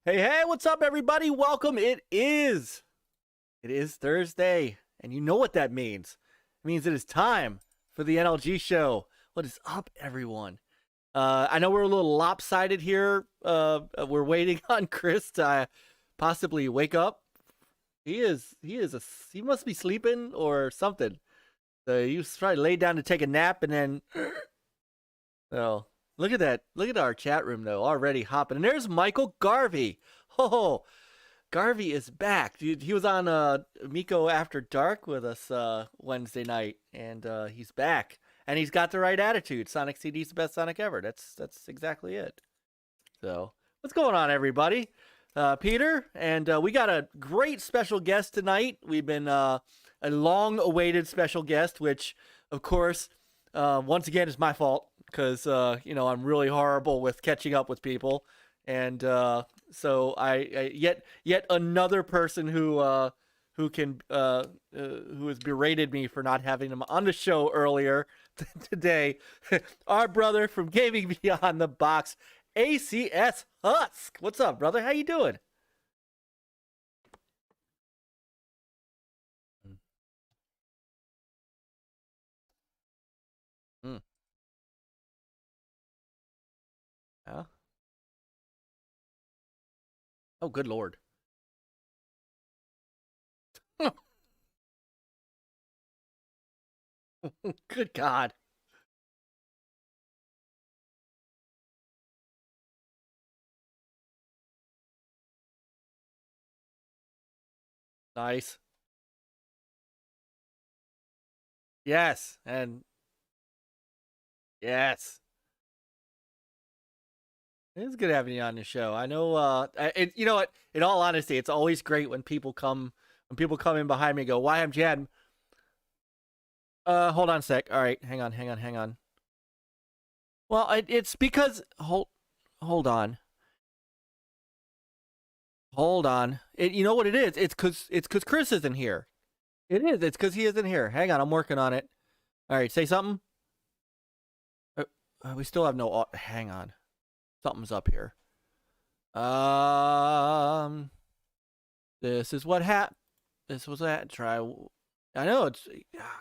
Hey, what's up, everybody? Welcome. It is Thursday, and you know what that means. It means it is time for the NLG show. What is up, everyone? I know we're a little lopsided here. We're waiting on Chris to possibly wake up. He must be sleeping or something. He was trying to lay down to take a nap, and then oh. Look at that. Look at our chat room, though, already hopping. And there's Michael Garvey. Oh, Garvey is back. Dude, he was on Miko After Dark with us Wednesday night, and he's back. And he's got the right attitude. Sonic CD's the best Sonic ever. That's exactly it. So, what's going on, everybody? Peter, and we got a great special guest tonight. We've been a long-awaited special guest, which, of course, once again is my fault. Because I'm really horrible with catching up with people, and so I yet another person who has berated me for not having him on the show earlier today. Our brother from Gaming Beyond the Box, ACS Husk. What's up, brother? How you doing? Yeah. Oh, good Lord. Good God. Nice. Yes, and yes. It's good having you on the show. I know. You know what? In all honesty, it's always great when people come in behind me and go, "Why I'm Jad?" Hold on a sec. All right, hang on. Well, it's because hold on. You know what it is? It's because Chris isn't here. It is. It's because he isn't here. Hang on, I'm working on it. All right, say something. We still have no. Hang on. Something's up here. This is what happened. This was that. Try. I know it's.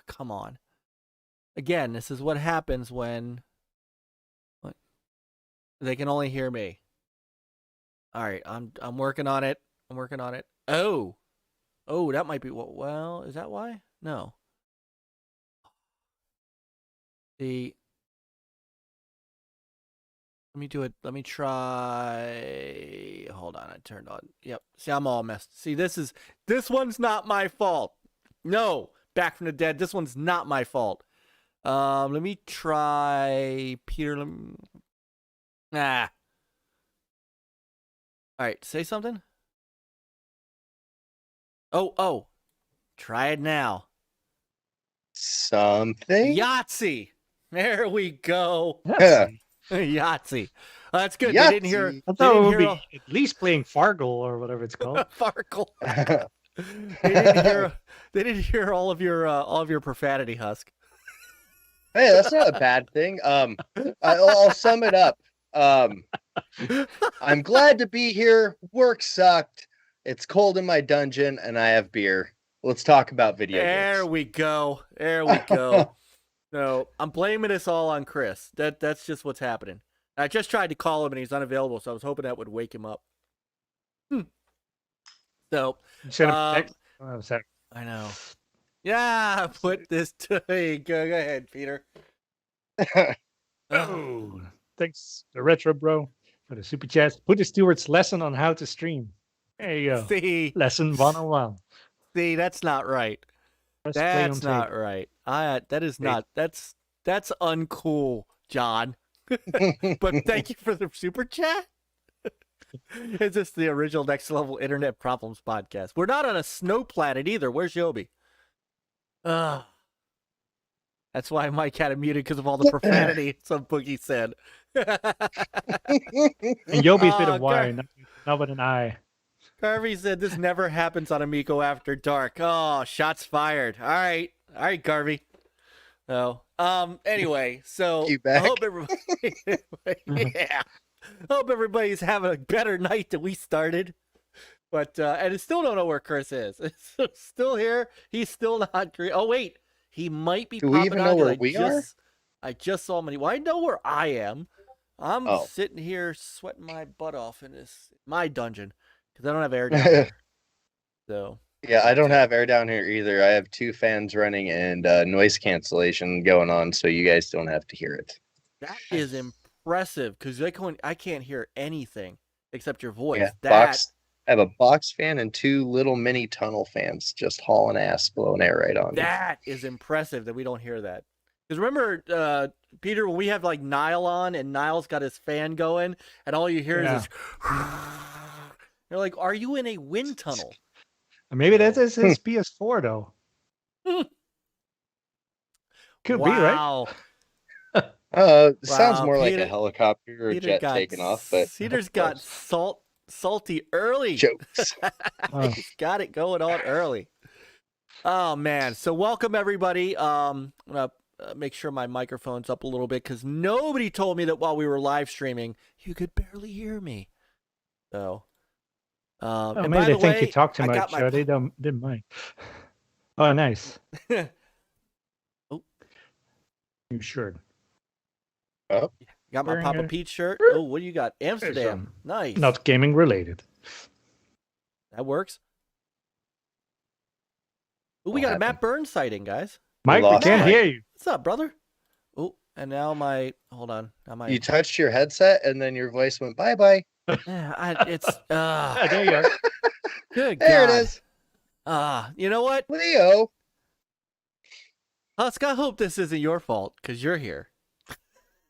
Come on. Again, this is what happens when. What? They can only hear me. All right, I'm working on it. Oh, that might be what. Well, is that why? No. Let me do it. Let me try. Hold on. I turned on. Yep. See, I'm all messed. See, this one's not my fault. No, Back from the Dead. This one's not my fault. Let me try Peter. Nah. All right. Say something. Oh. Try it now. Something? Yahtzee. There we go. Yahtzee. That's good. Yahtzee. They didn't hear. I thought it would be at least playing Fargle or whatever it's called. Fargle. They didn't hear all of your profanity, Husk. Hey, that's not a bad thing. I'll sum it up. I'm glad to be here. Work sucked. It's cold in my dungeon, and I have beer. Let's talk about video games. There we go. No, I'm blaming this all on Chris. That's just what's happening. I just tried to call him and he's unavailable, so I was hoping that would wake him up. So, I know. Yeah, put this to you. Go ahead, Peter. Oh, thanks, the Retro Bro, for the super chat. Put the steward's lesson on how to stream. There you go. See, lesson 101. See, that's not right. That's not right. That is not. That's uncool, John. But thank you for the super chat. Is this the original Next Level Internet Problems podcast? We're not on a snow planet either. Where's YOBY? That's why Mike had it muted because of all the profanity some boogie said. And YOBY's with a Y, not with an I. Garvey said this never happens on Amico After Dark. Oh, shots fired. All right, Garvey. No. Anyway, so You back? I hope everybody. Yeah. Hope everybody's having a better night than we started. But and I still don't know where Chris is. It's still here. He's still not green. Oh wait, he might be. Do we even know on, where we are? I just saw him. Well, I know where I am. I'm Oh. sitting here sweating my butt off in my dungeon because I don't have air down here. So Yeah, I don't have air down here either. I have 2 fans running and noise cancellation going on, so you guys don't have to hear it. that is impressive because I can't hear anything except your voice. Yeah, I have a box fan and 2 little mini tunnel fans just hauling ass, blowing air right on me. That is impressive that we don't hear that. Because remember, Peter, when we have like Nile on and Nile's got his fan going and all you hear is this. You're like, are you in a wind tunnel? Maybe that is his PS4 though. Could be, right? Sounds more like Peter- a helicopter or a jet taking off, but Peter's got salty early. jokes. He's got it going on early. Oh man! So welcome everybody. I'm gonna make sure my microphone's up a little bit because nobody told me that while we were live streaming you could barely hear me. So, and maybe by they the think way, you talk too I much. got my- They didn't mind. Oh, nice. Oh. You sure? Got my Wearing Papa a- Pete shirt. Oh, what do you got? Amsterdam. Nice. Not gaming related. That works. Ooh, we What got a Matt happened? Byrnes sighting, guys. Mike, we lost can't Mike. hear you. What's up, brother? Oh, and now hold on. Now my You touched your headset and then your voice went bye-bye. it's There you are. good There God. it is. You know what? Leo. Husk, I hope this isn't your fault because you're here.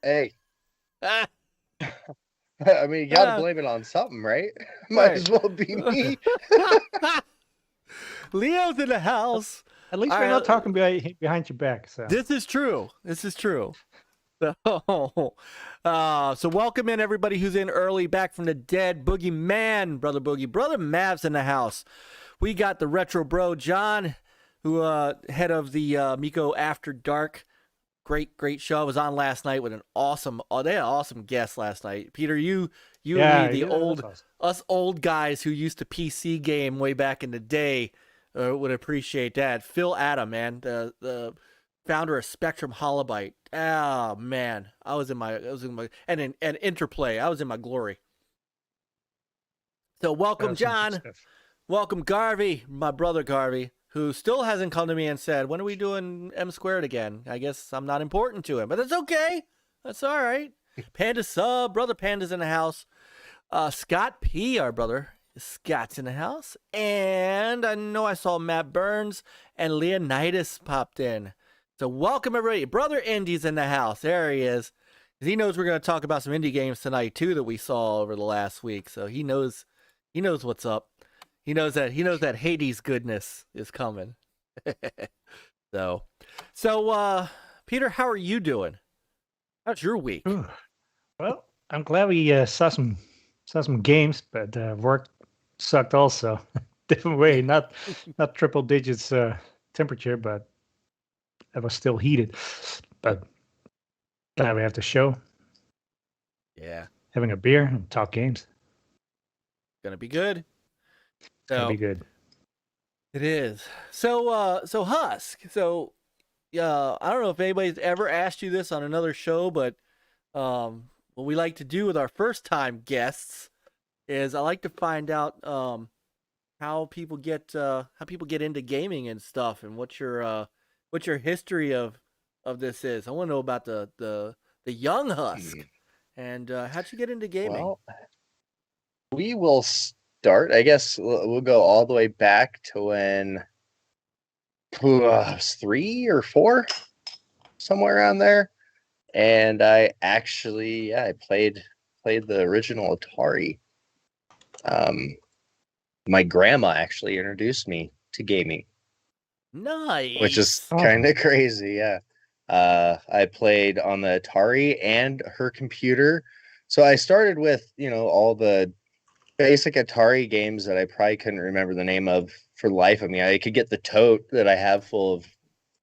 Hey, Ah, I mean, you got to Ah. blame it on something, right? Might Right. as well be me. Leo's in the house. At least All we're right, not talking behind your back. So This is true. So welcome in everybody who's in early, back from the dead. Boogeyman, Brother Boogie, Brother Mav's in the house. We got the retro bro John, who head of the Miko After Dark. Great show. I was on last night with they had an awesome guest last night. Peter, you and me, that's awesome. us old guys who used to PC game way back in the day would appreciate that. Phil Adam, man, the founder of Spectrum Holobyte. Oh man, I was in my and Interplay. I was in my glory. So welcome, That's some good John. stuff. Welcome, Garvey, my brother Garvey, who still hasn't come to me and said, when are we doing M Squared again? I guess I'm not important to him, but that's okay. That's all right. Panda sub, brother Panda's in the house. Scott P, our brother, Scott's in the house. And I know I saw Matt Byrnes and Leonidas popped in. So welcome, everybody. Brother Indy's in the house. There he is. He knows we're going to talk about some indie games tonight, too, that we saw over the last week. So he knows what's up. He knows that Hades goodness is coming. So Peter, how are you doing? How's your week? Ooh. Well, I'm glad we saw some games, but work sucked also. Different way, not triple digits temperature, but it was still heated. But glad we have the show, Yeah, having a beer and talk games. gonna be good. That'll be good. It is. So Husk. So I don't know if anybody's ever asked you this on another show, but what we like to do with our first time guests is I like to find out how people get into gaming and stuff, and what your history of this is. I want to know about the young Husk and how'd you get into gaming? Well, we will start. I guess we'll go all the way back to when I was 3 or 4, somewhere around there. And I actually, I played the original Atari. My grandma actually introduced me to gaming, Nice. which is Oh. kind of crazy. Yeah. I played on the Atari and her computer. So I started with, all the basic Atari games that I probably couldn't remember the name of for the life of me. I could get the tote that I have full of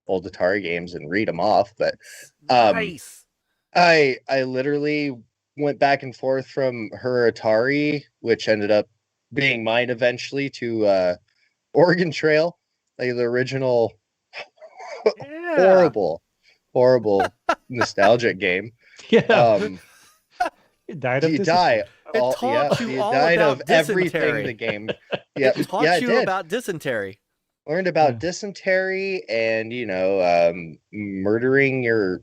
old Atari games and read them off, but nice. I literally went back and forth from her Atari, which ended up being mine eventually, to Oregon Trail, like the original Yeah. horrible nostalgic game. Yeah. You died of You dysentery. die. It taught you all died about of everything dysentery. the game. Yeah, It taught yeah, it you did. about dysentery. Learned about Yeah. dysentery and murdering your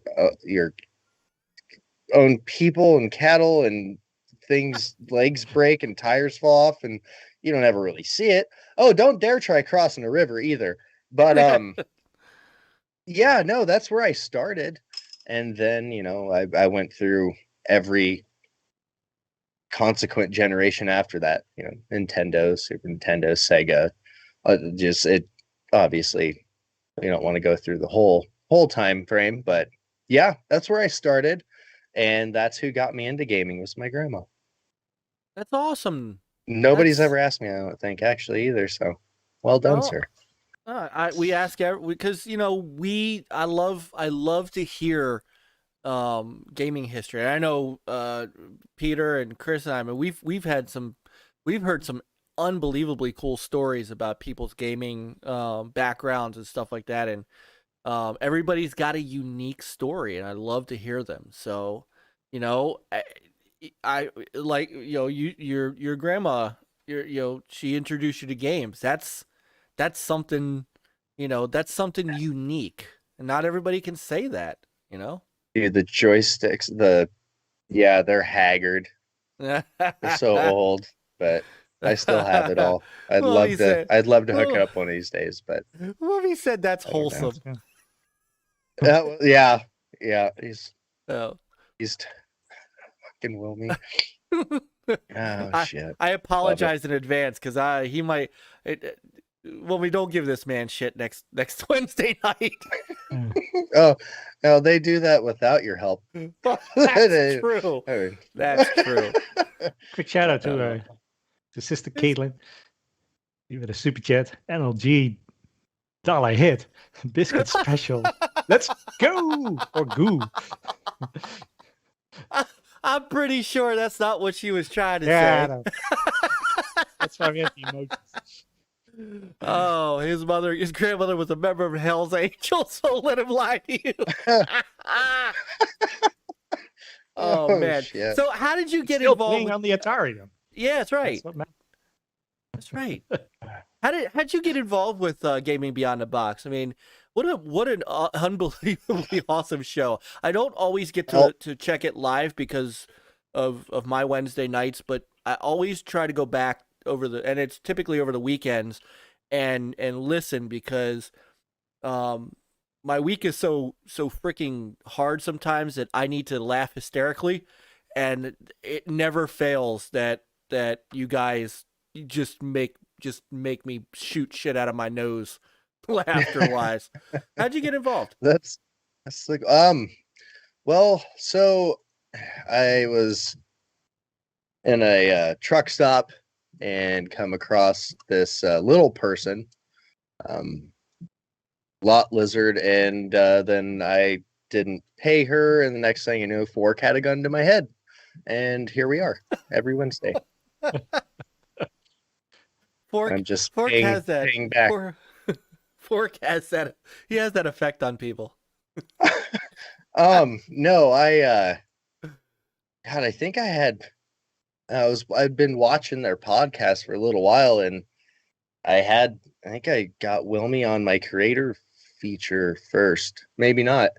own people and cattle and things. Legs break and tires fall off, and you don't ever really see it. Oh, don't dare try crossing a river either. But yeah, no, that's where I started, and then I went through every consequent generation after that. Nintendo, Super Nintendo, Sega. Just it obviously we don't want to go through the whole time frame, but yeah, that's where I started, and that's who got me into gaming was my grandma. That's awesome. Nobody's That's- ever asked me, I don't think, actually either. So, well done, Well, sir. We ask because I love to hear gaming history. I know Peter and Chris and I mean we've heard some unbelievably cool stories about people's gaming backgrounds and stuff like that, and everybody's got a unique story, and I love to hear them. So, I like your grandma, she introduced you to games. That's something, that's something unique, and not everybody can say that. Dude, the joysticks, they're haggard. They're so old, but I still have it all. I'd Well, love he to. said- I'd love to hook it well- up one of these days, but Well, he said that's I don't know. wholesome. yeah. He's Oh. fucking will me. Oh shit. I apologize in advance because he might. Well, we don't give this man shit next Wednesday night. Oh, no, they do that without your help. That's true. I mean, That's true. Quick shout out to Sister Caitlin. Even a super chat. NLG dollar hit. Biscuit special. Let's go or goo. I'm pretty sure that's not what she was trying to Yeah, I say. know. That's why we have the emojis. Oh, his grandmother was a member of Hell's Angels, so let him lie to you. Oh man! shit. So how did you get Still involved? playing on the Atari though. Yeah, that's right. That's what matters. That's right. How'd you get involved with Gaming Beyond the Box? I mean, what an unbelievably awesome show. I don't always get to check it live because of my Wednesday nights, but I always try to go back and it's typically over the weekends and listen because my week is so freaking hard sometimes that I need to laugh hysterically, and it never fails that you guys just make me shoot shit out of my nose laughter wise. How'd you get involved? That's like well, so I was in a truck stop and come across this little person, lot lizard, and then I didn't pay her, and the next thing you know, Fork had a gun to my head, and here we are every Wednesday. Fork I'm just Fork paying, has that. paying back. Fork has that. He has that effect on people. No, God, I think I'd been watching their podcast for a little while, and I think I got Wilmy on my creator feature first. Maybe not.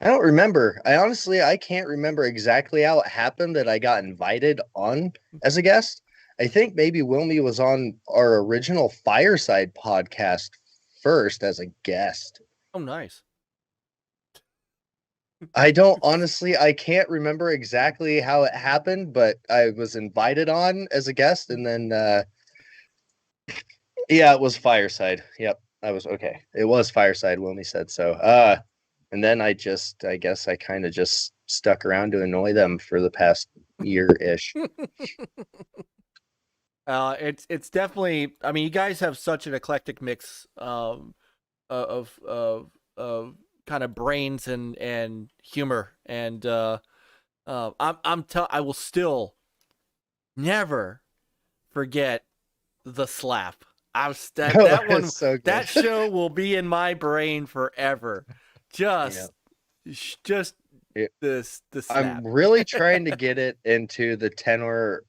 I don't remember. I can't remember exactly how it happened that I got invited on as a guest. I think maybe Wilmy was on our original Fireside podcast first as a guest. Oh, nice. I can't remember exactly how it happened, but I was invited on as a guest, and then yeah, it was Fireside. Yep, I was okay. It was Fireside, Wilmy said so. And then I guess I kind of just stuck around to annoy them for the past year-ish. It's definitely. I mean, you guys have such an eclectic mix of kind of brains and humor, and I will still never forget the slap. That one, so good. that show will be in my brain forever. Just Yeah. the snap. I'm really trying to get it into the Tenor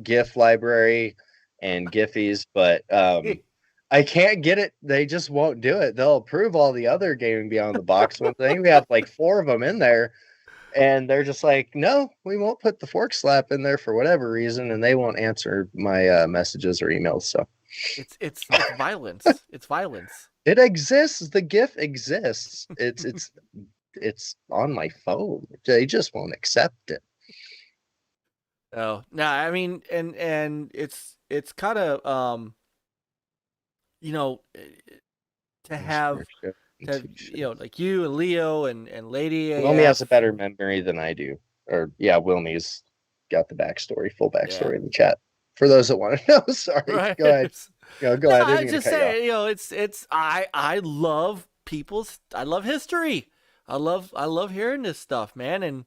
GIF library and Giphies, but I can't get it. They just won't do it. They'll approve all the other Gaming Beyond the Box ones. I think we have like 4 of them in there, and they're just like, no, we won't put the fork slap in there for whatever reason, and they won't answer my messages or emails. So it's violence. It's violence. it exists. The GIF exists. It's on my phone. They just won't accept it. Oh no, I mean, and it's kind of to have like you and Leo and Lady Wilmy has a better memory than I do. Or yeah, Wilmy's got the backstory, full backstory in the chat. For those that want to know, sorry. Right. Go ahead. Go ahead. I just say, I love I love history. I love hearing this stuff, man, and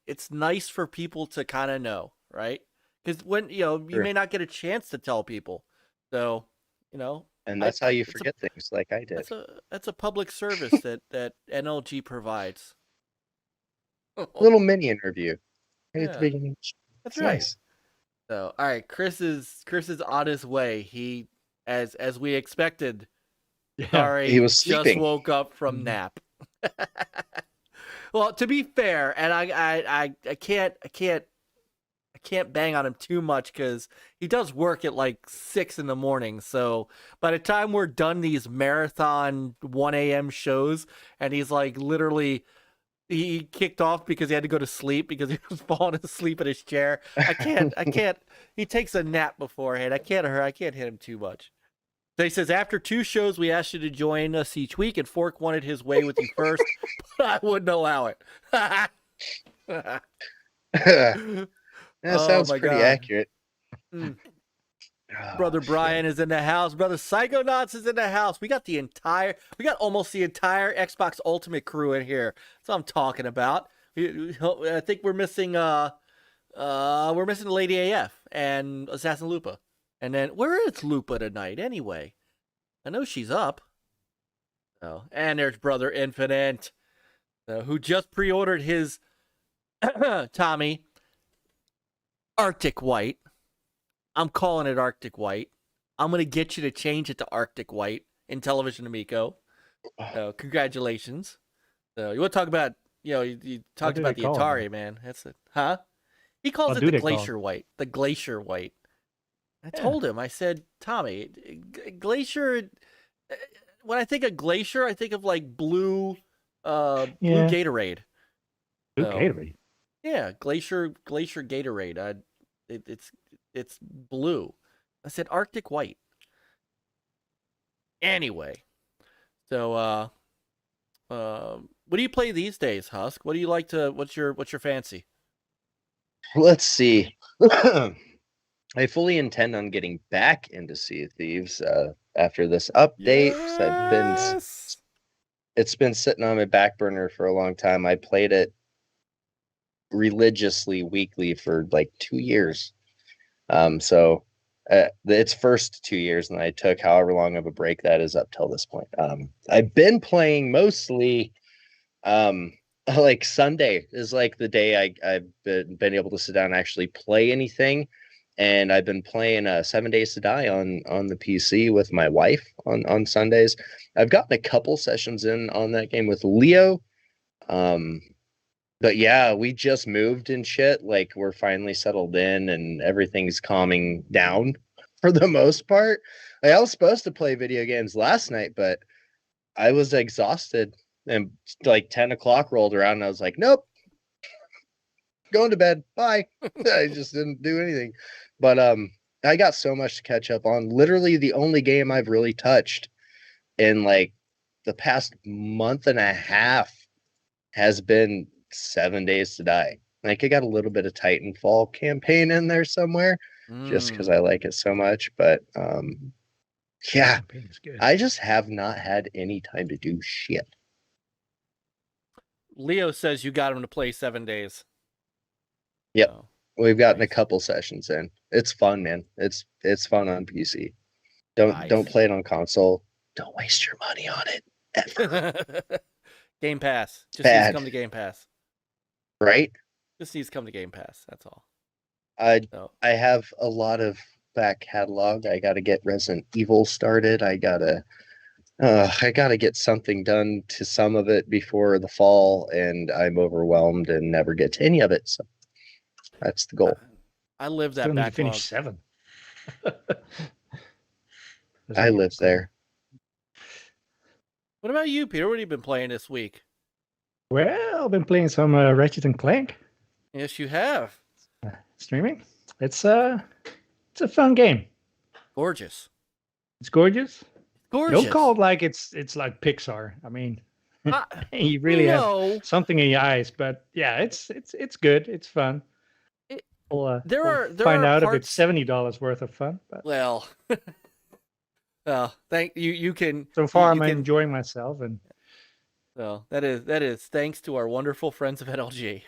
it's nice for people to kind of know, right? Because when you may not get a chance to tell people, so and that's how you forget things, like I did. That's a public service that NLG provides. A little mini interview at the beginning. That's it's right. Nice. So all right, Chris is on his way. He as we expected. Sorry, he was sleeping. Just woke up from nap. Well, to be fair, and I can't bang on him too much because he does work at like 6 a.m. So by the time we're done these marathon 1 a.m. shows, and he's like literally, he kicked off because he had to go to sleep because he was falling asleep in his chair. I can't. He takes a nap beforehand. I can't hit him too much. So he says, after 2 shows, we asked you to join us each week, and Fork wanted his way with you first, but I wouldn't allow it. That sounds pretty accurate. Brother Brian is in the house. Brother Psychonauts is in the house. We got almost the entire Xbox Ultimate crew in here. That's what I'm talking about. I think we're missing Lady AF and AssassinLupa. And then, where is Lupa tonight, anyway? I know she's up. Oh, and there's Brother Infinite, who just pre-ordered his, Tommy, Arctic White. I'm calling it Arctic White. I'm going to get you to change it to Arctic White in Television Amico. So, congratulations. So, you want to talk about, you talked about the Atari, man. That's it. Huh? He calls it the Glacier White. The Glacier White. I told him, I said, Tommy, Glacier, when I think of Glacier, I think of like blue Gatorade. Blue Gatorade? Yeah, Glacier Gatorade. It's blue. I said Arctic White. Anyway, so what do you play these days, Husk? What do you like to, what's your fancy? Let's see. I fully intend on getting back into Sea of Thieves after this update. Yes! It's been sitting on my back burner for a long time. I played it religiously, weekly for like 2 years. So its first 2 years, and I took however long of a break that is up till this point. I've been playing mostly. Like Sunday is like the day I've been able to sit down and actually play anything. And I've been playing 7 Days to Die on the PC with my wife on Sundays. I've gotten a couple sessions in on that game with Leo. But yeah, we just moved and shit. Like, we're finally settled in and everything's calming down for the most part. Like, I was supposed to play video games last night, but I was exhausted. And like 10 o'clock rolled around and I was like, nope, going to bed. Bye. I just didn't do anything. But I got so much to catch up on. Literally the only game I've really touched in like the past month and a half has been 7 Days to Die. Like, I got a little bit of Titanfall campaign in there somewhere just because I like it so much. But yeah, I just have not had any time to do shit. Leo says you got him to play 7 days. Yep. So, We've gotten a nice. couple sessions in. It's fun, man. It's fun on PC. Don't play it on console. Don't waste your money on it ever. Game Pass. Just needs to Bad. come to Game Pass. Right? Just needs to come to Game Pass. That's all. I So, have a lot of back catalog. I got to get Resident Evil started. I gotta get something done to some of it before the fall, and I'm overwhelmed and never get to any of it. So that's the goal. I live that Still need to backlog. finish 7. I live there. What about you, Peter? What have you been playing this week? Well, I've been playing some Ratchet and Clank. Yes, you have. Streaming. It's a fun game. Gorgeous. It's gorgeous. Gorgeous. Don't call it like it's like Pixar. I mean, you really no. have something in your eyes, but yeah, it's good. It's fun. We'll find out if it's $70 worth of fun. But well, thank you. You can. So far, you I'm can, enjoying myself, and so that is thanks to our wonderful friends of NLG.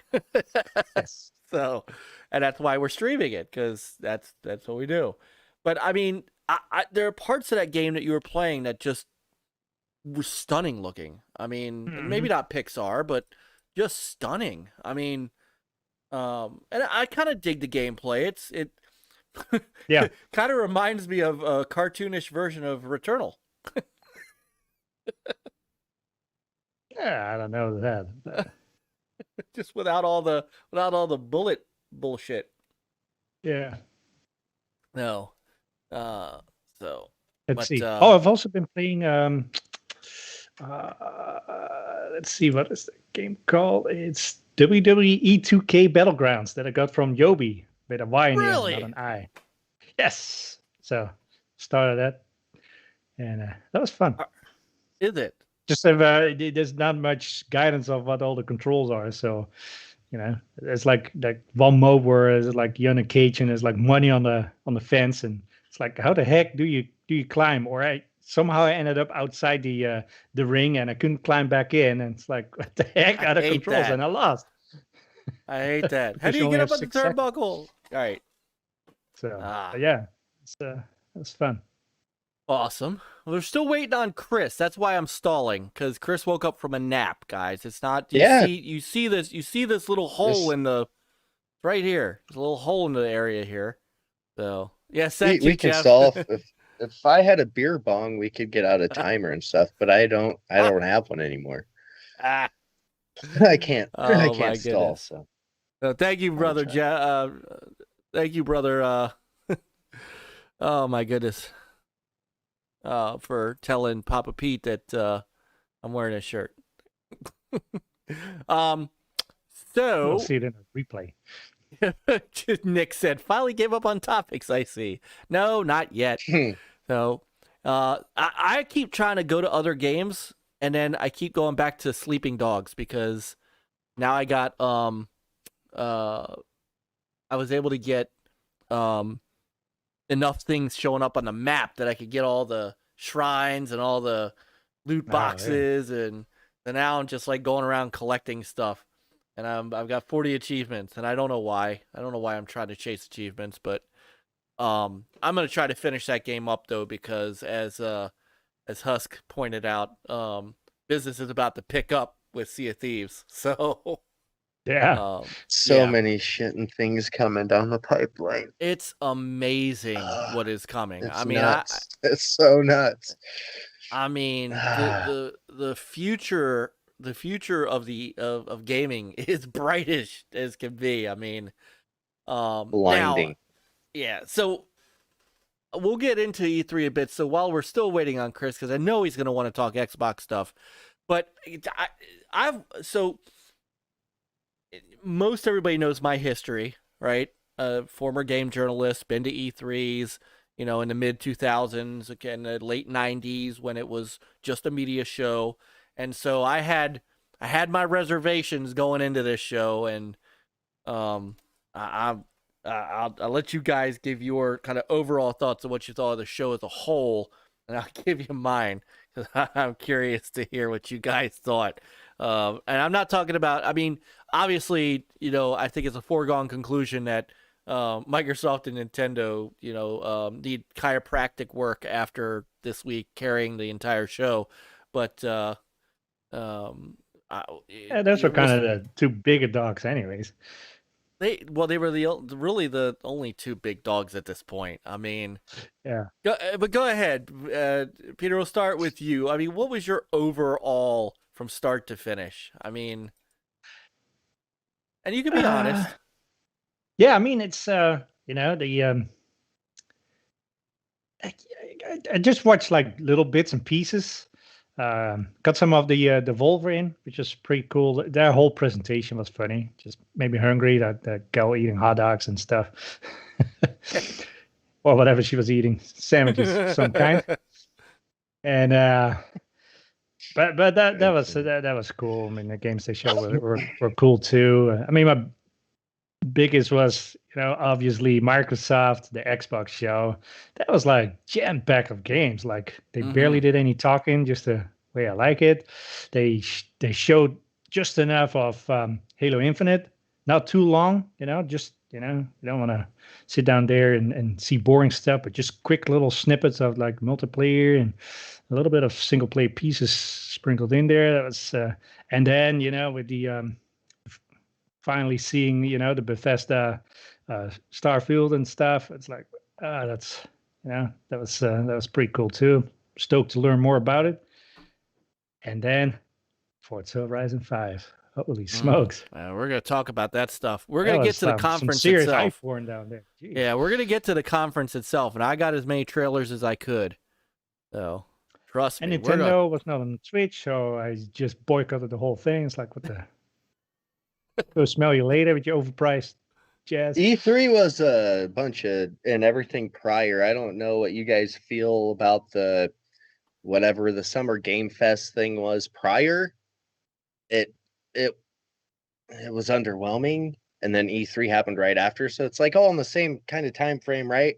yes. So, and that's why we're streaming it, because that's what we do. But I mean, there are parts of that game that you were playing that just were stunning looking. I mean, maybe not Pixar, but just stunning. I mean, and I kind of dig the gameplay. It Yeah, kind of reminds me of a cartoonish version of Returnal. yeah, I don't know that. But Just without all the bullet bullshit. yeah. No. So Let's see. I've also been playing. Let's see, what is the game called? It's WWE 2K Battlegrounds that I got from YOBY with a Y in the Really? end, not an I. Yes. So started that, and that was fun. Is it? Just there's not much guidance of what all the controls are, so it's like one mode where it's like you're in a cage and there's like money on the fence, and it's like, how the heck do you climb? Or somehow I ended up outside the ring and I couldn't climb back in, and it's like, what the heck are the controls? that. And I lost. I hate that. How Because do you you only get up have on the 6 seconds. turnbuckle? All right. So yeah, it was fun. Awesome. Well, we're still waiting on Chris. That's why I'm stalling, because Chris woke up from a nap, guys. It's not. You see this little hole in the right here. There's a little hole in the area here. So yes, thank you, we can Jeff. stall. If I had a beer bong, we could get out a timer and stuff. But I don't have one anymore. I can't. I can't stall. So thank you, brother. Thank you, brother. Oh my goodness. For telling Papa Pete that I'm wearing a shirt. We'll see it in a replay. Nick said, finally gave up on topics, I see. No, not yet. So I keep trying to go to other games, and then I keep going back to Sleeping Dogs, because now I got I was able to get enough things showing up on the map that I could get all the shrines and all the loot boxes, and now I'm just like going around collecting stuff. And I've got 40 achievements, and I don't know why. I don't know why I'm trying to chase achievements, but I'm gonna try to finish that game up though, because as Husk pointed out, business is about to pick up with Sea of Thieves. So yeah, many shit and things coming down the pipeline. It's amazing what is coming. It's I mean, nuts. It's so nuts. I mean, the future of gaming is brightish as can be. I mean, blinding. Now, yeah. So we'll get into E3 a bit. So while we're still waiting on Chris, because I know he's going to want to talk Xbox stuff, but most everybody knows my history, right? Former game journalist, been to E3s, in the mid 2000s, again, the late 90s when it was just a media show. And so I had my reservations going into this show, and I'll let you guys give your kind of overall thoughts of what you thought of the show as a whole, and I'll give you mine, because I'm curious to hear what you guys thought. And I'm not talking about. I mean, obviously, I think it's a foregone conclusion that Microsoft and Nintendo, need chiropractic work after this week carrying the entire show. But those are kind of the two bigger dogs, anyways. They were really the only two big dogs at this point. I mean, yeah. But go ahead, Peter. We'll start with you. I mean, what was your overall from start to finish? I mean, and you can be honest. Yeah, I mean, it's I just watched like little bits and pieces. Got some of the Wolverine, which is pretty cool. Their whole presentation was funny. Just made me hungry. That girl eating hot dogs and stuff, or whatever she was eating, sandwiches of some kind. And but that was cool. I mean, the games they showed were cool too. I mean, my biggest was obviously Microsoft, the Xbox show. That was like jam pack of games. Like they barely did any talking, just the way I like it. They showed just enough of Halo Infinite, not too long. Just you don't want to sit down there and see boring stuff, but just quick little snippets of like multiplayer and a little bit of single player pieces sprinkled in there. That was and then with the finally seeing the Bethesda Starfield and stuff, it's like that's that was pretty cool too. Stoked to learn more about it. And then Forza Horizon 5. Holy smokes! We're gonna talk about that stuff. We're gonna get to the conference some serious itself. Ice down there. Jeez. Yeah, we're gonna get to the conference itself, and I got as many trailers as I could. So trust me. And Nintendo was not on the Switch, so I just boycotted the whole thing. It's like, what the? Go smell you later with your overpriced jazz. E3 was a bunch of and everything prior. I don't know what you guys feel about the whatever the Summer Game Fest thing was prior. It was underwhelming, and then E3 happened right after. So it's like all in the same kind of time frame, right?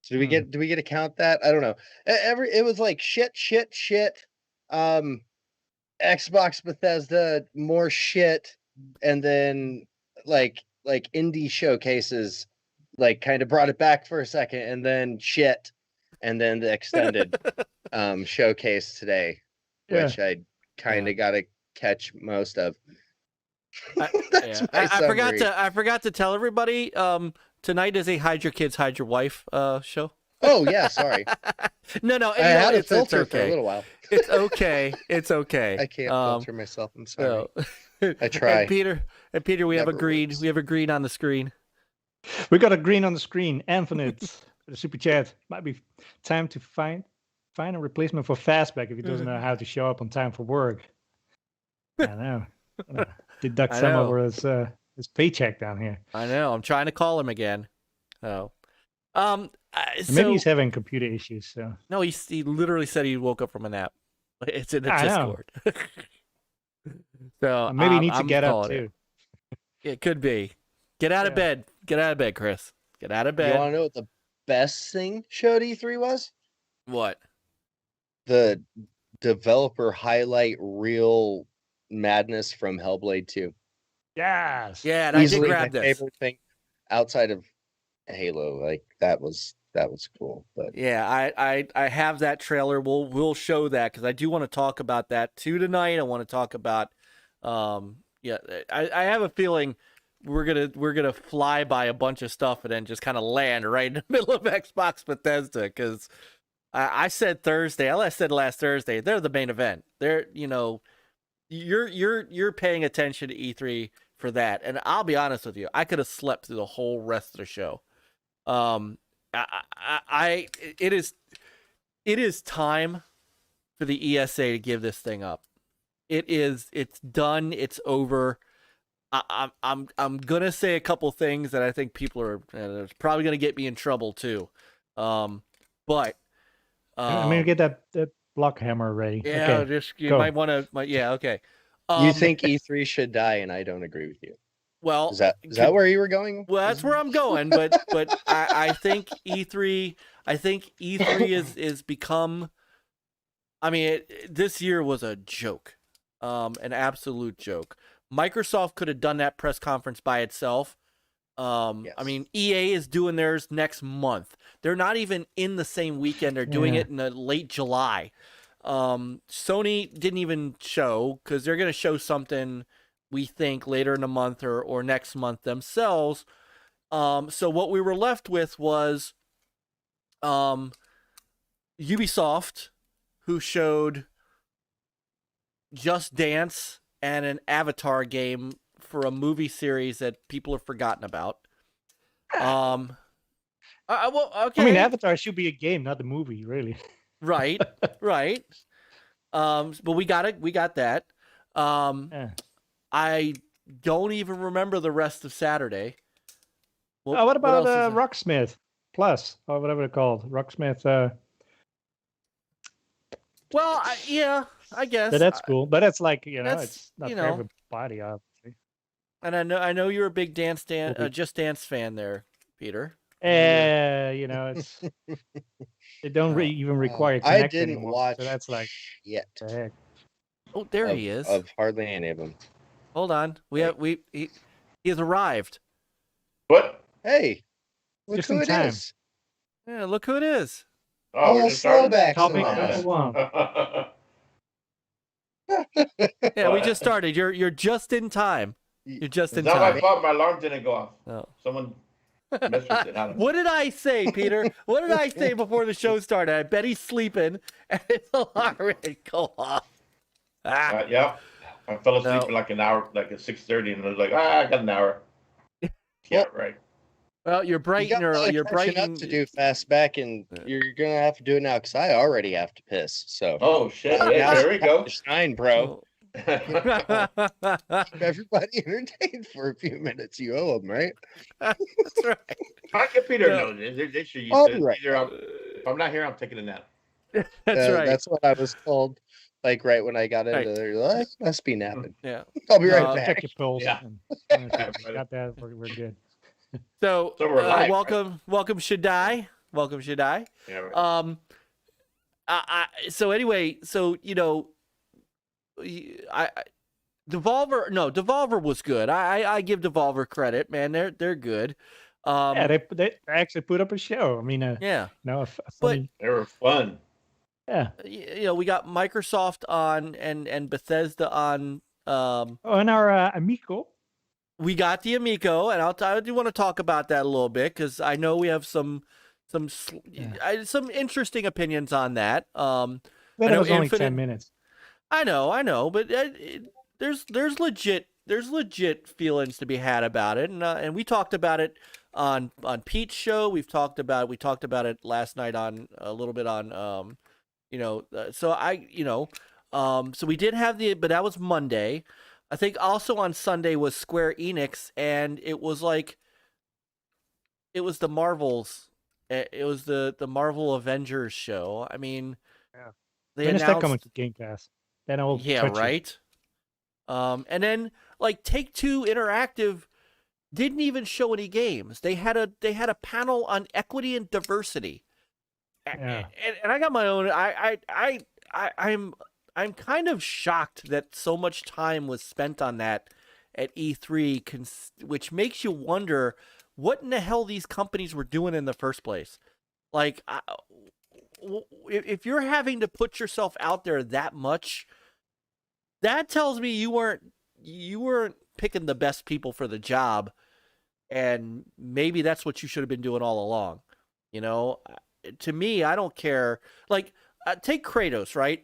So do we get to count that? I don't know. It was like shit. Xbox Bethesda, more shit. And then like indie showcases like kind of brought it back for a second, and then shit, and then the extended showcase today, which I kind of got to catch most of. I forgot to tell everybody tonight is a Hide Your Kids, Hide Your Wife show. Oh yeah, sorry. No, I had a filter it's okay. for a little while. It's okay. It's okay. I can't filter myself. I'm sorry. I try. And Peter, we have a green. works. We have a green on the screen. We got a green on the screen. Infinite, the super chat. Might be time to find a replacement for Fastback if he doesn't know how to show up on time for work. I know. Deduct some over his paycheck down here. I know. I'm trying to call him again. Oh. Maybe he's having computer issues. So no, he literally said he woke up from a nap. It's in the Discord. So maybe he needs to get up too. It could be. Get out of bed. Get out of bed, Chris. Get out of bed. You want to know what the best thing showed E3 was? What? The developer highlight reel madness from Hellblade 2. Yes. Yeah, and Easily I did grab my this. favorite thing outside of Halo. Like that was cool. But yeah, I have that trailer. We'll show that because I do want to talk about that too tonight. I want to talk about I have a feeling we're gonna fly by a bunch of stuff and then just kind of land right in the middle of Xbox Bethesda because I said Thursday. I said last Thursday they're the main event. They're you're paying attention to E3 for that, and I'll be honest with you, I could have slept through the whole rest of the show. It is time for the ESA to give this thing up. It's done. It's over. I'm gonna say a couple things that I think people are probably gonna get me in trouble too. But I'm gonna get that block hammer ready. Yeah, okay, you might want to. Yeah, okay. You think E3 should die, and I don't agree with you. Well, is that where you were going? Well, that's where I'm going, but I think E3. I think E3 is become. I mean, this year was a joke. An absolute joke. Microsoft could have done that press conference by itself. Yes. I mean, EA is doing theirs next month. They're not even in the same weekend. They're doing it in late July. Sony didn't even show because they're going to show something, we think, later in the month or next month themselves. So what we were left with was Ubisoft, who showed Just Dance and an Avatar game for a movie series that people have forgotten about. Well, okay. I mean, Avatar should be a game, not a movie, really. Right. But we got it. We got that. I don't even remember the rest of Saturday. What about else is Rocksmith Plus or whatever it's called? Rocksmith. Well, yeah, I guess That's cool, but it's like that's, it's not you for know, everybody, obviously. And I know you're a big Just Dance fan there, Peter. It's they don't even require I Kinect didn't anymore, watch so that's like yet. the heck. Oh, there he is. Of hardly any of them. Hold on, he has arrived. What? Hey, look Just who in it time. is. Yeah, look who it is. Oh, we're Oh, just starting? Slowback. Topic Oh, number one. Yeah, we just started. You're just in time. You're just in It's not my time. fault. My alarm didn't go off. Oh. Someone messed with it. I don't know. What did I say, Peter? What did I say before the show started? I bet he's sleeping, and his alarm didn't go off. Yeah. I fell asleep No. for like an hour, like at 6:30, and I was like, I got an hour. Yeah, right. Well, you're bright You got and early. really You're bright catching and up to do Fastback, and you're gonna have to do it now because I already have to piss. So Oh, shit. Now's Yeah, there we the go. time to shine, bro. Oh. Keep everybody entertained for a few minutes. You owe them, right? That's right. My computer Yeah. knows it. They should use I'll it. be right If I'm not here, I'm taking a nap. That's right. That's what I was told. Like right when I got into Right. there, like, must be napping. Yeah. I'll be right No, back. Check your pulse. Yeah. And got that. We're good. So, So we're live, welcome, Shaddai. Welcome, Shaddai. Yeah, right. So anyway, so Devolver was good. I give Devolver credit, man. They're good. Yeah, they actually put up a show. I mean, Yeah. a funny. They were fun. Yeah. We got Microsoft on and Bethesda on. Oh, and our Amico. We got the Amico, and I do want to talk about that a little bit because I know we have some interesting opinions on that. But I it know was only Infinite- 10 minutes. I know, but there's legit feelings to be had about it, and we talked about it on Pete's show. We talked about it last night on a little bit on so we did have but that was Monday. I think also on Sunday was Square Enix, and it was the Marvels. It was the Marvel Avengers show. I mean, Yeah. they When is that announced coming to Game Pass? Then I'll yeah, touch it. right. And then Take-Two Interactive didn't even show any games. They had a panel on equity and diversity. Yeah. And I got my own. I'm kind of shocked that so much time was spent on that at E3, which makes you wonder what in the hell these companies were doing in the first place. Like, if you're having to put yourself out there that much, that tells me you weren't picking the best people for the job, and maybe that's what you should have been doing all along. To me, I don't care. Like, take Kratos, right?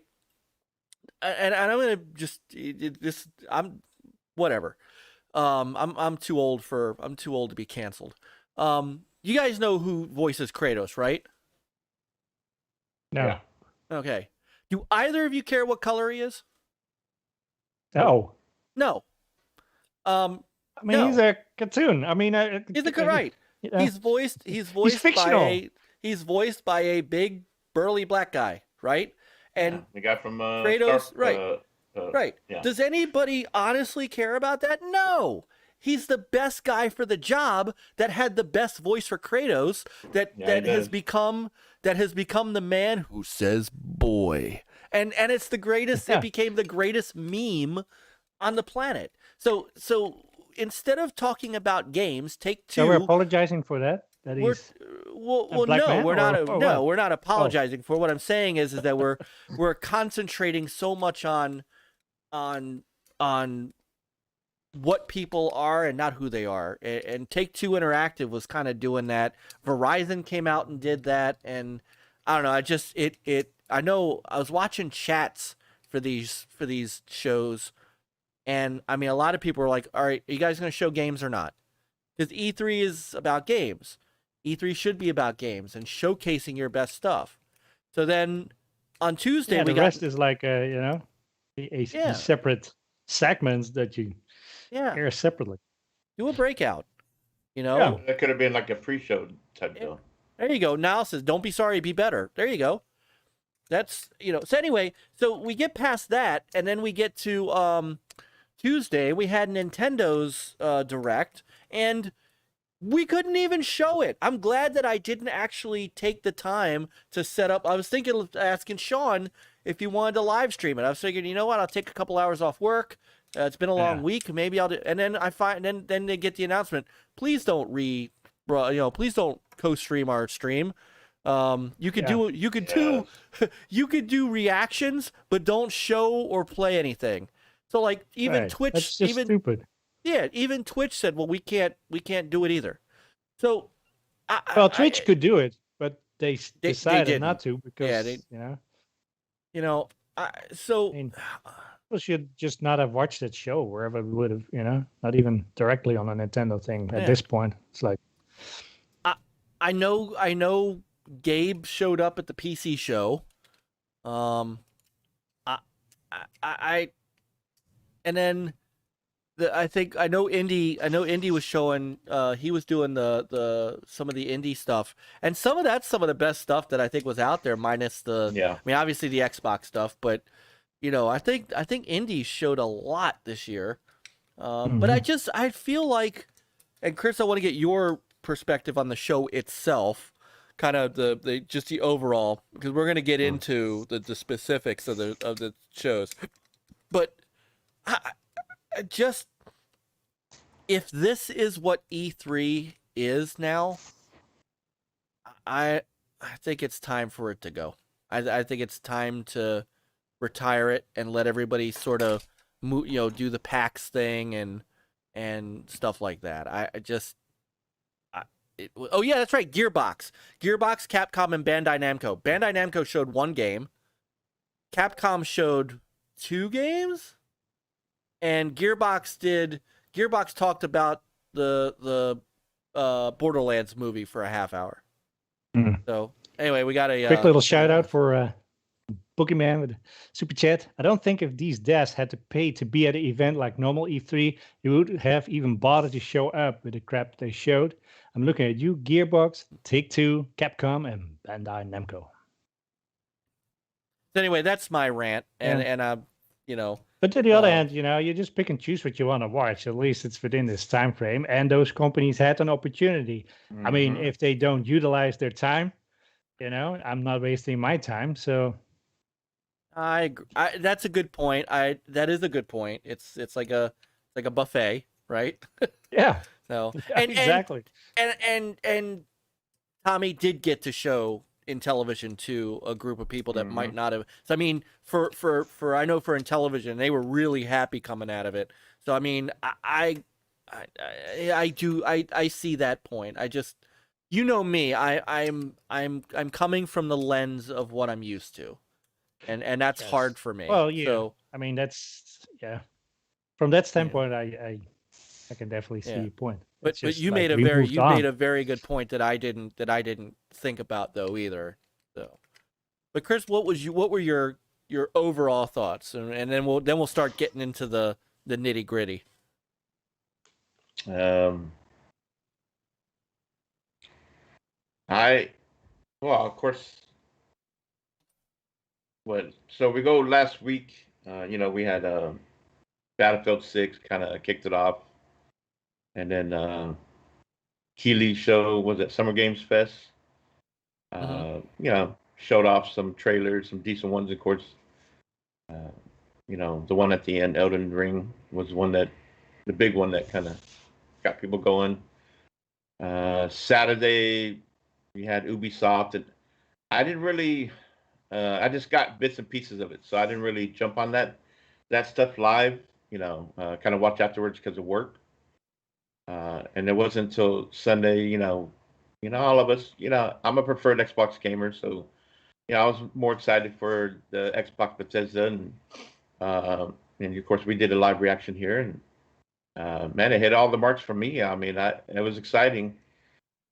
And I'm gonna just I'm whatever. I'm too old to be canceled. You guys know who voices Kratos, right? No. Yeah. Okay. Do either of you care what color he is? No. No. I mean, No. he's a cartoon. I mean, He's right. Yeah. He's voiced fictional. He's voiced by a big burly black guy, right? And The guy from Kratos, right. Right. Yeah. Does anybody honestly care about that? No. He's the best guy for the job that had the best voice for Kratos that Yeah, he has does. become the man who says boy. and it's the greatest. Yeah. It became the greatest meme on the planet. So instead of talking about games, Take-Two. So we're apologizing for that. That We're he's well, black no, man, we're or- not. or No, what? we're not apologizing for. What I'm saying is that we're concentrating so much on what people are and not who they are. And Take-Two Interactive was kind of doing that. Verizon came out and did that, and I don't know. I know I was watching chats for these shows, and I mean a lot of people were like, "All right, are you guys going to show games or not?" Because E3 is about games. E3 should be about games and showcasing your best stuff. So then on Tuesday the we got rest is like a separate segments that you air separately. do a breakout. Yeah. That could have been like a pre-show type deal. There you go. Now says, "Don't be sorry, be better." There you go. That's So anyway, so we get past that, and then we get to Tuesday. We had Nintendo's Direct, and we couldn't even show it. I'm glad that I didn't actually take the time to set up. I was thinking of asking Sean if he wanted to live stream it. I was thinking, you know what? I'll take a couple hours off work. It's been a long week. Maybe I'll do. And then I find, then they get the announcement. Please don't please don't co-stream our stream. You could do you could do reactions, but don't show or play anything. So like even Twitch, That's just stupid. Yeah, even Twitch said, "Well, we can't do it either." So, Twitch could do it, but they decided not to because people should just not have watched that show wherever we would have, not even directly on a Nintendo thing at this point. It's like, I know Gabe showed up at the PC show. And then I know Indy was showing. He was doing the some of the indie stuff, and some of that's some of the best stuff that I think was out there, minus the. Yeah. I mean, obviously the Xbox stuff, but I think Indy showed a lot this year. But I feel like, and Chris, I want to get your perspective on the show itself, kind of the overall, because we're going to get into the specifics of the shows, but. If this is what E3 is now, I think it's time for it to go. I think it's time to retire it and let everybody sort of do the PAX thing and stuff like that. Oh yeah, that's right. Gearbox, Capcom, and Bandai Namco. Bandai Namco showed one game. Capcom showed 2 games. And Gearbox talked about the Borderlands movie for a half hour. So anyway, we got a quick little shout out for Boogeyman with Super Chat. I don't think if these devs had to pay to be at an event like normal E3, you would have even bothered to show up with the crap they showed. I'm looking at you, Gearbox, Take-Two, Capcom, and Bandai Namco. So anyway, that's my rant, and But to the other hand, you just pick and choose what you want to watch. At least it's within this time frame, and those companies had an opportunity. I mean, if they don't utilize their time, I'm not wasting my time. So, I agree. That's a good point. That is a good point. It's like a buffet, right? Yeah. So exactly. And Tommy did get to show in television to a group of people that might not have. So I mean, for I know for in television, they were really happy coming out of it. So I mean, I see that point. I just, me, I'm coming from the lens of what I'm used to, and that's hard for me. Well, yeah. So, I mean, that's From that standpoint, I can definitely see your point. But you made a very good point that I didn't think about though either. So, but Chris, what were your overall thoughts, and then we'll start getting into the nitty gritty. Of course. So we go last week. We had Battlefield 6 kind of kicked it off. And then Keeley's show was at Summer Games Fest. Showed off some trailers, some decent ones, of course. You know, the one at the end, Elden Ring, was the big one that kind of got people going. Saturday, we had Ubisoft, and I didn't really. I just got bits and pieces of it, so I didn't really jump on that stuff live. You know, kind of watch afterwards because of work. And it wasn't until Sunday. All of us. You know, I'm a preferred Xbox gamer, so I was more excited for the Xbox Bethesda, and of course we did a live reaction here, and man, it hit all the marks for me. I mean, it was exciting.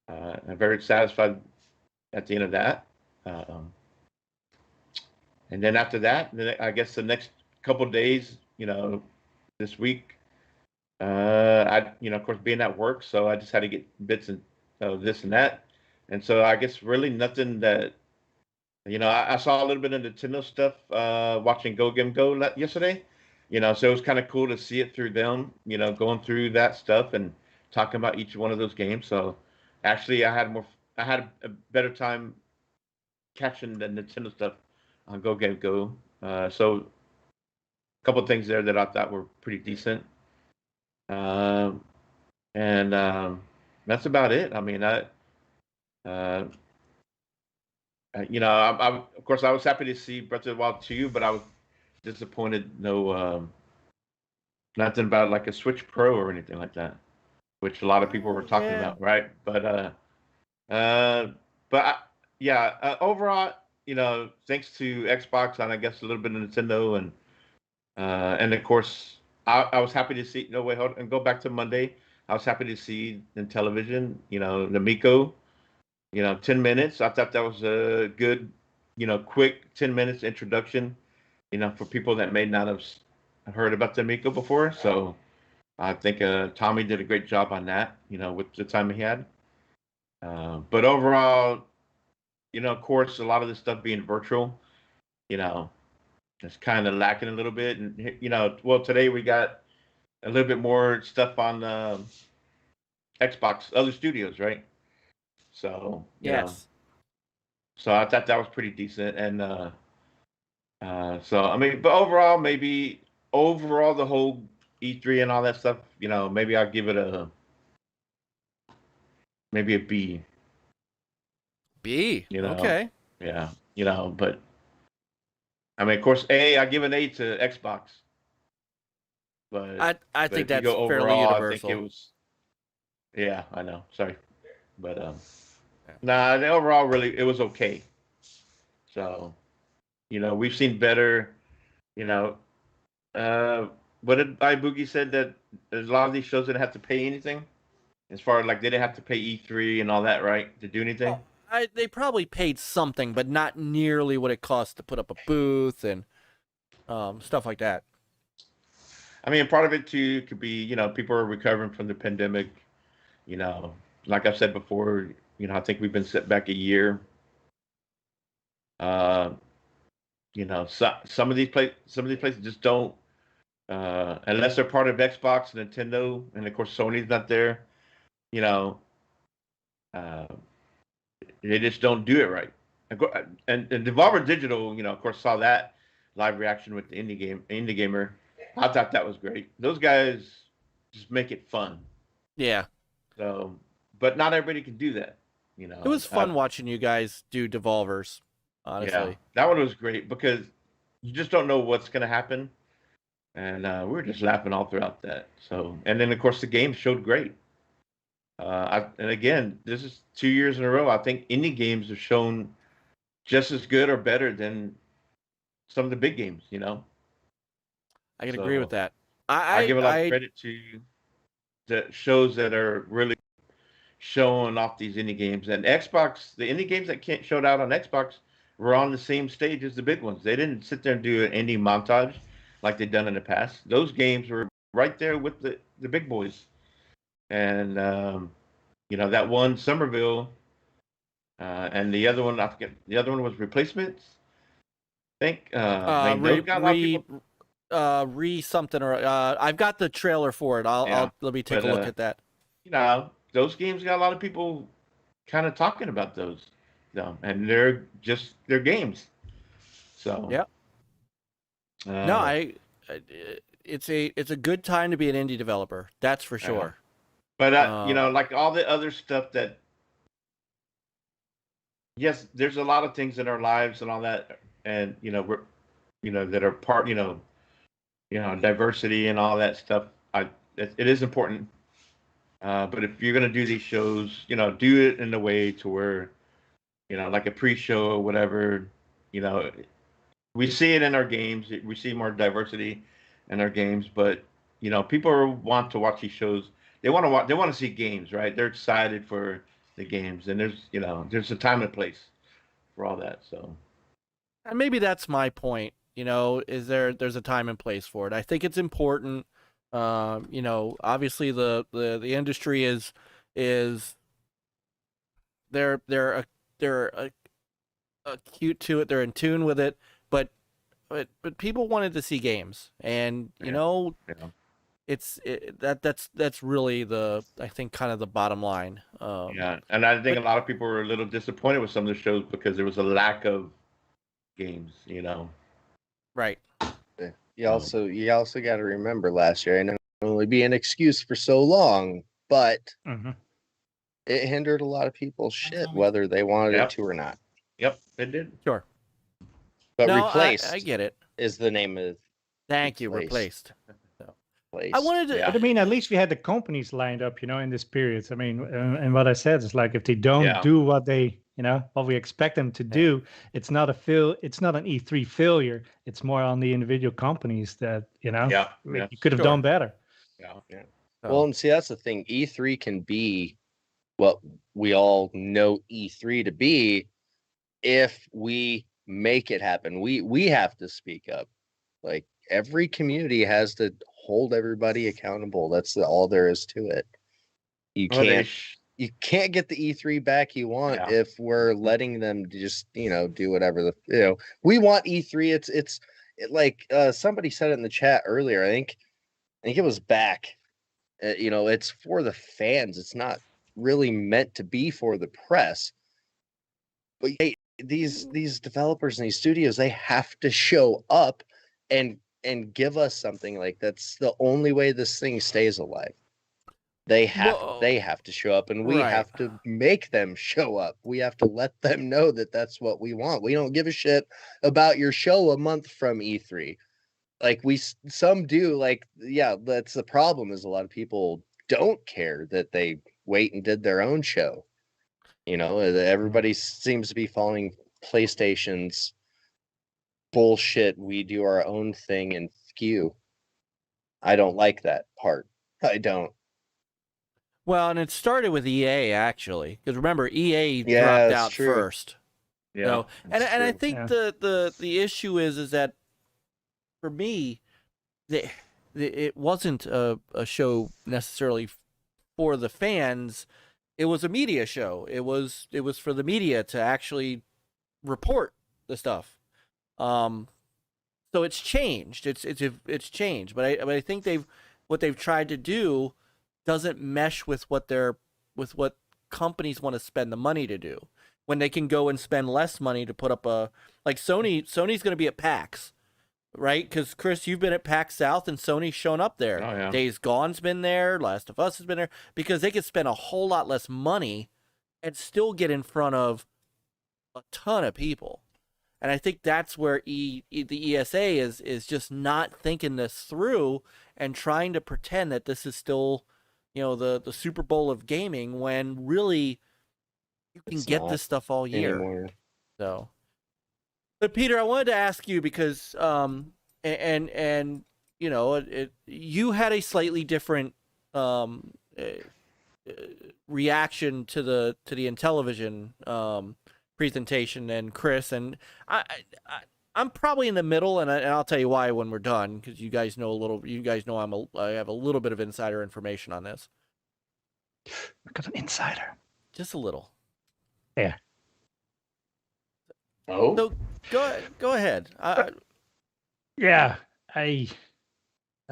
I'm very satisfied at the end of that. And then after that, I guess the next couple of days, this week, of course, being at work, so I just had to get bits of this and that, and so I guess really nothing that, I saw a little bit of Nintendo stuff, watching gogamego yesterday, so it was kind of cool to see it through them, going through that stuff and talking about each one of those games. So actually, I had a better time catching the Nintendo stuff on gogamego. So a couple of things there that I thought were pretty decent. And that's about it. I mean, of course, I was happy to see Breath of the Wild 2, but I was disappointed. No, nothing about like a Switch Pro or anything like that, which a lot of people were talking about, right? But overall, thanks to Xbox and I guess a little bit of Nintendo and of course, I was happy to see. No, wait, hold and go back to Monday. I was happy to see in television, the Miko, 10 minutes. I thought that was a good, quick 10 minutes introduction, for people that may not have heard about the Miko before. So I think Tommy did a great job on that, with the time he had. But overall, of course, a lot of this stuff being virtual, it's kind of lacking a little bit. And, well, today we got a little bit more stuff on Xbox, other studios, right? So, Yes. So I thought that was pretty decent. And so, I mean, but overall, the whole E3 and all that stuff, maybe I'll give it maybe a B. B. Okay. Yeah. But I mean, of course, I give an A to Xbox. But I think that's overall, fairly universal. I think it was. Yeah, I know. Sorry, but nah. The overall, really, it was okay. So, we've seen better. What did Boogie said that a lot of these shows didn't have to pay anything, as far as like they didn't have to pay E3 and all that, right, to do anything. They probably paid something, but not nearly what it costs to put up a booth and stuff like that. I mean, part of it too could be, people are recovering from the pandemic. Like I've said before, I think we've been set back a year. Some of these places just don't, unless they're part of Xbox, Nintendo, and of course Sony's not there. They just don't do it right. And Devolver Digital, of course, saw that live reaction with the indie gamer. I thought that was great. Those guys just make it fun. Yeah. So, but not everybody can do that. It was fun watching you guys do Devolvers. Honestly, yeah, that one was great because you just don't know what's going to happen, and we were just laughing all throughout that. So, and then of course the game showed great. And again, this is 2 years in a row. I think indie games have shown just as good or better than some of the big games. I can agree with that. I give a lot of credit to the shows that are really showing off these indie games. And Xbox, the indie games that showed out on Xbox were on the same stage as the big ones. They didn't sit there and do an indie montage like they've done in the past. Those games were right there with the big boys. And, that one, Somerville, and the other one, I forget, the other one was Replacements. I think, something or I've got the trailer for it. Let me take a look at that. Those games got a lot of people kind of talking about those, and they're games. So yeah. No, it's a good time to be an indie developer. That's for sure. But like all the other stuff that, yes, there's a lot of things in our lives and all that, and we're, that are part, diversity and all that stuff. It is important. But if you're gonna do these shows, do it in a way to where, like a pre-show or whatever. We see it in our games. We see more diversity in our games, but people want to watch these shows. They want to watch. They want to see games, right? They're excited for the games, and there's a time and place for all that. So, and maybe that's my point. Is there's a time and place for it. I think it's important. Obviously the industry is they're acute to it. They're in tune with it, but people wanted to see games, and that's really I think kind of the bottom line. And I think a lot of people were a little disappointed with some of the shows because there was a lack of games. Right. You also got to remember last year, I know it can only be an excuse for so long, but it hindered a lot of people's shit, whether they wanted it to or not. Yep, it did. Sure. But no, Replaced I get it. is the name of Thank you, Replaced. Place. I wanted to. But I mean, at least we had the companies lined up, in this period. I mean, and what I said is like, if they don't do what they, what we expect them to do, it's not an E3 failure. It's more on the individual companies that, you could have done better. Yeah. Well, and see, that's the thing. E3 can be what we all know E3 to be if we make it happen. We have to speak up. Like, every community has to hold everybody accountable. That's all there is to it. You can't get the E3 back you want if we're letting them just do whatever we want E3. It's like somebody said it in the chat earlier. I think it was back. It's for the fans. It's not really meant to be for the press. But these developers and these studios, they have to show up and give us something. Like, that's the only way this thing stays alive. They have to show up, and we have to make them show up. We have to let them know that that's what we want. We don't give a shit about your show a month from E3. Like, some do. Like, that's the problem, is a lot of people don't care that they wait and did their own show. Everybody seems to be following PlayStation's bullshit. We do our own thing and skew. I don't like that part. I don't. Well, and it started with EA, actually, because remember, EA dropped out first. Yeah, and I think the issue is that for me, it wasn't a show necessarily for the fans. It was a media show. It was for the media to actually report the stuff. So it's changed. It's changed. But I think what they've tried to do doesn't mesh with what companies want to spend the money to do. When they can go and spend less money to put up Sony's going to be at PAX, right? Because Chris, you've been at PAX South, and Sony's shown up there. Oh, yeah. Days Gone's been there. Last of Us has been there, because they could spend a whole lot less money and still get in front of a ton of people. And I think that's where the ESA is just not thinking this through and trying to pretend that this is still, the Super Bowl of gaming, when really you can get this stuff all year. Anymore. So, but Peter, I wanted to ask you, because you had a slightly different reaction to the Intellivision presentation than Chris, and I'm probably in the middle, and I'll tell you why when we're done, because you guys know I have a little bit of insider information on this. Because an insider, just a little. Yeah. Oh. So go ahead. Yeah, I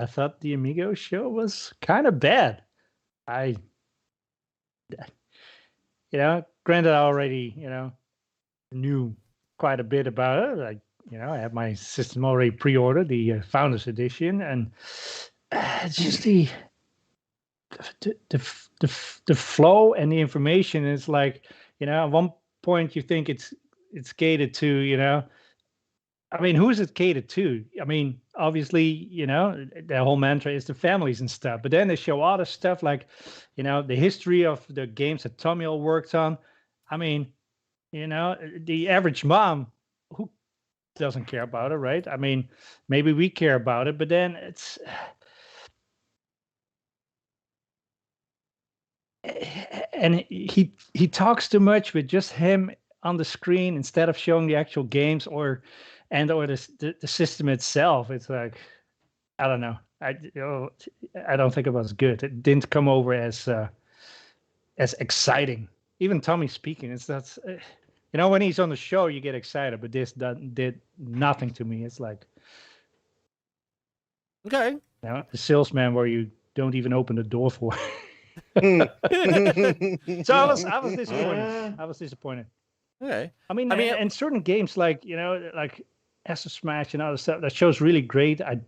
thought the Amigo show was kind of bad. Granted, I already, knew quite a bit about it. I have my system already pre-ordered, the Founders Edition, and it's just the flow and the information is like, at one point you think it's catered to, I mean, who is it catered to? I mean, obviously, the whole mantra is the families and stuff, but then they show other stuff like, the history of the games that Tommy all worked on. I mean, the average mom who doesn't care about it, right? I mean, maybe we care about it, but then it's and he talks too much with just him on the screen instead of showing the actual games or the system itself. It's like, I don't know. I don't think it was good. It didn't come over as exciting. Even Tommy speaking, that's when he's on the show, you get excited, but this did nothing to me. It's like, Okay. the salesman where you don't even open the door for. So I was disappointed. I was disappointed. Okay. I mean, and certain games like like Acid Smash and other stuff, that show's really great. I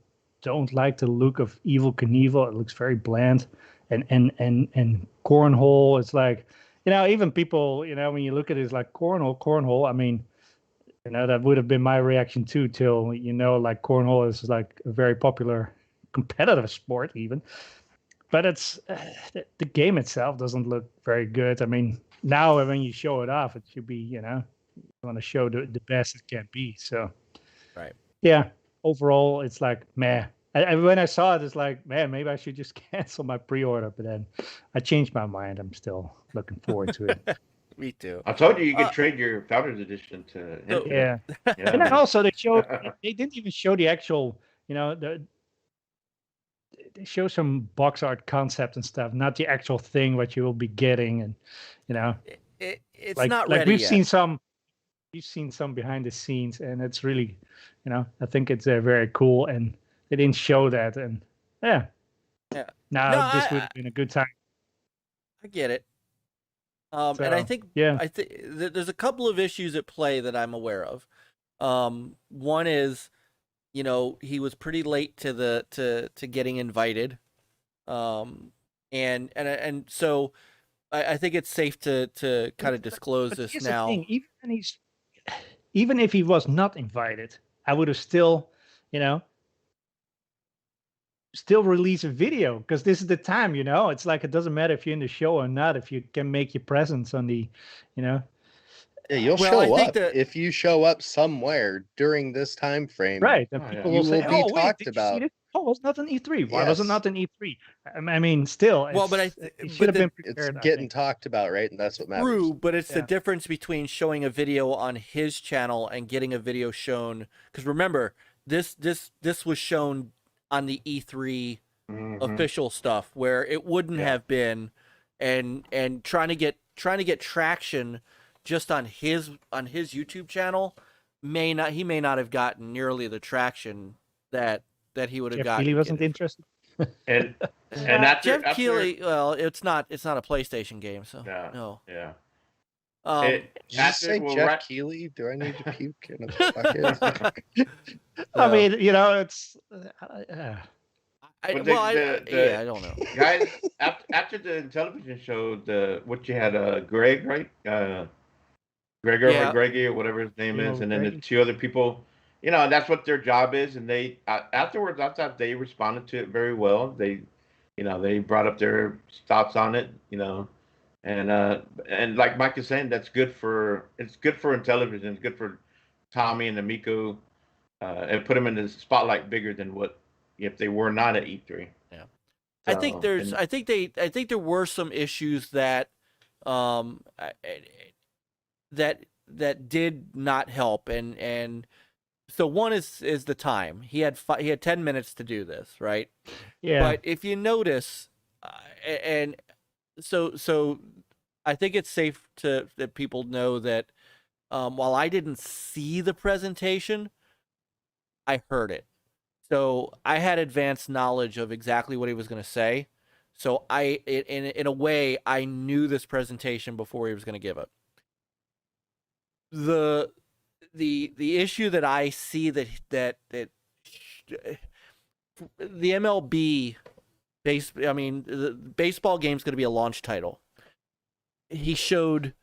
don't like the look of Evil Knievel. It looks very bland. And Cornhole, it's like, even people, when you look at it, it's like Cornhole. I mean, that would have been my reaction too, till like Cornhole is like a very popular competitive sport even. But it's the game itself doesn't look very good. I mean, now when you show it off, it should be, you want to show the best it can be. So, right. Yeah, overall, it's like, meh. When I saw it, it's like, man, maybe I should just cancel my pre-order. But then I changed my mind. I'm still looking forward to it. Me too. I told you could trade your Founders Edition to him. Yeah. And then also they didn't even show the actual, they show some box art concept and stuff, not the actual thing what you will be getting. And, it's like, not like ready we've yet. seen some behind the scenes, and it's really, I think it's very cool, and they didn't show that. And yeah. Now this would have been a good time. I get it. And I think there's a couple of issues at play that I'm aware of. One is, he was pretty late to getting invited, and so I think it's safe to kind of disclose but this here's now. The thing. Even if he was not invited, I would have still, still release a video, because this is the time. It's like, it doesn't matter if you're in the show or not, if you can make your presence on the, Yeah, you'll show up if you show up somewhere during this time frame. Right. And people will say, be talked about. Oh, it's not an E3. Why was it not an E3? I mean, still. Well, but it should have been prepared. It's getting talked about, right? And that's what matters. True, but it's the difference between showing a video on his channel and getting a video shown. Because remember, this was shown on the E3 official stuff, where it wouldn't have been, and trying to get traction just on his YouTube channel he may not have gotten nearly the traction that he would have gotten. He wasn't interested. And after, Jeff Keighley, well, it's not a PlayStation game, so no. Yeah. Did you say Jeff Keighley? Do I need to puke in a bucket? I mean, it's. I don't know. Guys, after the television show, what you had, Greg, right? Greggy, or whatever his name is, and then the two other people. That's what their job is, and they afterwards, I thought they responded to it very well. They brought up their thoughts on it, and like Mike is saying, it's good for television. It's good for Tommy and Amico, and put them in the spotlight bigger than what if they were not at E3. Yeah, so, I think there were some issues that that did not help, and so one is the time. He had 10 minutes to do this, right? Yeah. But if you notice, and so I think it's safe that people know that while I didn't see the presentation, I heard it. So I had advanced knowledge of exactly what he was going to say. So in a way, I knew this presentation before he was going to give it. the issue that I see that the MLB the baseball game's going to be a launch title. He showed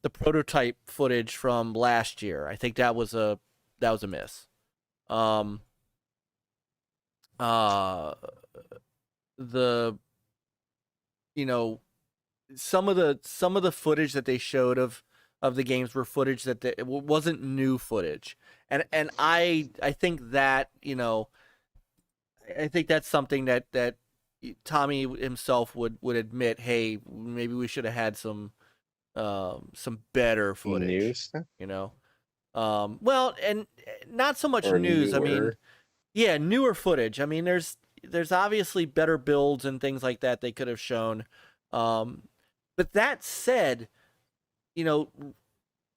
the prototype footage from last year. I think that was a miss. Some of the footage that they showed of the games were footage that it wasn't new footage, and I think that I think that's something that Tommy himself would admit. Hey, maybe we should have had some better footage. News? Well, and not so much Or news. I mean, newer. yeah, newer footage. I mean, there's obviously better builds and things like that they could have shown. But that said,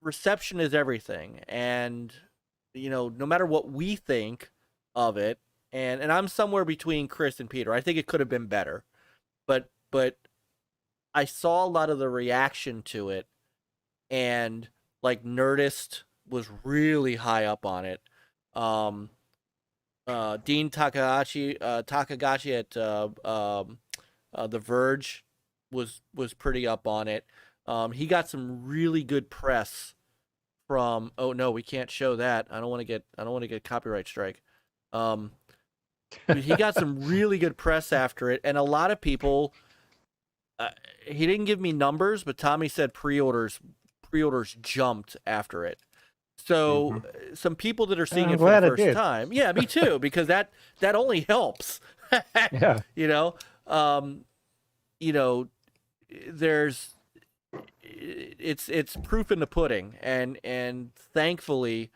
reception is everything, and no matter what we think of it, and I'm somewhere between Chris and Peter. I think it could have been better, but I saw a lot of the reaction to it, and like Nerdist was really high up on it. Dean Takagashi at The Verge was pretty up on it. He got some really good press from. Oh no, we can't show that. I don't want to get a copyright strike. He got some really good press after it, and a lot of people. He didn't give me numbers, but Tommy said pre-orders jumped after it. So some people that are seeing it for the first time, yeah, me too, because that only helps. Yeah. There's it's proof in the pudding, and thankfully,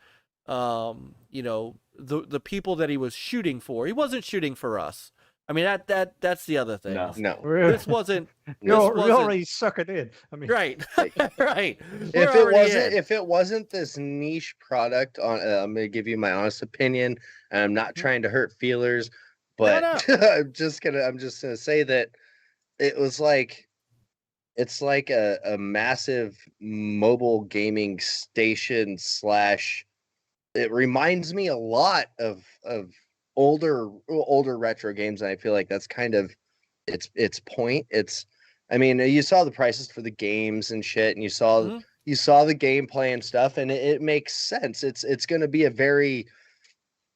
the people that he was shooting for, he wasn't shooting for us. I mean that's the other thing. No. This wasn't. We already suck it in. I mean, right, right. If it wasn't this niche product, I'm gonna give you my honest opinion, and I'm not trying to hurt feelers, but No. I'm just gonna say that it's like a massive mobile gaming station / it reminds me a lot of older retro games, and I feel like that's kind of its point. I mean, you saw the prices for the games and shit, and you saw the gameplay and stuff, and it makes sense. It's going to be I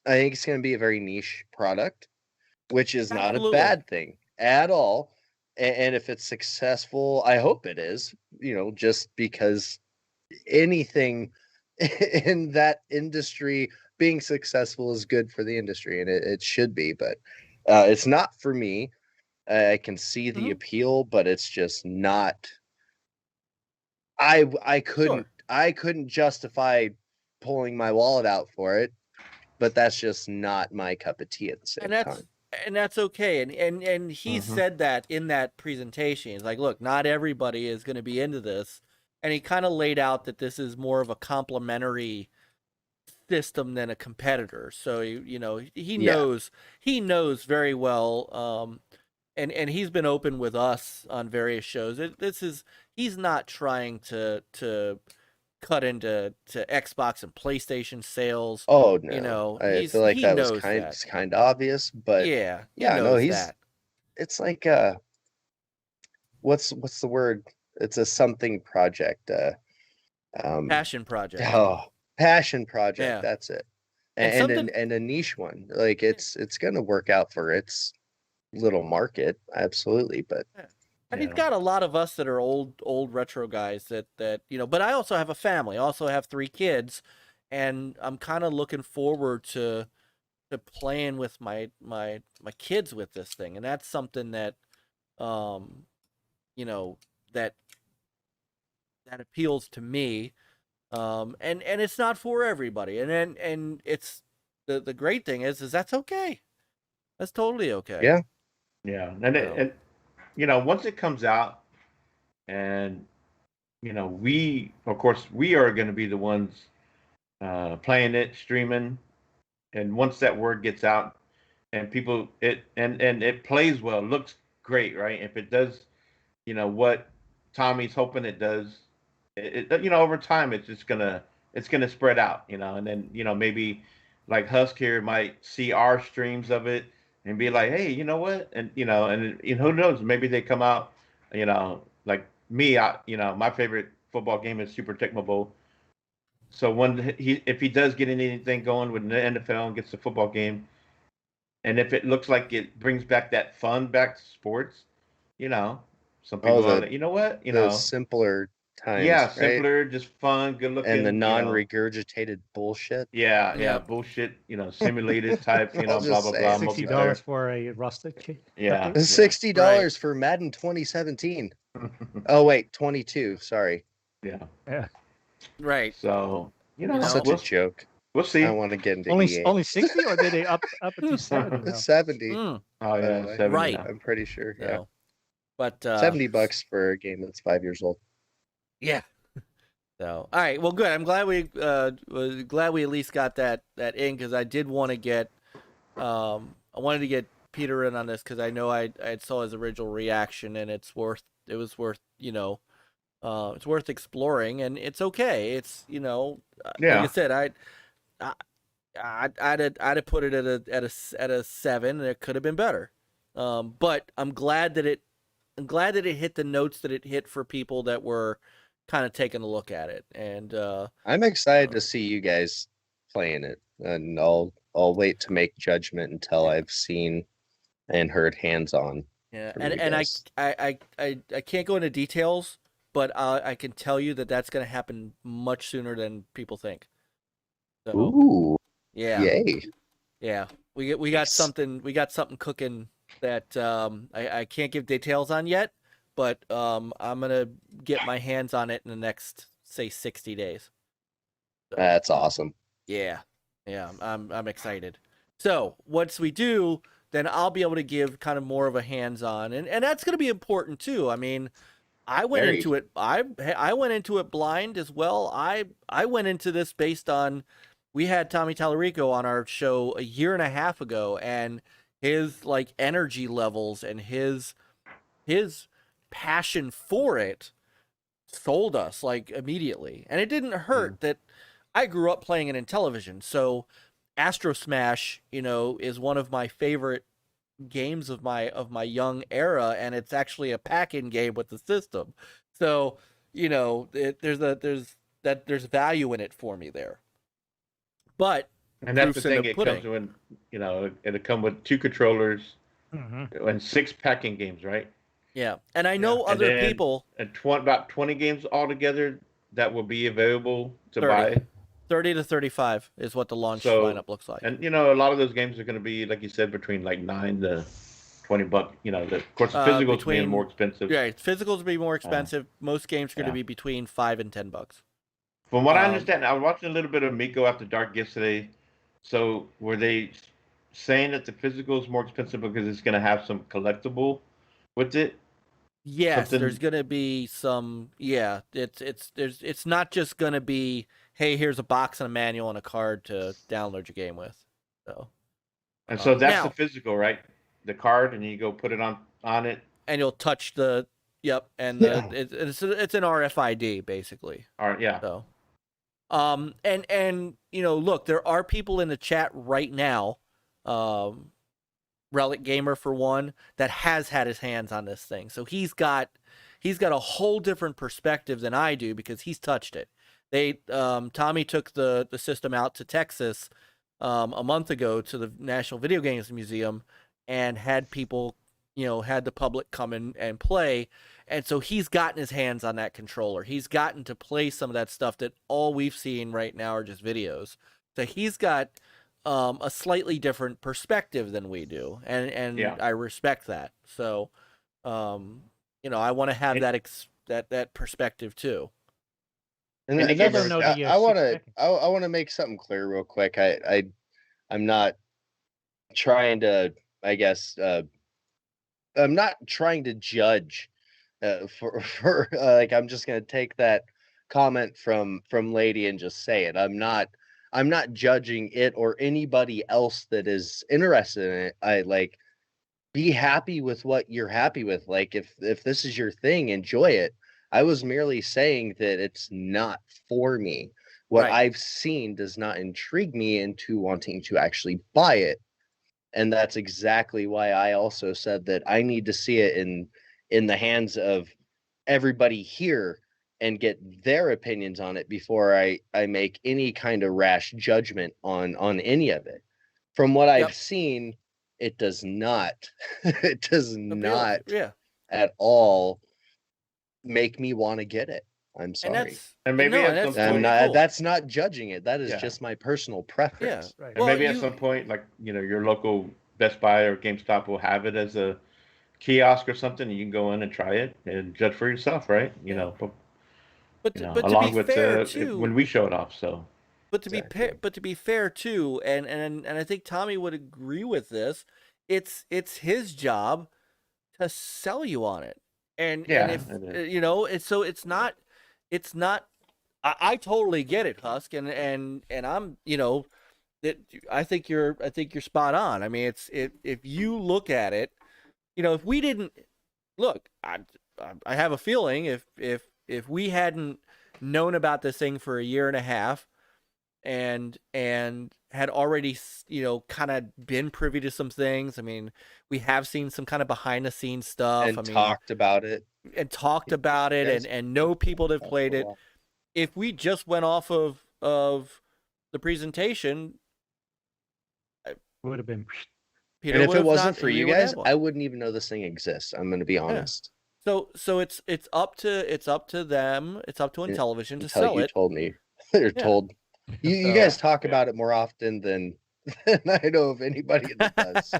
think it's going to be a very niche product, which is not a bad thing at all. And if it's successful, I hope it is, just because anything in that industry being successful is good for the industry, and it should be, but it's not for me. I can see the appeal, but it's just not. I couldn't justify pulling my wallet out for it, but that's just not my cup of tea at the same time. And that's okay. And he said that in that presentation. He's like, look, not everybody is going to be into this, and he kind of laid out that this is more of a complementary system than a competitor. So he knows very well, and he's been open with us on various shows. He's not trying to cut into Xbox and PlayStation sales. Oh no, I feel like that was kind of obvious, but it's like what's the word? It's a something project. Passion project. Oh, passion project. Yeah. That's it. And a niche one. Like it's gonna work out for its little market, absolutely. But and he's got a lot of us that are old retro guys that but I also have a family. I also have 3 kids, and I'm kind of looking forward to playing with my kids with this thing, and that's something that that appeals to me. And it's not for everybody, and it's the great thing is that's okay. That's totally okay. Yeah, and once it comes out, and we are going to be the ones playing it, streaming, and once that word gets out, and people it plays well, looks great, right? If it does, what Tommy's hoping it does. Over time, it's just gonna it's going to spread out, and then maybe like Husk here might see our streams of it and be like, hey, you know what, and who knows, maybe they come out, like me, my favorite football game is Super Tecmo Bowl. So if he does get anything going with the NFL and gets the football game, and if it looks like it brings back that fun back to sports, some people are like, you know what, the simpler times, yeah, right? simpler, just fun, good looking, and the non-regurgitated bullshit. Yeah, bullshit, simulated type, blah blah blah. $60 for a rustic. Yeah, $60 for Madden 2017. Oh wait, 22. Sorry. Yeah. Right. So such a joke. We'll see. I want to get into only 60, or did they up it to 70? Now? 70. Oh yeah, 70 right. now. I'm pretty sure. Yeah. No. But $70 for a game that's 5 years old. Yeah. So all right, well, good. I'm glad we at least got that in, because I did want to get I wanted to get Peter in on this, because I know I saw his original reaction, and it was worth it's worth exploring, and it's okay. It's like I said, I'd have put it at a 7, and it could have been better. But I'm glad that it hit the notes that it hit for people that were kind of taking a look at it. And I'm excited to see you guys playing it, and I'll wait to make judgment until I've seen and heard hands-on. Yeah, and I can't go into details, but I can tell you that that's going to happen much sooner than people think. So, ooh, yeah, yay! Yeah, we got something cooking that I can't give details on yet, but I'm gonna get my hands on it in the next, say, 60 days. So, that's awesome. Yeah, I'm excited. So once we do, then I'll be able to give kind of more of a hands-on, and that's going to be important too. I mean, I went into it. I went into it blind as well. I went into this based on, we had Tommy Tallarico on our show a year and a half ago, and his like energy levels and his passion for it sold us like immediately. And it didn't hurt that I grew up playing it in television. So Astro Smash, is one of my favorite games of my young era, and it's actually a pack-in game with the system. So, there's value in it for me there. But that's the thing, it comes when it'll come with 2 controllers and 6 packing games, right? Yeah, and I know other people, and about 20 games altogether that will be available to 30. buy. 30 to 35 is what the launch lineup looks like. And a lot of those games are going to be, like you said, between like $9 to $20. Of course, the physicals being more expensive. Yeah, physicals will be more expensive. Most games are going to be between $5 and $10. From what I understand, I was watching a little bit of Miko After Dark yesterday. So were they saying that the physical is more expensive because it's going to have some collectible with it? Yes, there's going to be some. Yeah, it's not just going to be, hey, here's a box and a manual and a card to download your game with. So, and so that's the physical, right? The card, and you go put it on it, and you'll touch the and it's an RFID basically. Yeah. So, and look, there are people in the chat right now, Relic Gamer for one, that has had his hands on this thing. So he's got a whole different perspective than I do, because he's touched it. Tommy took the system out to Texas a month ago to the National Video Games Museum, and had people, had the public come in and play. And so he's gotten his hands on that controller. He's gotten to play some of that stuff that all we've seen right now are just videos. So he's got a slightly different perspective than we do, and I respect that. So, I want to have that perspective too. And I want to make something clear real quick. I'm not trying to, I guess, I'm not trying to judge for like, I'm just going to take that comment from Lady and just say it. I'm not judging it or anybody else that is interested in it. I like, be happy with what you're happy with. Like, if this is your thing, enjoy it. I was merely saying that it's not for me. what Right. I've seen does not intrigue me into wanting to actually buy it. And that's exactly why I also said that I need to see it in the hands of everybody here and get their opinions on it before I make any kind of rash judgment on any of it. From what I've seen, it does not it does not at all make me want to get it. I'm sorry. And maybe no, at that's some totally point, cool. That's not judging it. That is just my personal preference. Right. and maybe at some point, like, you know, your local Best Buy or GameStop will have it as a kiosk or something, and you can go in and try it and judge for yourself, right? You know, but you know, to along be with fair too, when we show it off. So, but to be fair too, and I think Tommy would agree with this. It's his job to sell you on it, and if you know, it's not. I totally get it, Husk, and I'm, you know, that I think you're spot on. I mean, if you look at it, you know, if we didn't look, I have a feeling if we hadn't known about this thing for a year and a half, and had already, you know, kind of been privy to some things. I mean, we have seen some kind of behind the scenes stuff. And talked about it. And know people that have played it. If we just went off of the presentation, would have been. Peter, and if it wasn't for you guys, I wouldn't even know this thing exists. I'm going to be honest. So it's up to them. It's up to Intellivision to sell it. You told me. They're told. You guys talk about it more often than I know of anybody that does.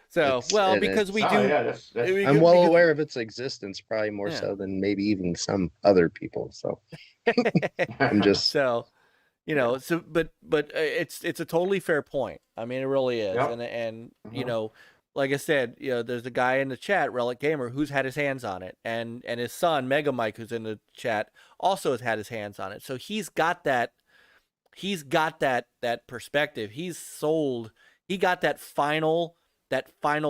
So well, because we do. I'm well aware of its existence, probably more so than maybe even some other people. So I'm just so, you know, but it's a totally fair point. I mean, it really is, and you know, like I said, you know, there's a guy in the chat, Relic Gamer, who's had his hands on it, and his son Mega Mike, who's in the chat, also has had his hands on it. So he's got that perspective. He's sold. He got that final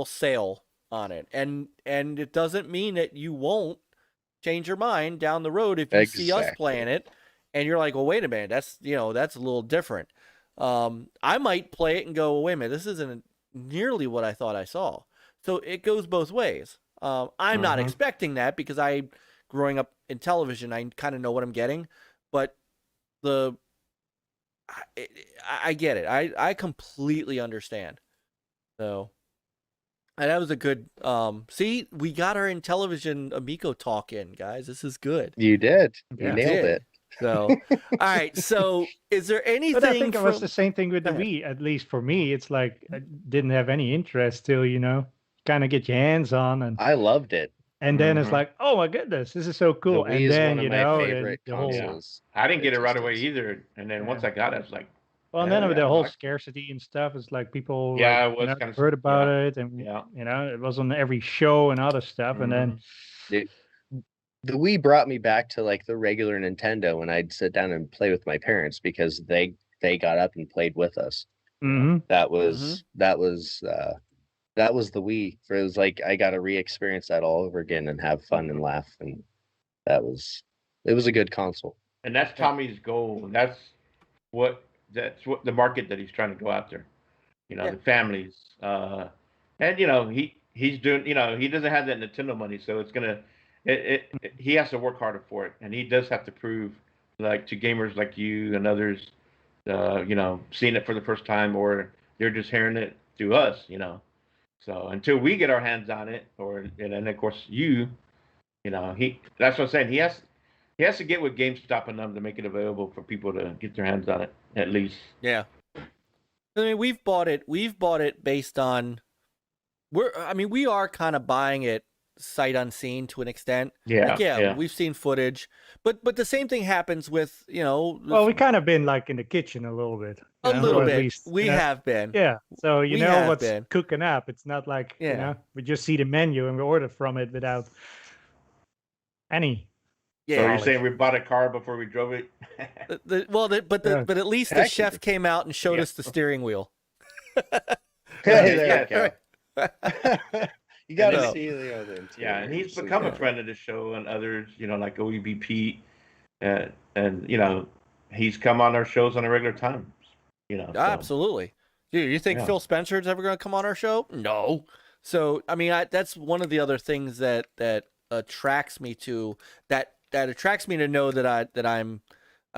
sale on it, and it doesn't mean that you won't change your mind down the road if you see us playing it and you're like, well, wait a minute, that's a little different. I might play it and go, well, wait a minute, this isn't nearly what I thought I saw. So it goes both ways. I'm not expecting that because growing up in television, I kind of know what I'm getting, but I get it. I completely understand. So. And that was a good. See, we got our Intellivision Amico talk in, guys. This is good. You did. You nailed it. So, all right. So, is there anything? But I think it was the same thing with the Wii. At least for me, it's like I didn't have any interest till, you know, kind of get your hands on, and I loved it. And then it's like, oh my goodness, this is so cool. The Wii and then is one of my favorite consoles. I didn't get it right away either, and then once I got it, I was like. Well, and then with the whole scarcity and stuff, it's like people heard about it, and you know, it was on every show and other stuff, and then the Wii brought me back to like the regular Nintendo when I'd sit down and play with my parents because they got up and played with us. That was the Wii. It was like I got to re-experience that all over again and have fun and laugh, and it was a good console. And that's Tommy's goal. That's what the market that he's trying to go after. You know, the families. And you know, he's doing. You know, he doesn't have that Nintendo money, so it's gonna. He has to work harder for it, and he does have to prove, like, to gamers like you and others, you know, seeing it for the first time, or they're just hearing it through us. You know. So until we get our hands on it, and of course you know, that's what I'm saying. He has to get with GameStop and them to make it available for people to get their hands on it, at least. Yeah. I mean, we've bought it based on we are kind of buying it sight unseen to an extent. Yeah. We've seen footage, but the same thing happens with, you know. Well, we kind of been like in the kitchen a little bit. A little bit. Least, we have been. Yeah. So you know what's cooking up. It's not like you know, we just see the menu and we order from it without any. Yeah. So you're saying we bought a car before we drove it? But at least the chef came out and showed us the steering wheel. There you go. You got to see the other. Yeah, and he's become a friend of the show and others, you know, like OEB Pete, and you know, he's come on our shows on a regular time. You know, so, Absolutely. Dude, you think Yeah. Phil Spencer's ever going to come on our show? No. So, I mean, that's one of the other things that attracts me to that attracts me to know that I'm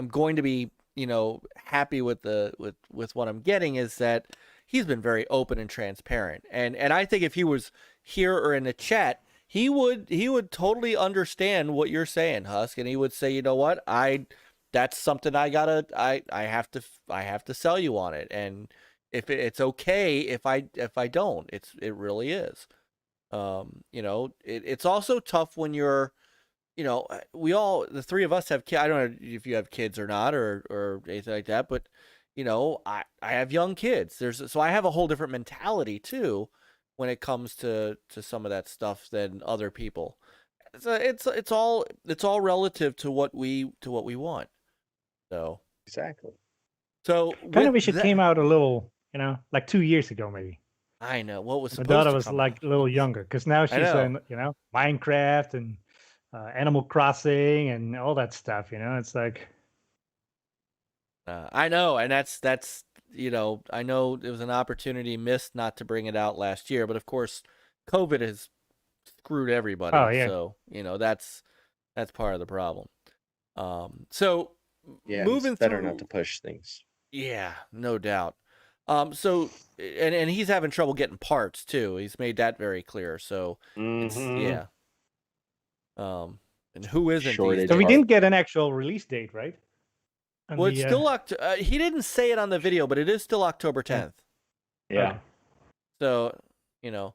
going to be, you know, happy with what I'm getting, is that he's been very open and transparent. And I think if he was here or in the chat, he would totally understand what you're saying, Husk, and he would say, you know what, that's something I have to sell you on it, and if it's okay if I don't, it really is. You know, it's also tough when you're, you know, the three of us have kids. I don't know if you have kids or not, or anything like that, but you know, I have young kids. So I have a whole different mentality too when it comes to some of that stuff than other people. It's all relative to what we want. So Exactly. So Kind of wish it came out a little, you know, like 2 years ago maybe. I know what was My supposed daughter to was come like out. a little younger, because now she's in, you know, Minecraft and Animal Crossing and all that stuff. You know, it's like. I know, and that's you know, I know it was an opportunity missed not to bring it out last year, but of course, COVID has screwed everybody. Oh, yeah. So you know that's part of the problem. So Yeah, moving it's better through, not to push things. Yeah, no doubt. So and he's having trouble getting parts too. He's made that very clear. So it's yeah. And who isn't these Shortage. So we days? didn't get an actual release date, right? On Well, the, it's still he didn't say it on the video, but it is still October 10th. yeah. Okay. So, you know,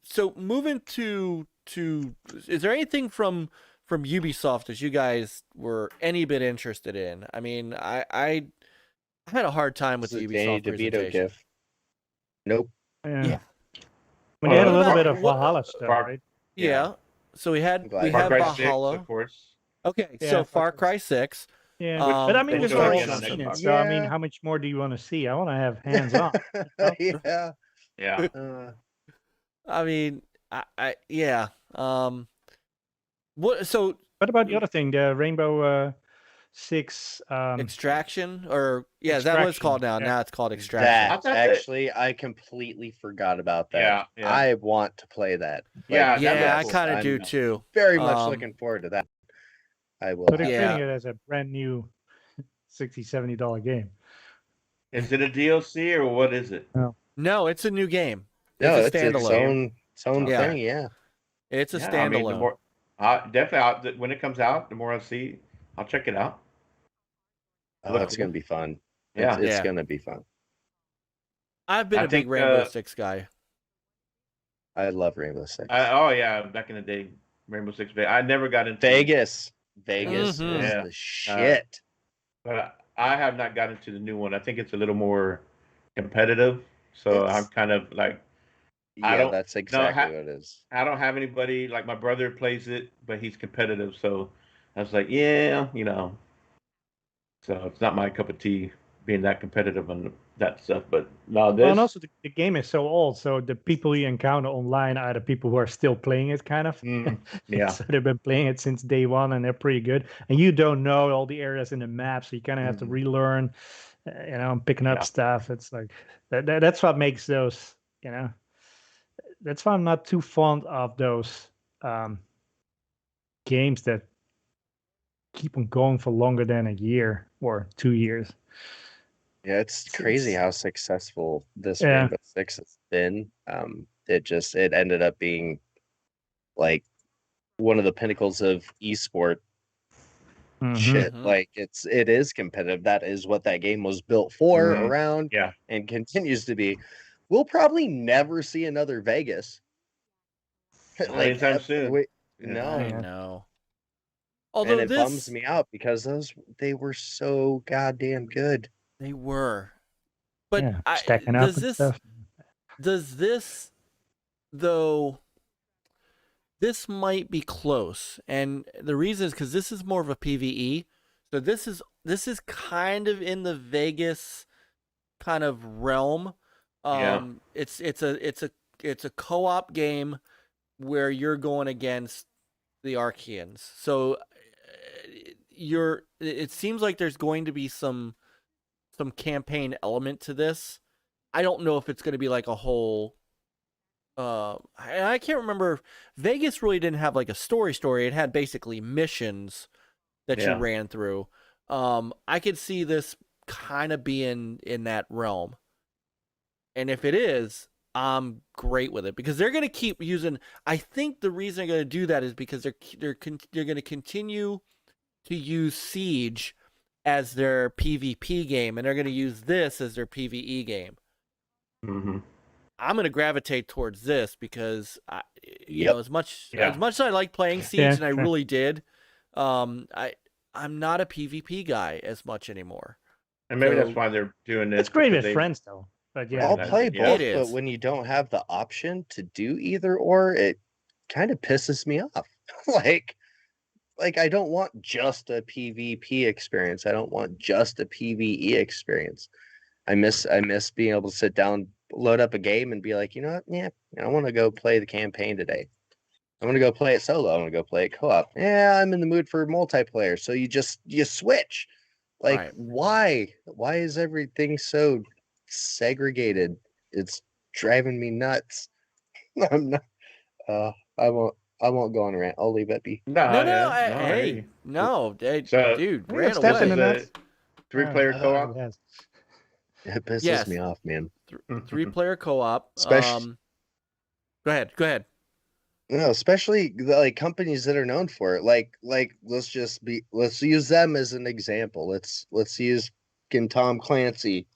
so moving to is there anything from Ubisoft that you guys were any bit interested in? I mean, I had a hard time with the Danny Ubisoft DeVito presentation. GIF. Nope. Yeah. When they had a What little about- bit of what- Valhalla stuff, Far- right? Yeah. So we had Far have Cry 6, Valhalla. of course. Okay, Yeah, so Far Far Cry 6. Yeah, but I mean, which we've is already also seen it. something. So I mean, Yeah. how much more do you want to see? I want to have hands on. Yeah. Yeah. I mean, I yeah. What? So What about the other thing, the Rainbow Six? Extraction, or is that what it's called now? Extraction, Now it's called Extraction. That I thought that- actually, I completely forgot about that. Yeah, yeah. I want to play that. Yeah, Like, that Yeah, I looks kind of I'm do too. very much Um, looking forward to that. I will. So they're Yeah. treating it as a brand new $60-$70 game. Is it a DLC or what is it? No, it's a new game. No, It's it's a its standalone. own Yeah. thing. Yeah. It's a Yeah, standalone. I mean, the more, definitely, when it comes out, the more I see, I'll check it out. Oh, Look it's cool. gonna be fun. Yeah. It's Yeah. gonna be fun. I've been I a big think, Rainbow Six guy. I love Rainbow Six. Oh yeah, back in the day, Rainbow Six. I never got into Vegas Mhm. was Yeah. the shit. but I have not gotten into the new one. I think it's a little more competitive. So It's- I'm kind of like, Yeah, don't- that's exactly ha- what it is. I don't have anybody, like my brother plays it, but he's competitive. So I was like, yeah, you know. So it's not my cup of tea being that competitive on that stuff. But no, this. Well, and also the game is so old, so the people you encounter online are the people who are still playing it, kind of. Yeah. So they've been playing it since day one, and they're pretty good. And you don't know all the areas in the map, so you kind of have to relearn, you know, and picking up Yeah. stuff. It's like that's what makes those, you know. That's why I'm not too fond of those games that keep on going for longer than a year or 2 years. Yeah, it's crazy how successful this Yeah. Rainbow Six has been. It ended up being like one of the pinnacles of esport shit. Mhm. Like it is competitive. That is what that game was built for, Mhm. around, Yeah. and continues to be. We'll probably never see another Vegas. Anytime soon. No. I Yeah. know. And Although it this, bums me out because they were so goddamn good. they were, but Yeah, stacking up does and this stuff. does this though? This might be close, and the reason is because this is more of a PvE. So this is kind of in the Vegas kind of realm. Yeah. It's a co-op game where you're going against the Archeans. So it seems like there's going to be some campaign element to this. I don't know if it's going to be like a whole. I can't remember. Vegas really didn't have like a story. It had basically missions that you ran through. I could see this kind of being in that realm, and if it is, I'm great with it because they're going to keep using. I think the reason they're going to do that is because they're going to continue to use Siege as their PvP game, and they're going to use this as their PvE game. Mm-hmm. I'm going to gravitate towards this because, you know, as much as I like playing Siege, and I really did, I'm not a PvP guy as much anymore. And maybe that's why they're doing this. It's great with friends, though. But yeah, I'll play both, It but is. when you don't have the option to do either or, it kind of pisses me off. like I don't want just a PvP experience. I don't want just a PvE experience. I miss being able to sit down, load up a game, and be like, you know what? Yeah, I want to go play the campaign today. I want to go play it solo. I want to go play it co-op. Yeah, I'm in the mood for multiplayer. So you switch. Like, Right. why? Why is everything so segregated? It's driving me nuts. I'm not. I won't go on a rant. I'll leave it be. Hey, So- dude, Yeah, ran step in away. the nuts. 3-player co-op. Yes. It pisses Yes. me off, man. 3-player co-op. Especially- Go ahead. No, especially like companies that are known for it. Like let's use them as an example. Let's use Tom Clancy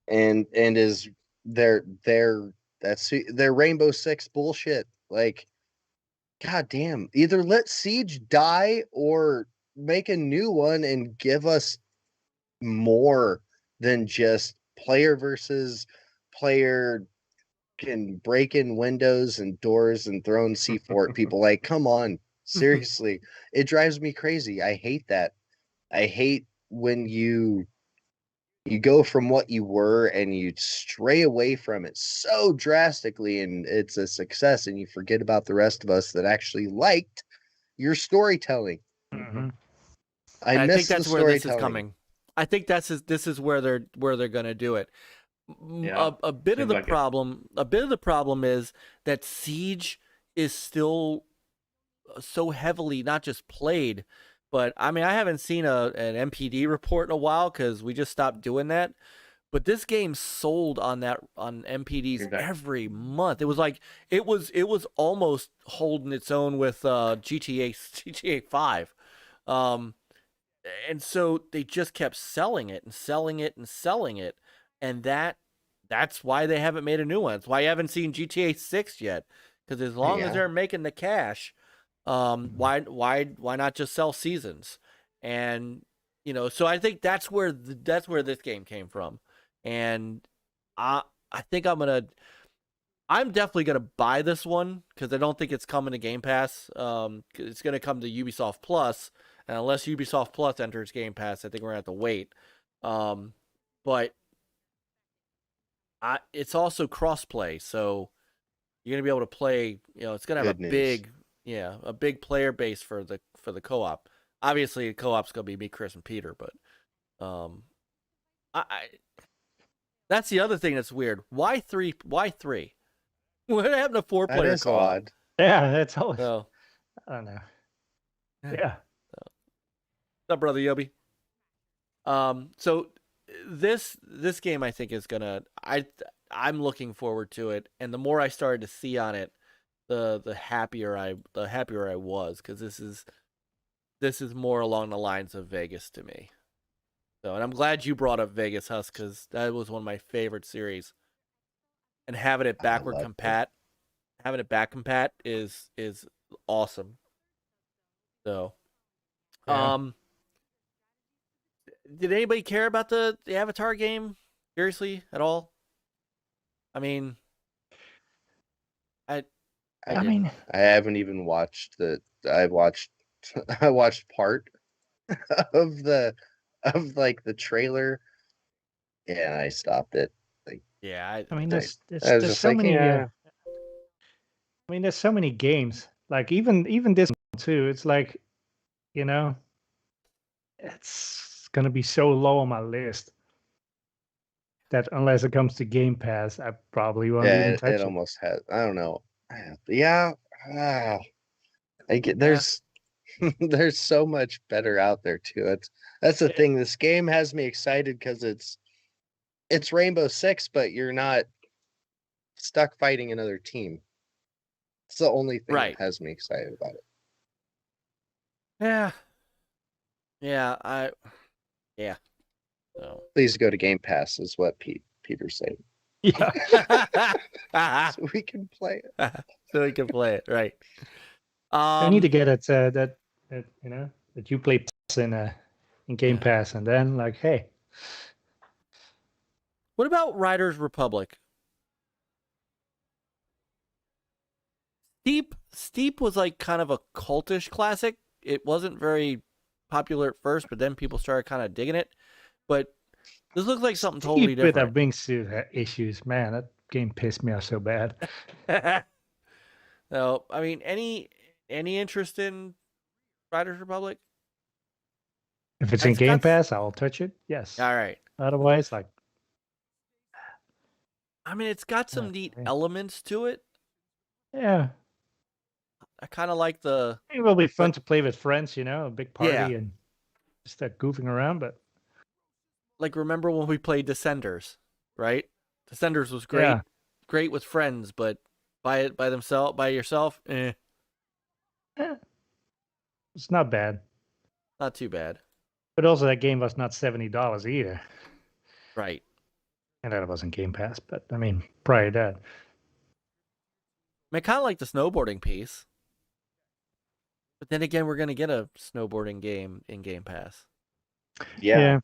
and is their Rainbow Six bullshit. Like, god damn, either let Siege die or make a new one and give us more than just player versus player can break in windows and doors and throwing C4 at people. Like, come on, seriously. It drives me crazy. I hate that. I hate when you go from what you were and you stray away from it so drastically, and it's a success, and you forget about the rest of us that actually liked your storytelling. Mm-hmm. I think that's the where this is storytelling. coming. I think this is where they're going to do it. Yeah, A bit of seems the like it. problem. A bit of the problem is that Siege is still so heavily not just played, but I mean I haven't seen an MPD report in a while because we just stopped doing that. But this game sold on MPDs Exactly. every month. It was like it was almost holding its own with GTA 5. And so they just kept selling it, and that's why they haven't made a new one. That's why you haven't seen GTA 6 yet, because as long as Yeah. they're making the cash, why not just sell seasons? And you know, so I think that's where this game came from, and I think I'm definitely gonna buy this one because I don't think it's coming to Game Pass. It's gonna come to Ubisoft Plus. And unless Ubisoft Plus enters Game Pass, I think we're going to have to wait. But it's also cross-play, so you're going to be able to play, you know, it's going to have Good a big player base for the co-op. Obviously, the co-op's going to be me, Chris, and Peter, but that's the other thing that's weird. Why three? What happened to 4-player That is co-op? odd. Yeah, that's always. So, I don't know. Yeah. what's up, brother Yobi? So this game I think is gonna I'm looking forward to it, and the more I started to see on it, the happier I was, because this is more along the lines of Vegas to me. So, and I'm glad you brought up Vegas, Husk, because that was one of my favorite series. And having it backward love compat, is awesome. So, Yeah. did anybody care about the Avatar game seriously at all? I mean, I mean, I haven't even watched I watched part of the trailer. Yeah, I stopped it. yeah, I mean, there's I was just so like, many. yeah. I mean, there's so many games. Like even this one too. It's like, you know, it's gonna be so low on my list that unless it comes to Game Pass, I probably won't Yeah, even it, touch it it. almost has. I don't know. Yeah, I get there's there's so much better out there too. That's the Yeah. thing. This game has me excited because it's Rainbow Six, but you're not stuck fighting another team. It's the only thing Right. that has me excited about it. Yeah. Yeah. So. Please go to Game Pass, is what Peter's saying. Yeah. So we can play it. So we can play it, right? I need to get it that you know that you play in Game Pass, and then like, hey, What about Riders Republic? Steep was like kind of a cultish classic. It wasn't very popular at first, but then people started kind of digging it. But this looks like something totally Steep with different. our wingsuit issues, man. That game pissed me off so bad. So, I mean, any interest in Riders Republic? If it's in Game Pass, I'll touch it. Yes. All right. Otherwise, like, I mean, it's got some neat elements to it. yeah, I kind of like the. it will be fun to play with friends, you know, a big party Yeah. and just start goofing around. But Like, remember when we played Descenders, right? Descenders was great, Yeah. great with friends, but by yourself, it's not bad. not too bad. But also, that game was not $70 either, Right. and that wasn't Game Pass. But I mean, prior to that, I mean, I kind of like the snowboarding piece. But then again, we're going to get a snowboarding game in Game Pass. Yeah.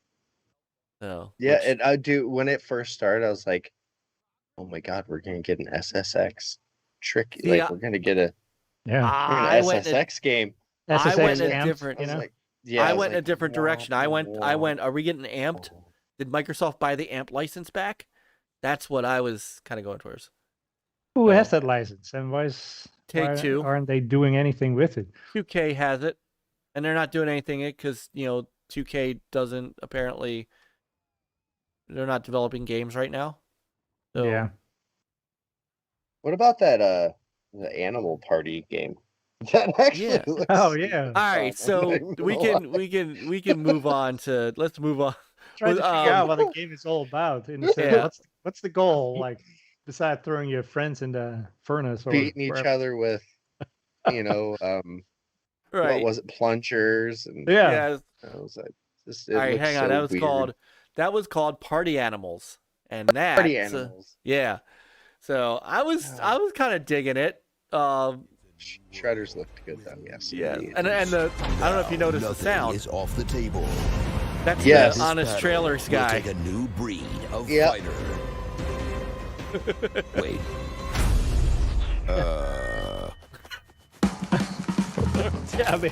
So, Yeah, and I do. When it first started, I was like, "Oh my god, we're gonna get an SSX trick! See, Like we're gonna get a I an went in SSX game." I went in a amped, different, I you was know. like, "Yeah." I was went in a like, different "Wah, direction. I went, wah, are we getting amped? wah." Did Microsoft buy the amp license back? That's what I was kind of going towards. Who has that license, and why Take-Two. aren't they doing anything with it? 2K has it, and they're not doing anything because 2K doesn't apparently. They're not developing games right now. So, Yeah. What about that? The Animal Party game. That actually. Yeah. Looks Oh yeah. All right, so we can move on to let's move on. Trying to figure out what the Um, game is all about. And Yeah. what's the goal? Like, besides throwing your friends in the furnace or beating each wherever. other with, what Right. was it, plungers and Yeah. I was like, this. All right, hang on. That was called Party Animals, and that Party Animals. yeah. So I was kind of digging it. Shredders looked good though. Yes. Yeah, indeed. and the I don't know if you noticed the Nothing sound. is off the table. That's Yes. the Honest Battle Trailers will guy. take a new breed of Yep. fighter. Wait. Yeah, man.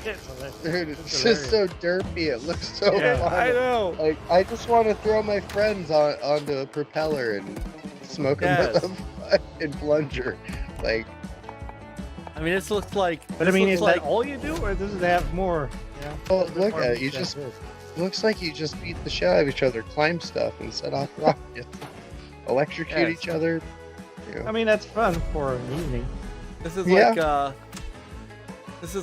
Dude, it's just so derpy. It looks so Yeah, fun. I know. Like, I just want to throw my friends onto a propeller and smoke them with a fucking plunger. Like, I mean, this looks like. But I mean, is that all you do, or does it have more? Yeah. oh, look at it. You just looks like you just beat the shit out of each other, climb stuff, and set off rockets, electrocute Yes. each other. You know. I mean, that's fun for an evening. This is Yeah.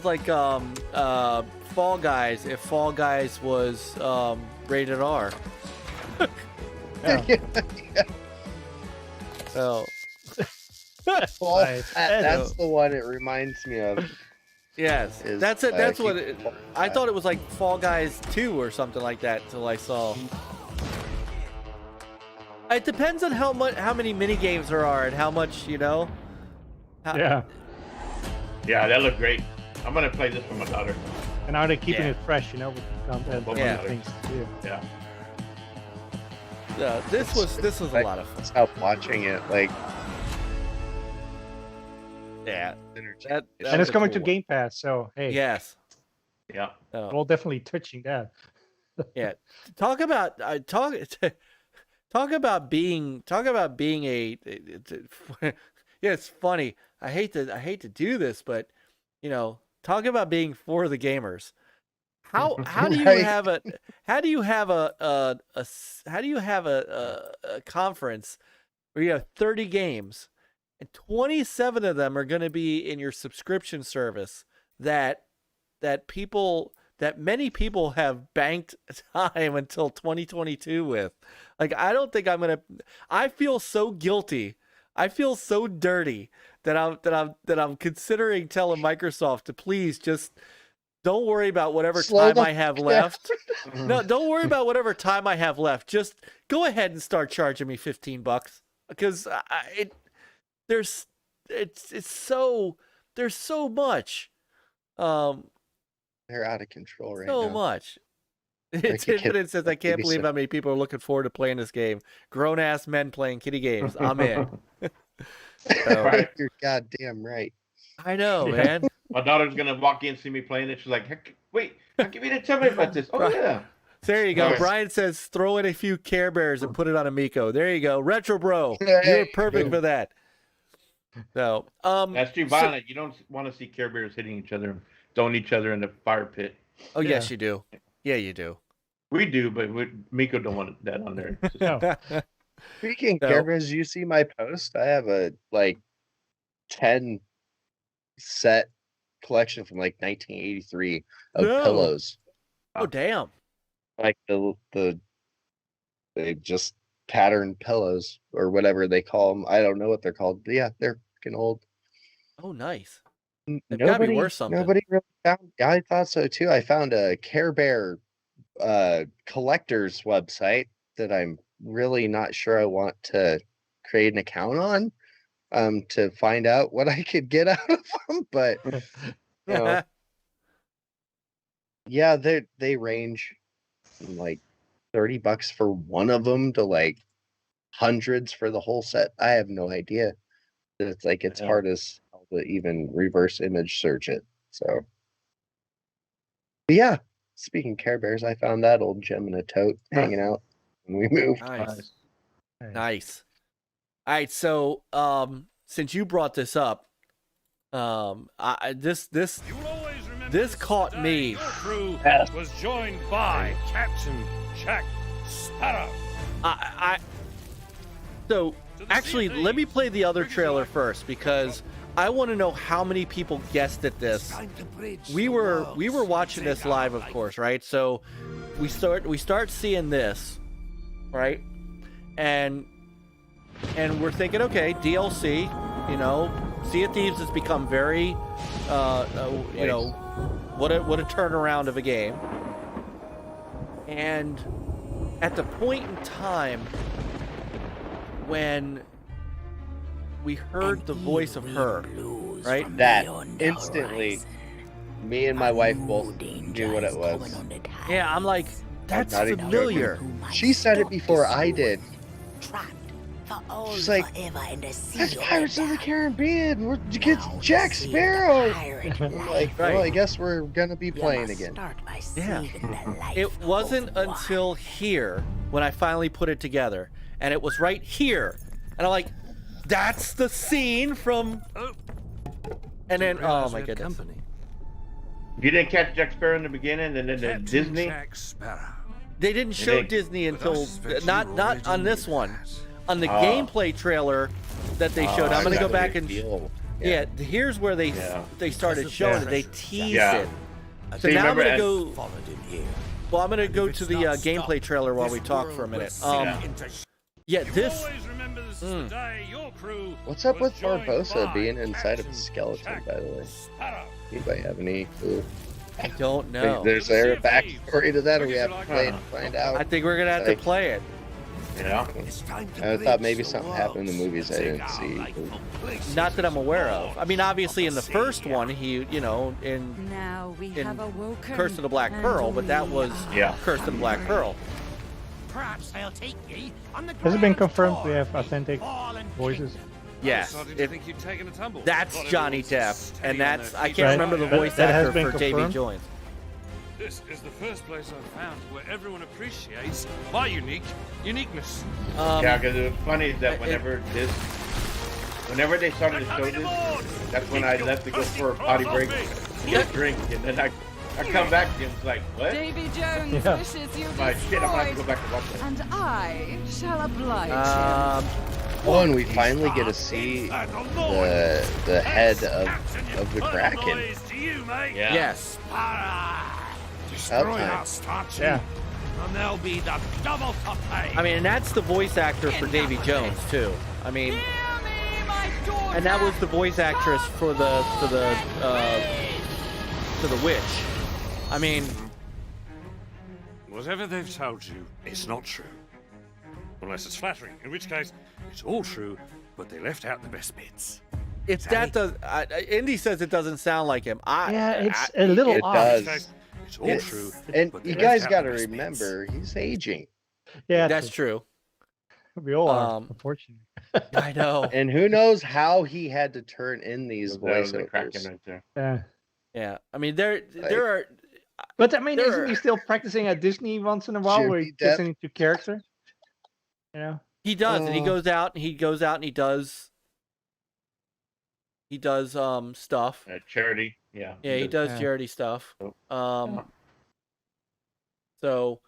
like Fall Guys if Fall Guys was rated R. Yeah. So Well, Nice. that's the one it reminds me of. yes, Is, that's it. That's what keep- I thought it was like Fall Guys 2 or something like that till I saw. It depends on how many mini games there are and how much how- Yeah. Yeah, that looked great. I'm gonna play this for my daughter. And are they keeping Yeah. it fresh? You know, with the content and Yeah. other things to do. Yeah. This was a like- lot of fun. Stop watching it. Like, Yeah. energy. That And was it's coming a to cool Game Pass, so hey, one. Yes. Yeah. Oh, we're definitely touching that. yeah. Talk about talk about being a yeah, it's funny. I hate to do this, but talk about being for the gamers. How do you Right. have a how do you have a conference where you have 30 games and 27 of them are going to be in your subscription service that many people have banked time until 2022 with? Like, I don't think I'm going to. I feel so guilty. I feel so dirty that I'm considering telling Microsoft to please just don't worry about whatever Slow time the I have fuck left. No, don't worry about whatever time I have left. Just go ahead and start charging me $15 because there's so much. They're out of control right So now. much. Like It's a kid- Infinite says, I can't babysit. believe how many people are looking forward to playing this game. Grown ass men playing kiddie games. I'm in. So, Right. You're goddamn right. I know, Yeah. man. My daughter's gonna walk in, see me playing it. She's like, "Heck, "Wait, how come you didn't tell me about this?" Oh Right. yeah. There you go. Nice. Brian says, throw in a few Care Bears and put it on a Miko. There you go. Retro Bro. Hey. You're perfect for that. So, That's too violent. You don't want to see Care Bears hitting each other, throwing each other in the fire pit. oh, yes, Yeah. you do. Yeah, you do. We do, but Miko don't want that on there. It's just- No. Speaking So- of Care Bears, you see my post? I have a 10 set collection from 1983 of No. pillows. Oh, damn. Like they just patterned pillows or whatever they call them. I don't know what they're called. But yeah, they're fucking old. Oh, nice. They've gotta be worth something. Nobody really found. I thought so too. I found a Care Bear collector's website that I'm really not sure I want to create an account on to find out what I could get out of them. But you know, yeah, they range from $30 for one of them to hundreds for the whole set. I have no idea. It's it's Yeah. hard as hell to even reverse image search it. So, but yeah. Speaking of Care Bears, I found that old gem in a tote hanging out when we moved. Nice. Nice. All right, so since you brought this up, this caught me. Your crew Yes. was joined by Captain Jack Sparrow. So actually, let me play the other trailer first because I want to know how many people guessed at this. We were watching this live, of course, right? So we start seeing this, right? And we're thinking, okay, DLC, Sea of Thieves has become very, what a turnaround of a game. And at the point in time when we heard the voice of her, right? That instantly, me and my wife both knew what it was. Yeah, I'm like, that's not even familiar. She said it before I did. She's like, that's Pirates of the Caribbean. It's Jack Sparrow. I'm like, Right. well, I guess we're gonna be playing again. Yeah. It wasn't until here when I finally put it together, and it was right here, and I'm like, that's the scene from. And then, oh my goodness. You didn't catch Jack Sparrow in the beginning, and then the Disney. Jack Sparrow. They didn't show did. Disney But I until suspect not you not already on this knew one. that. On the Oh. gameplay trailer that they showed. I'm gonna go back and Yeah. here's where they Yeah. started showing it. They teased Yeah. it. So So you now I'm remember gonna as- go. Followed him here. Well, I'm gonna go to the gameplay trailer while we talk for a minute. Yeah, You this. always remember this is the day your crew What's up was with joined Barbosa by being inside of a Captain skeleton, Jack by the way? Sparrow. Anybody have any clue? I don't know. Is there a backstory to that, or we have to play it to find out? I think we're gonna have to play it. Yeah. I thought maybe something happened in the movies I didn't see. Not that I'm aware of. I mean, obviously in the first one, he, in Now we in have awoken. Curse of the Black and Pearl, but that we was are Yeah. Curse of the Black Pearl. Perhaps they'll take ye on the Has it been grand confirmed tour we have of authentic Fallen voices? Yes, Starting to if- think you'd taken a tumble. that's Thought Johnny everyone Depp, was steady and on that's their I feet. can't Right. remember the That- voice that has actor been for Davy confirmed? Jones. This is the first place I've found where everyone appreciates my uniqueness. Yeah, because it was funny that whenever they started to show this, that's when I left to go for a potty break, get a drink, and then I I come back and it's like, what? Davy Jones Yeah. wishes you My shit, I'm gonna have to go destroyed, back and watch that. and I shall oblige Um, Oh, and we finally get to see the head of the Kraken. Yeah. yes. Destroy Okay. that statue, Yeah. and there'll be the double to pay. I mean, and that's the voice actor for Davy Jones too. I mean, Hear me, my daughter. and that was the voice actress for the witch. I mean, Whatever they've told you, it's not true. Unless it's flattering, in which case, it's all true, but they left out the best bits. if that does, Indy says it doesn't sound like him. Yeah, it's a little It odd. does. In which case, it's all It's- true. And but they you left guys out got the to best bits. remember, he's aging. Yeah, That's true. we all are, Um, unfortunately. I know. And who knows how he had to turn in these That was the Kraken voiceovers. right there. Yeah. Yeah. I mean, there are. But I mean, There isn't are- he still practicing at Disney once in a while where he Jimmy gets Depp. into character? You know? He does, and he Oh. goes out and he does stuff. Charity. Yeah. Yeah, he does Yeah. charity stuff. Oh. So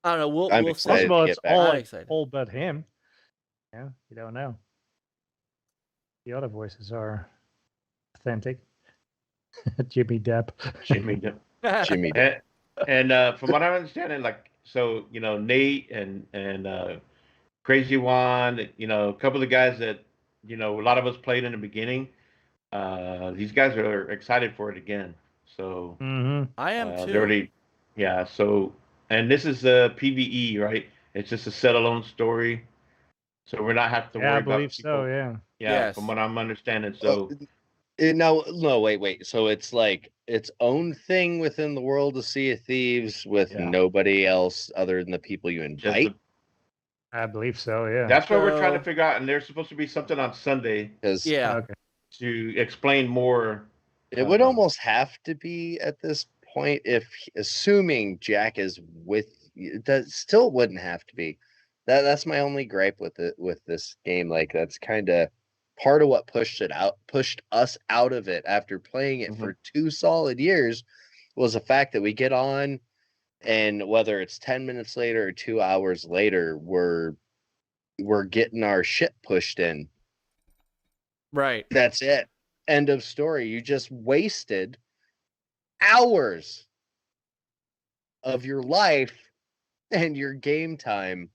I don't know. We'll I'm we'll excited see. to Possible get it's back. all, I'm excited. all but him. Yeah, you don't know. The other voices are authentic. Jimmy Depp. Jimmy Depp. Jimmy Depp. And from what I'm understanding, like, so, Nate and Crazy Juan, a couple of guys that, a lot of us played in the beginning. These guys are excited for it again. So Mm-hmm. I am they too. already, yeah. So, and this is the PVE, right? It's just a set alone story. So we're not have to Yeah, worry I believe about so, people. yeah. Yeah, Yes. from what I'm understanding. So No, wait. So it's like its own thing within the world of Sea of Thieves with Yeah. nobody else other than the people you just invite. I believe so, yeah. that's what we're trying to So- figure out. And there's supposed to be something on Sunday Because Yeah. Okay. to explain more. it would almost have to be at this point if, assuming Jack is with you, that still wouldn't have to be. That's my only gripe with this game. Like that's kind of part of what pushed us out of it after playing it for 2 solid years was the fact that we get on and whether it's 10 minutes later or 2 hours later, we're getting our shit pushed in. Right. That's it. End of story. You just wasted hours of your life and your game time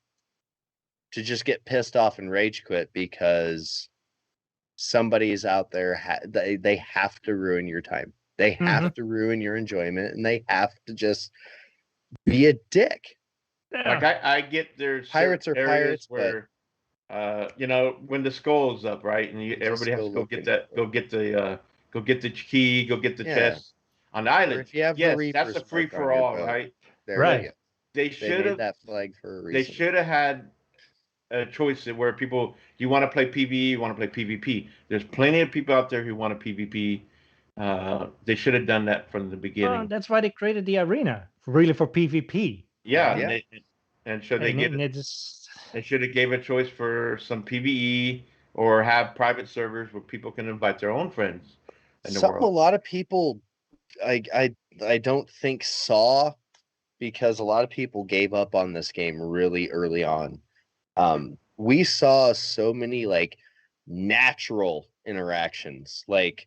to just get pissed off and rage quit because somebody's out there. They have to ruin your time. They have to ruin your enjoyment, and they have to just be a dick. Like I get there's Pirates certain are areas pirates, where when the skull's up, right, and everybody has to go get the key, go get the Yeah. chest on the Or island. if you have the Yes, Reapers that's a mark free on for your all, boat. right? There Right. we go. They They should made have that flag for a they reason. should have had a choice where people, do you want to play PvE, you want to play PvP? There's plenty of people out there who want to PvP. They should have done that from the beginning. Well, that's why they created the arena, really for PvP. Yeah, Yeah. and should they And get it just, they should have gave a choice for some PvE or have private servers where people can invite their own friends in the Something a world. lot of people I don't think saw because a lot of people gave up on this game really early on. We saw so many like natural interactions, like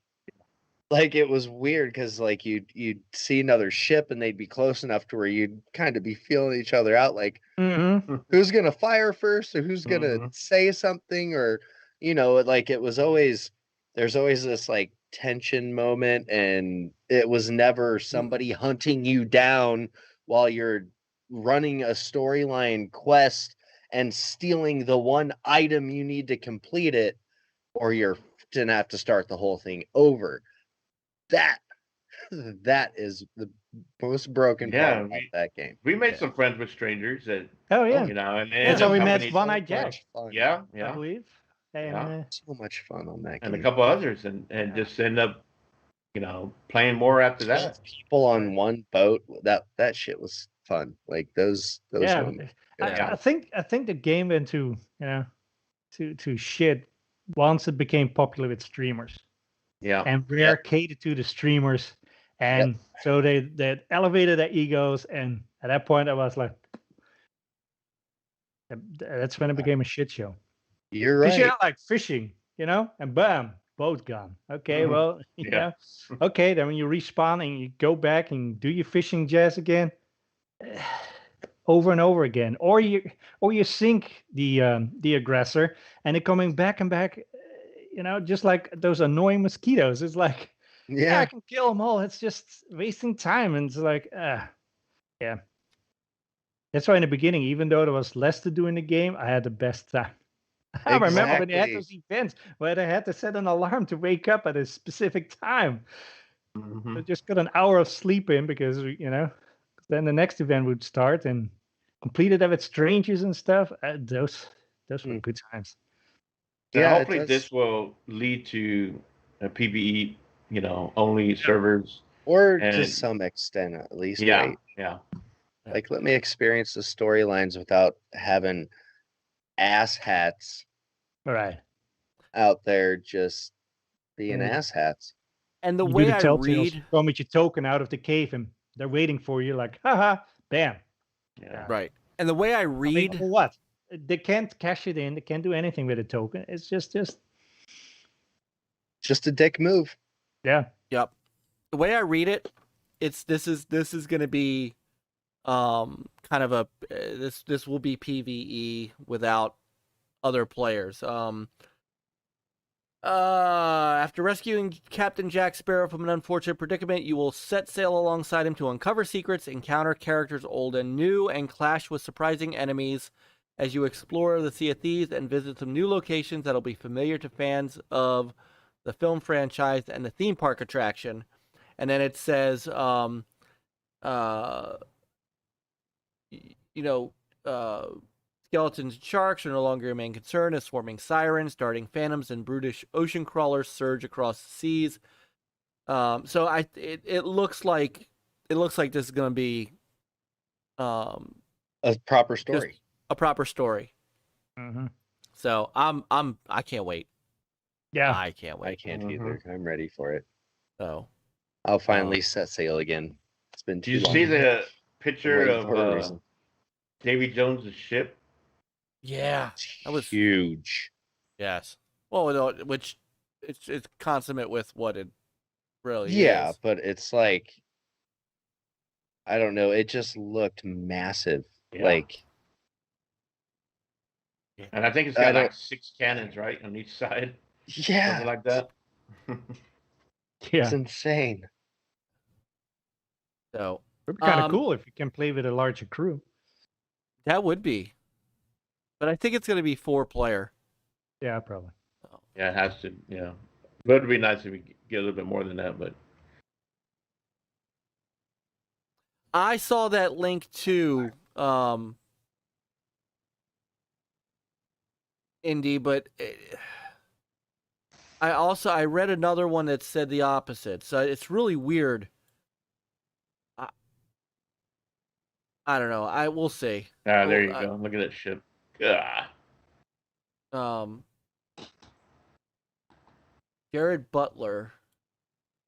it was weird because like you'd see another ship and they'd be close enough to where you'd kind of be feeling each other out, like who's gonna fire first or who's gonna say something, or like there's always this like tension moment, and it was never somebody hunting you down while you're running a storyline quest and stealing the one item you need to complete it, or you're gonna have to start the whole thing over. That is the most broken part Yeah, about that game. We made some friends with strangers that oh yeah, and that's how we met companies- One Eyed Jack, Much fun. Yeah, I yeah, believe. And Yeah. So much fun on that and game. a couple others, and just end up, playing more after that. People on one boat. That shit was fun. Like those yeah, moments. I think the game went to to shit once it became popular with streamers. Yeah, And Rare catered to the streamers And so they elevated their egos, and at that point I was like, that's when it became a shit show. You're Because right. you're like fishing, and bam, boat gone. Okay, Mhm. well, Yeah. Okay, then when you respawn and you go back and do your fishing jazz again, over and over again, or you sink the aggressor, and they're coming back and back, just like those annoying mosquitoes. It's like, I Yeah. can kill them all. It's just wasting time, and it's like, yeah. That's why in the beginning, even though there was less to do in the game, I had the best time. I remember when they had those events where they had to set an alarm to wake up at a specific time. Mhm. I just got an hour of sleep in because, then the next event would start and completed it with strangers and stuff. Those were good times. So Yeah, it hopefully does. this will lead to a PvE, only servers. Or to And- some extent, at least. Yeah, Right? yeah. Like, let me experience the storylines without having asshats Right. out there just being Mm. asshats. And the You way do the I telltales, read, come with your token out of the cave, and they're waiting for you. Like, haha, bam. Yeah. right? And the way I I mean, read, for what? They can't cash it in. They can't do anything with a token. It's just Just a dick move. yeah. yep. The way I read it, this is going to be, kind of a this will be PvE without other players. After rescuing Captain Jack Sparrow from an unfortunate predicament, you will set sail alongside him to uncover secrets, encounter characters old and new, and clash with surprising enemies as you explore the Sea of Thieves and visit some new locations that'll be familiar to fans of the film franchise and the theme park attraction. And then it says, skeletons and sharks are no longer your main concern as swarming sirens, darting phantoms, and brutish ocean crawlers surge across the seas. So it looks like this is going to be A proper story. a proper story. Mm-hmm. So I can't wait. Yeah. I can't wait. I can't Mhm. either. I'm ready for it. So I'll finally set sail again. It's been Do too you long. see the I'm picture waiting for a of reason. Davy Jones' ship? yeah, that was huge. yes. Well, no, which it's consummate with what it really Yeah, is. but it's like, I don't know. It just looked massive. Yeah. Like, And I think it's I got don't- like 6 cannons, right, on each side, yeah, something like that. it's Yeah. insane. So It'd be kind of Um, cool if you can play with a larger crew. that would be, but I think it's going to be 4-player. Yeah, probably. Yeah, it has to. Yeah, but it'd be nice if we get a little bit more than that. But I saw that link to Indy, but I read another one that said the opposite. So it's really weird. I don't know. We'll see. there you Well, go. Look at that ship. Jared Butler.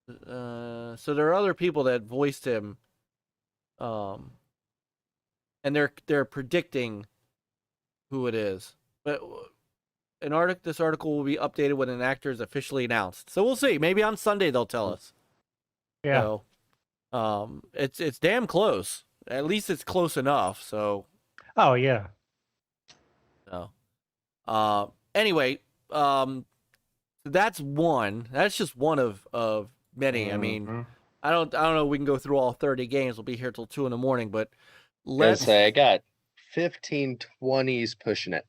So there are other people that voiced him, and they're predicting who it is. But this article will be updated when an actor is officially announced. So we'll see. Maybe on Sunday they'll tell us. Yeah. So, it's damn close. At least it's close enough. So. Oh yeah. So. Anyway. That's one. That's just one of many. I mean, Mhm. I don't know. We can go through all 30 games. We'll be here till 2 a.m. But Let's say I got 15 20s pushing it.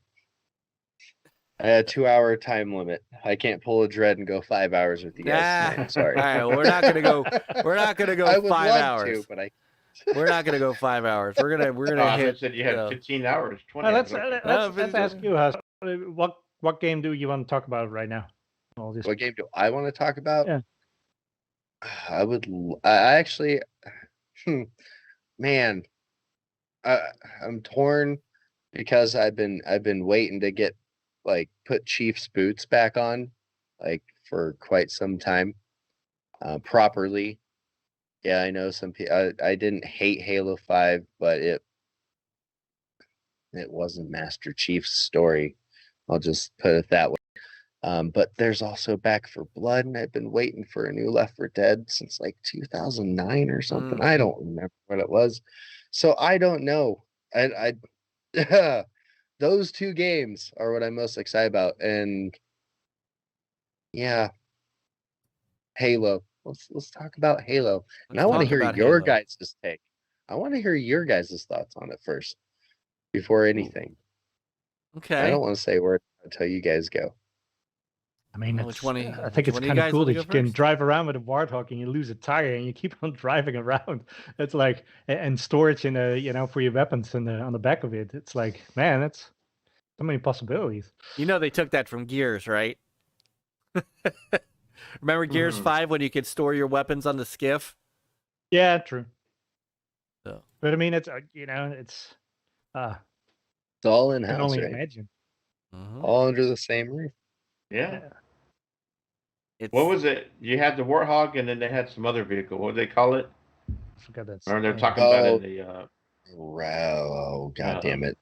I had a 2-hour time limit. I can't pull a dread and go 5 hours with you guys tonight. I'm sorry. All right, we're not gonna go. We're not gonna go I would 5 love hours. to, but I We're not gonna go 5 hours. We're gonna I hit. said you had 15 hours, 20 Well, hours. let's ask you, Husk. What game do you want to talk about right now? All this. What game do I want to talk about? Yeah. I actually, man, I'm torn because I've been waiting to get put Chiefs boots back on, for quite some time, properly. Yeah, I know some people. I didn't hate Halo 5, but it wasn't Master Chief's story. I'll just put it that way. But there's also Back for Blood, and I've been waiting for a new Left 4 Dead since like 2009 or something. I don't remember what it was, so I don't know. I those two games are what I'm most excited about, and yeah, Halo. Let's talk about Halo, and I want to talk hear about your Halo. guys' take. I want to hear your guys' thoughts on it first, before anything. I Okay. don't want to say word until you guys go. I mean, Well, which one? I think it's one of you kind of guys cool wanna that go you can first? drive around with a Warthog and you lose a tire and you keep on driving around. It's like, and storage in the, for your weapons and on the back of it. It's like, man, that's so many possibilities. You know they took that from Gears, right? Remember Gears 5 when you could store your weapons on the skiff? Yeah, true. So. But I mean, it's It's all in I can house, only right? imagine. All under the same roof. Yeah. It's, What was it? You had the Warthog, and then they had some other vehicle. What did they call it? I forgot that. Or they're talking about it in the. Oh, god damn it!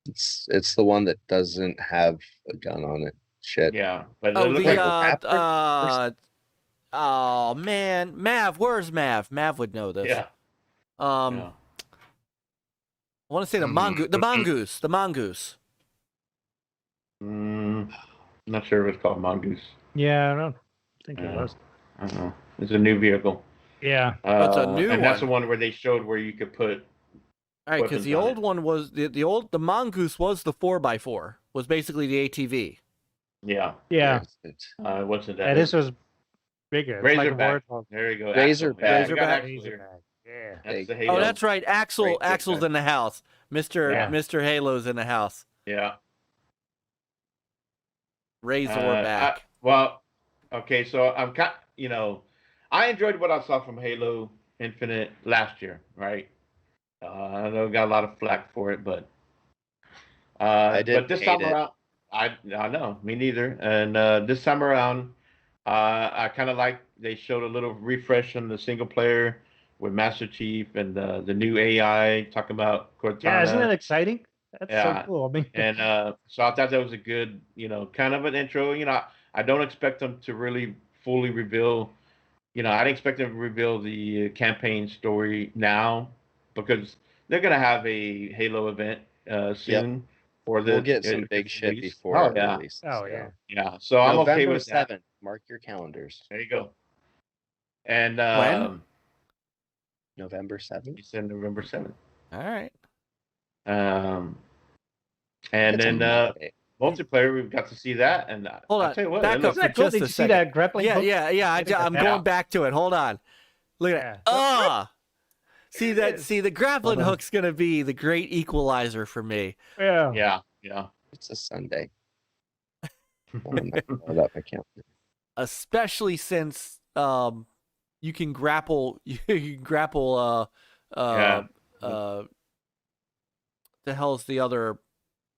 It's the one that doesn't have a gun on it. Shit. Yeah, but it oh, looked the like oh man, Mav, where's Mav? Mav would know this. yeah. I want to say the mongoose, the mongoose. Not sure if it's called Mongoose. Yeah, I don't think it was. I don't know. It's a new vehicle. Yeah. It's a new and that's the one. one where they showed where you could put. All right, because the old one was the mongoose was the 4x4, was basically the ATV. Yeah. Yeah. Wasn't that? Yeah, this was bigger. It's like a Razorback. Warthog. There you go. Razorback. Razorback. Yeah. That's the Halo. Oh, that's right. Axel's Razorback. in the house. Yeah. Mr. Halo's in the house. Yeah. Razorback. Well, okay, so I'm I enjoyed what I saw from Halo Infinite last year, right? I know I got a lot of flack for it, but this time around, I know, me neither. And this time around, I kind of like they showed a little refresh on the single player with Master Chief and the new AI talking about Cortana. Yeah, isn't that exciting? That's so cool. I mean, and so I thought that was a good, kind of an intro. I don't expect them to really fully reveal. I didn't expect them to reveal the campaign story now because they're gonna have a Halo event soon. We'll get some big shit before it releases. Oh yeah. Yeah. So I'm okay with that. November 7th. Mark your calendars. There you go. And when? November 7th. You said November 7th. All right. And then multiplayer, we've got to see that. And hold on, I'll tell you what, back up for Cool. just Did a you see second. that grappling hook? Yeah. I'm going back to it. Hold on. Look at that. See that? See, the grappling hook's gonna be the great equalizer for me. Yeah. Yeah. It's a Sunday. Hold up my calendar. Especially since you can grapple. You can grapple. The hell's the other?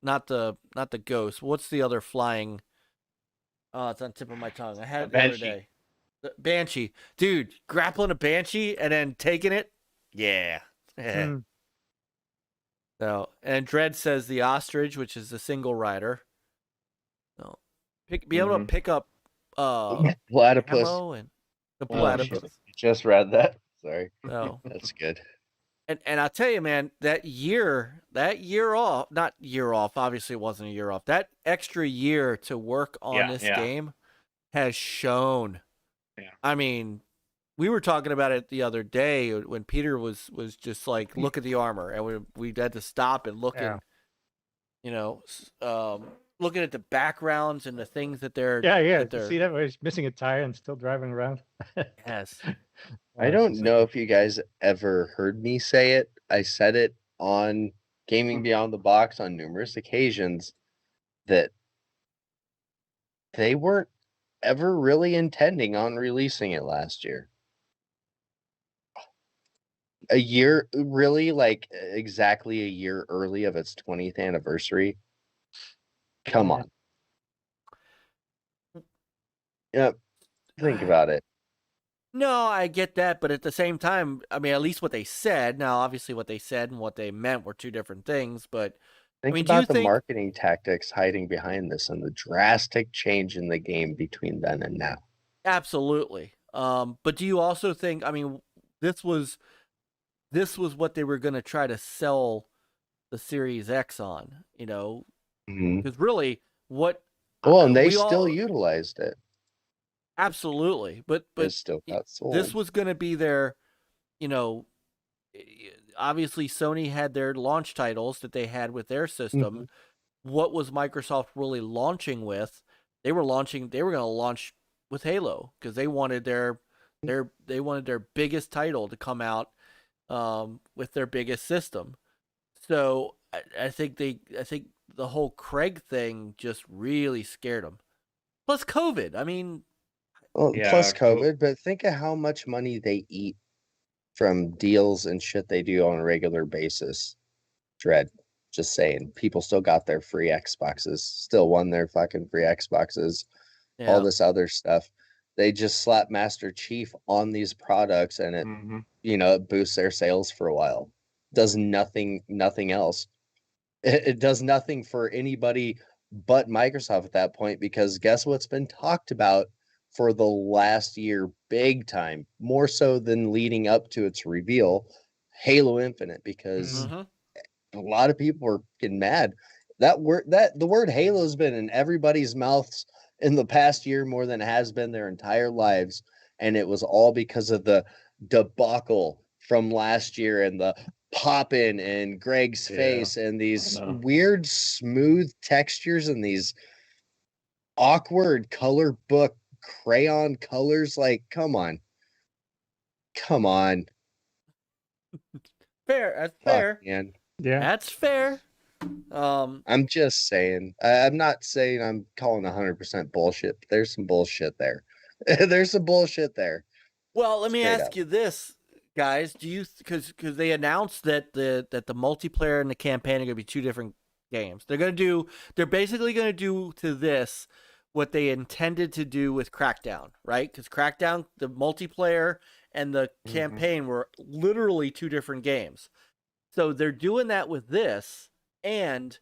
Not the ghost. What's the other flying? Oh, it's on the tip of my tongue. I had it the other day. The Banshee, dude, grappling a Banshee and then taking it. Yeah. So, and Dredd says the ostrich, which is the single rider. So, be able to pick up platypus. ammo and the platypus. Just read that. Sorry. Oh, that's good. And I'll tell you, man, that year off, not year off, obviously it wasn't a year off. That extra year to work on this game has shown. Yeah. I mean, we were talking about it the other day when Peter was just like, look at the armor, and we had to stop and look at, looking at the backgrounds and the things that they're See that where he's missing a tire and still driving around. Yes. I don't know if you guys ever heard me say it. I said it on Gaming Beyond the Box on numerous occasions that they weren't ever really intending on releasing it last year. A year, really, like exactly a year early of its 20th anniversary. Come on. Yep. Think about it. No, I get that, but at the same time, I mean, at least what they said. Now, obviously, what they said and what they meant were two different things. But Think I mean, do you about the think? marketing tactics hiding behind this and the drastic change in the game between then and now. Absolutely. But do you also think? I mean, this was what they were going to try to sell the Series X on. You know, Mhm. because really, what? Well, and they we still all, utilized it. absolutely, but It still got sold. this was going to be their, you know, obviously Sony had their launch titles that they had with their system. What was Microsoft really launching with? They were going to launch with Halo because they wanted their biggest title to come out with their biggest system. So I think the whole Craig thing just really scared them. Plus COVID. I mean, Well, Yeah, plus so- COVID, but think of how much money they eat from deals and shit they do on a regular basis. Dread. Just saying. People still got their free Xboxes, still won their fucking free Xboxes, yeah. all this other stuff. They just slap Master Chief on these products and it, Mhm. it boosts their sales for a while. Does nothing else. It does nothing for anybody but Microsoft at that point, because guess what's been talked about for the last year big time, more so than leading up to its reveal, Halo Infinite, because Mhm. a lot of people were getting mad. The word Halo has been in everybody's mouths in the past year more than it has been their entire lives, and it was all because of the debacle from last year and the pop in Greg's Yeah, face and I these know. weird smooth textures and these awkward color book crayon colors. Like, come on. Fair. That's Fuck, fair. man. Yeah. That's fair. I'm just saying. I'm not saying I'm calling 100% bullshit, but there's some bullshit there. There's some bullshit there. Well, let me Straight ask up. you this, guys: do you because they announced that the multiplayer and the campaign are going to be two different games? They're basically going to do to this what they intended to do with Crackdown, right? Because Crackdown, the multiplayer and the campaign were literally two different games. So they're doing that with this, and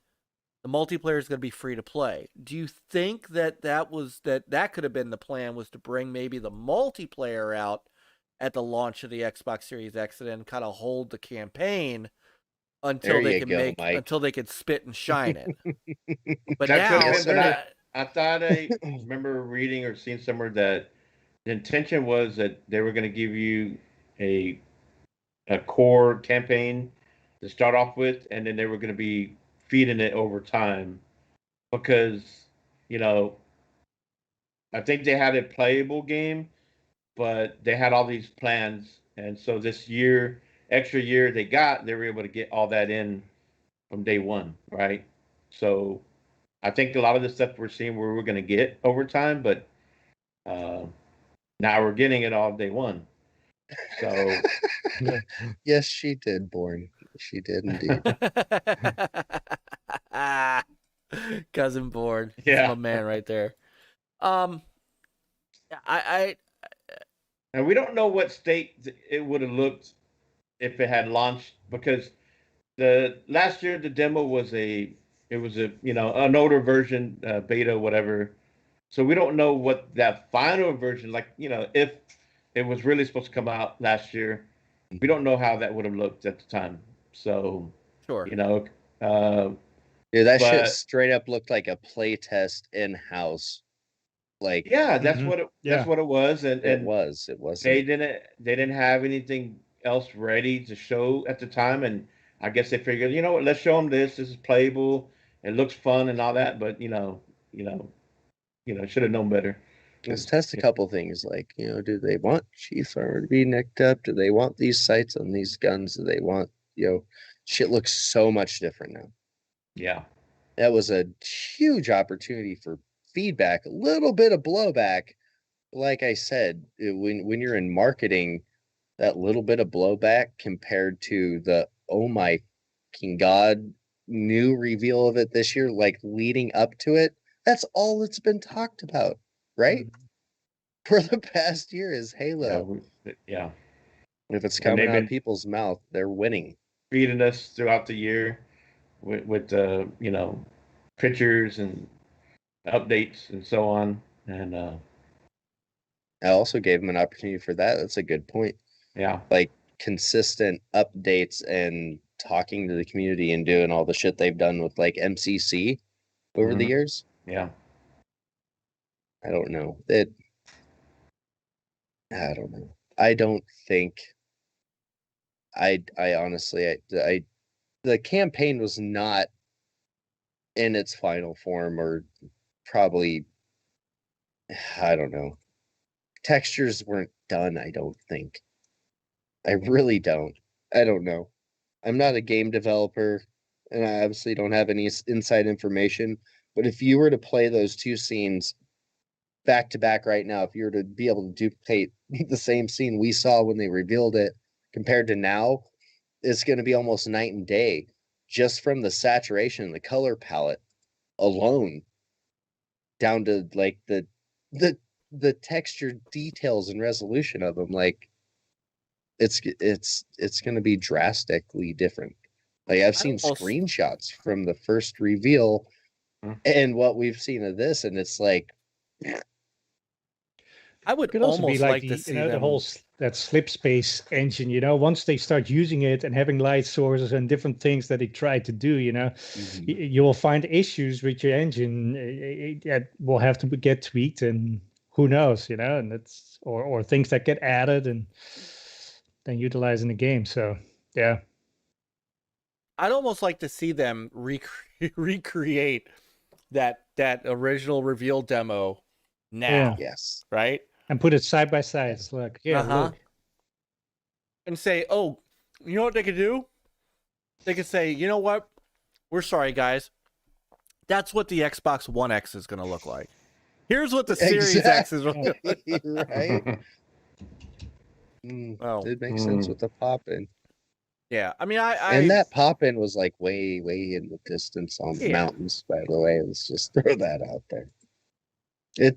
the multiplayer is going to be free to play. Do you think that could have been the plan, was to bring maybe the multiplayer out at the launch of the Xbox Series X and then kind of hold the campaign until There they you can go, Mike. until they can spit and shine it? But That could now, have Yes, been, but sir. I thought I remember reading or seeing somewhere that the intention was that they were going to give you a core campaign to start off with, and then they were going to be feeding it over time because you know I think they had a playable game, but they had all these plans, and so this extra year they were able to get all that in from day one, right? So I think a lot of the stuff we're seeing we're going to get over time, but uh, now we're getting it all day one. So Yes, she did, Born. She did indeed. Cousin Board, that's Yeah. my man right there. I and we don't know what state it would have looked if it had launched, because the last year the demo was an an older version, beta, whatever. So we don't know what that final version, like, if it was really supposed to come out last year, we don't know how that would have looked at the time. So, sure. you know, uh, Dude, that shit but straight up looked like a play test in house. Like, yeah, that's Mhm. what it Yeah. was, and it was. It they wasn't. didn't have anything else ready to show at the time, and I guess they figured, you know what, let's show them this. This is playable. It looks fun and all that, but should have known better. Let's 'Cause, test a couple things. Like, do they want Chief armor to be nicked up? Do they want these sights on these guns? Do they want, shit looks so much different now. yeah, That was a huge opportunity for feedback, a little bit of blowback. Like I said, when you're in marketing, that little bit of blowback compared to the, oh my king god, new reveal of it this year, like leading up to it, that's all that's been talked about, right? for the past year is Halo. Yeah. If it's And coming they've out of been people's mouth, they're winning. feeding us throughout the year with you know, pictures and updates and so on. And I also gave them an opportunity for that. That's a good point. yeah, Like consistent updates and talking to the community and doing all the shit they've done with like MCC over the Mhm. years. yeah. I don't know. I don't know. I don't think I honestly I the campaign was not in its final form, or probably I don't know. Textures weren't done, I don't think. I really don't. I don't know. I'm not a game developer, and I obviously don't have any inside information. But if you were to play those two scenes back to back right now, if you were to be able to duplicate the same scene we saw when they revealed it compared to now, it's going to be almost night and day, just from the saturation and the color palette alone, down to like the the texture details and resolution of them. Like it's going to be drastically different. Like I've seen almost- screenshots from the first reveal Hmm. and what we've seen of this, and it's like, I would It could also be almost like like the, to you see know, the them. whole that slip space engine. You know, once they start using it and having light sources and different things that they try to do, you know, you will find issues with your engine that will have to get tweaked, and who knows, you know, and that's or things that get added and then utilized in the game. So yeah, I'd almost like to see them recreate that original reveal demo now, Yeah. yes, right? and put it side by side. It's like, yeah, look. And say, oh, you know what they could do? They could say, you know what? We're sorry, guys. That's what the Xbox One X is going to look like. Here's what the Series X is going to look like. right. Well, It makes sense with the pop in. Yeah, I mean, And that pop in was like way in the distance on the Yeah. mountains, by the way. Let's just throw that out there.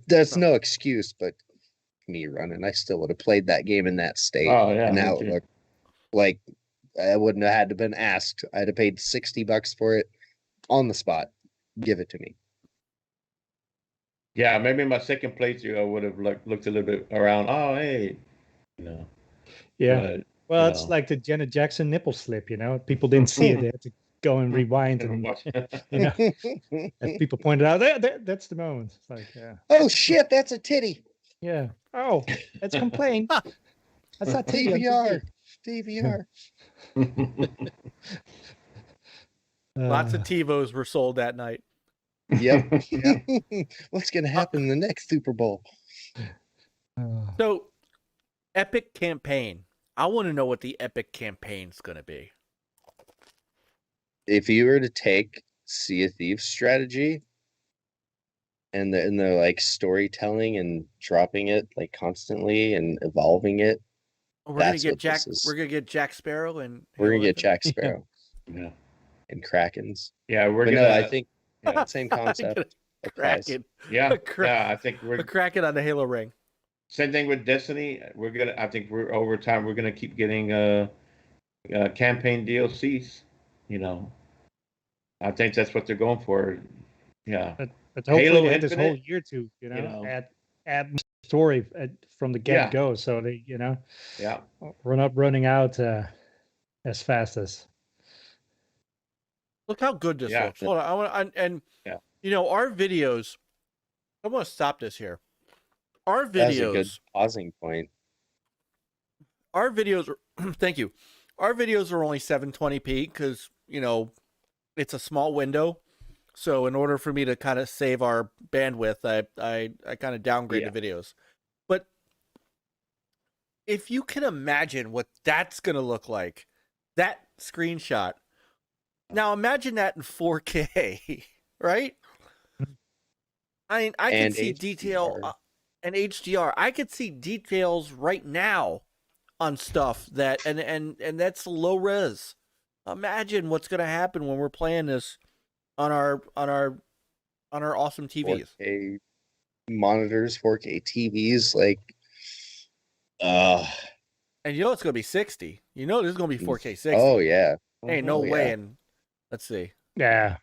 That's no excuse, but me running, I still would have played that game in that state. Oh yeah. And me now it too. looked like I wouldn't have had to been asked. I'd have paid $60 for it on the spot. Give it to me. Yeah, maybe in my second playthrough I would have looked a little bit around. Oh hey, you know. Yeah. But, Well, you it's know. like the Janet Jackson nipple slip, you know. People didn't see it. They had to go and rewind and, you know, as people pointed out, that's the moment. It's like, yeah. Oh shit, that's a titty. Yeah. Oh, let's complain. That's not TV on DVR. TV. lots of TiVos were sold that night. Yep. What's gonna happen in the next Super Bowl? So, epic campaign. I want to know what the epic campaign's going to be. If you were to take Sea of Thieves strategy and the like storytelling and dropping it like constantly and evolving it, We're going to that's get what Jack. this is. We're going to get Jack Sparrow and We're gonna Halo get Infinite? Jack Sparrow Yeah. and Krakens. Yeah, we're But gonna. no, I think yeah. same concept applies. Kraken. Yeah, Cra- yeah. I think A we're Kraken on the Halo ring. same thing with Destiny. I think we're over time. We're gonna keep getting campaign DLCs. You know, I think that's what they're going for. Yeah. But hopefully Halo they had this whole Infinite, year to, you know, know. add story from the Yeah. get-go, so they, you know, Yeah. we're not running out as fast as. Look how good this Yeah. looks. Hold on. I want and Yeah. you know, our videos. I want to stop this here. Our That's a good videos. pausing point. Our videos are. Thank you. Our videos are only 720p because you know it's a small window. So in order for me to kind of save our bandwidth, I kind of downgrade Yeah. the videos. But if you can imagine what that's gonna look like, that screenshot. Now imagine that in 4K, right? I mean, I can And see detail and HDR. I could see details right now on stuff that and that's low res. Imagine what's gonna happen when we're playing this on our awesome TVs. 4K monitors, 4K TVs, like, uh, And you know it's gonna be 60. You know this is gonna be 4K 60. oh yeah, Ain't no oh, way. yeah. And let's see. Yeah.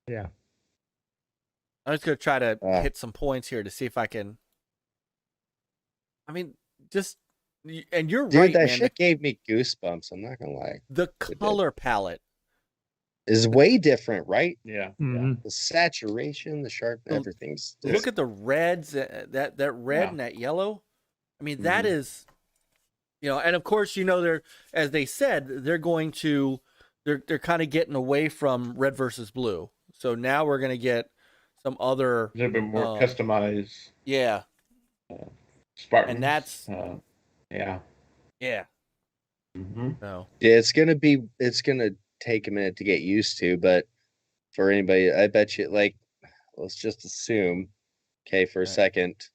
I'm just gonna try to Ah. hit some points here to see if I can. I mean, just and you're Dude, right, that man. shit gave me goosebumps. I'm not gonna lie. The did. color palette, Is way different, right? Yeah. Mhm. The saturation, the sharp, Well, everything's look at the reds, that red Yeah. and that yellow. I mean, that Mhm. is, and of course, they're, as they said, they're going to, they're kind of getting away from red versus blue. So now we're gonna get some other, A little bit more customized yeah, Spartans. and that's, yeah. yeah, Mm-hmm. no, Yeah, it's gonna take a minute to get used to, but for anybody, I bet you, like, let's just assume, okay, for a Right. second,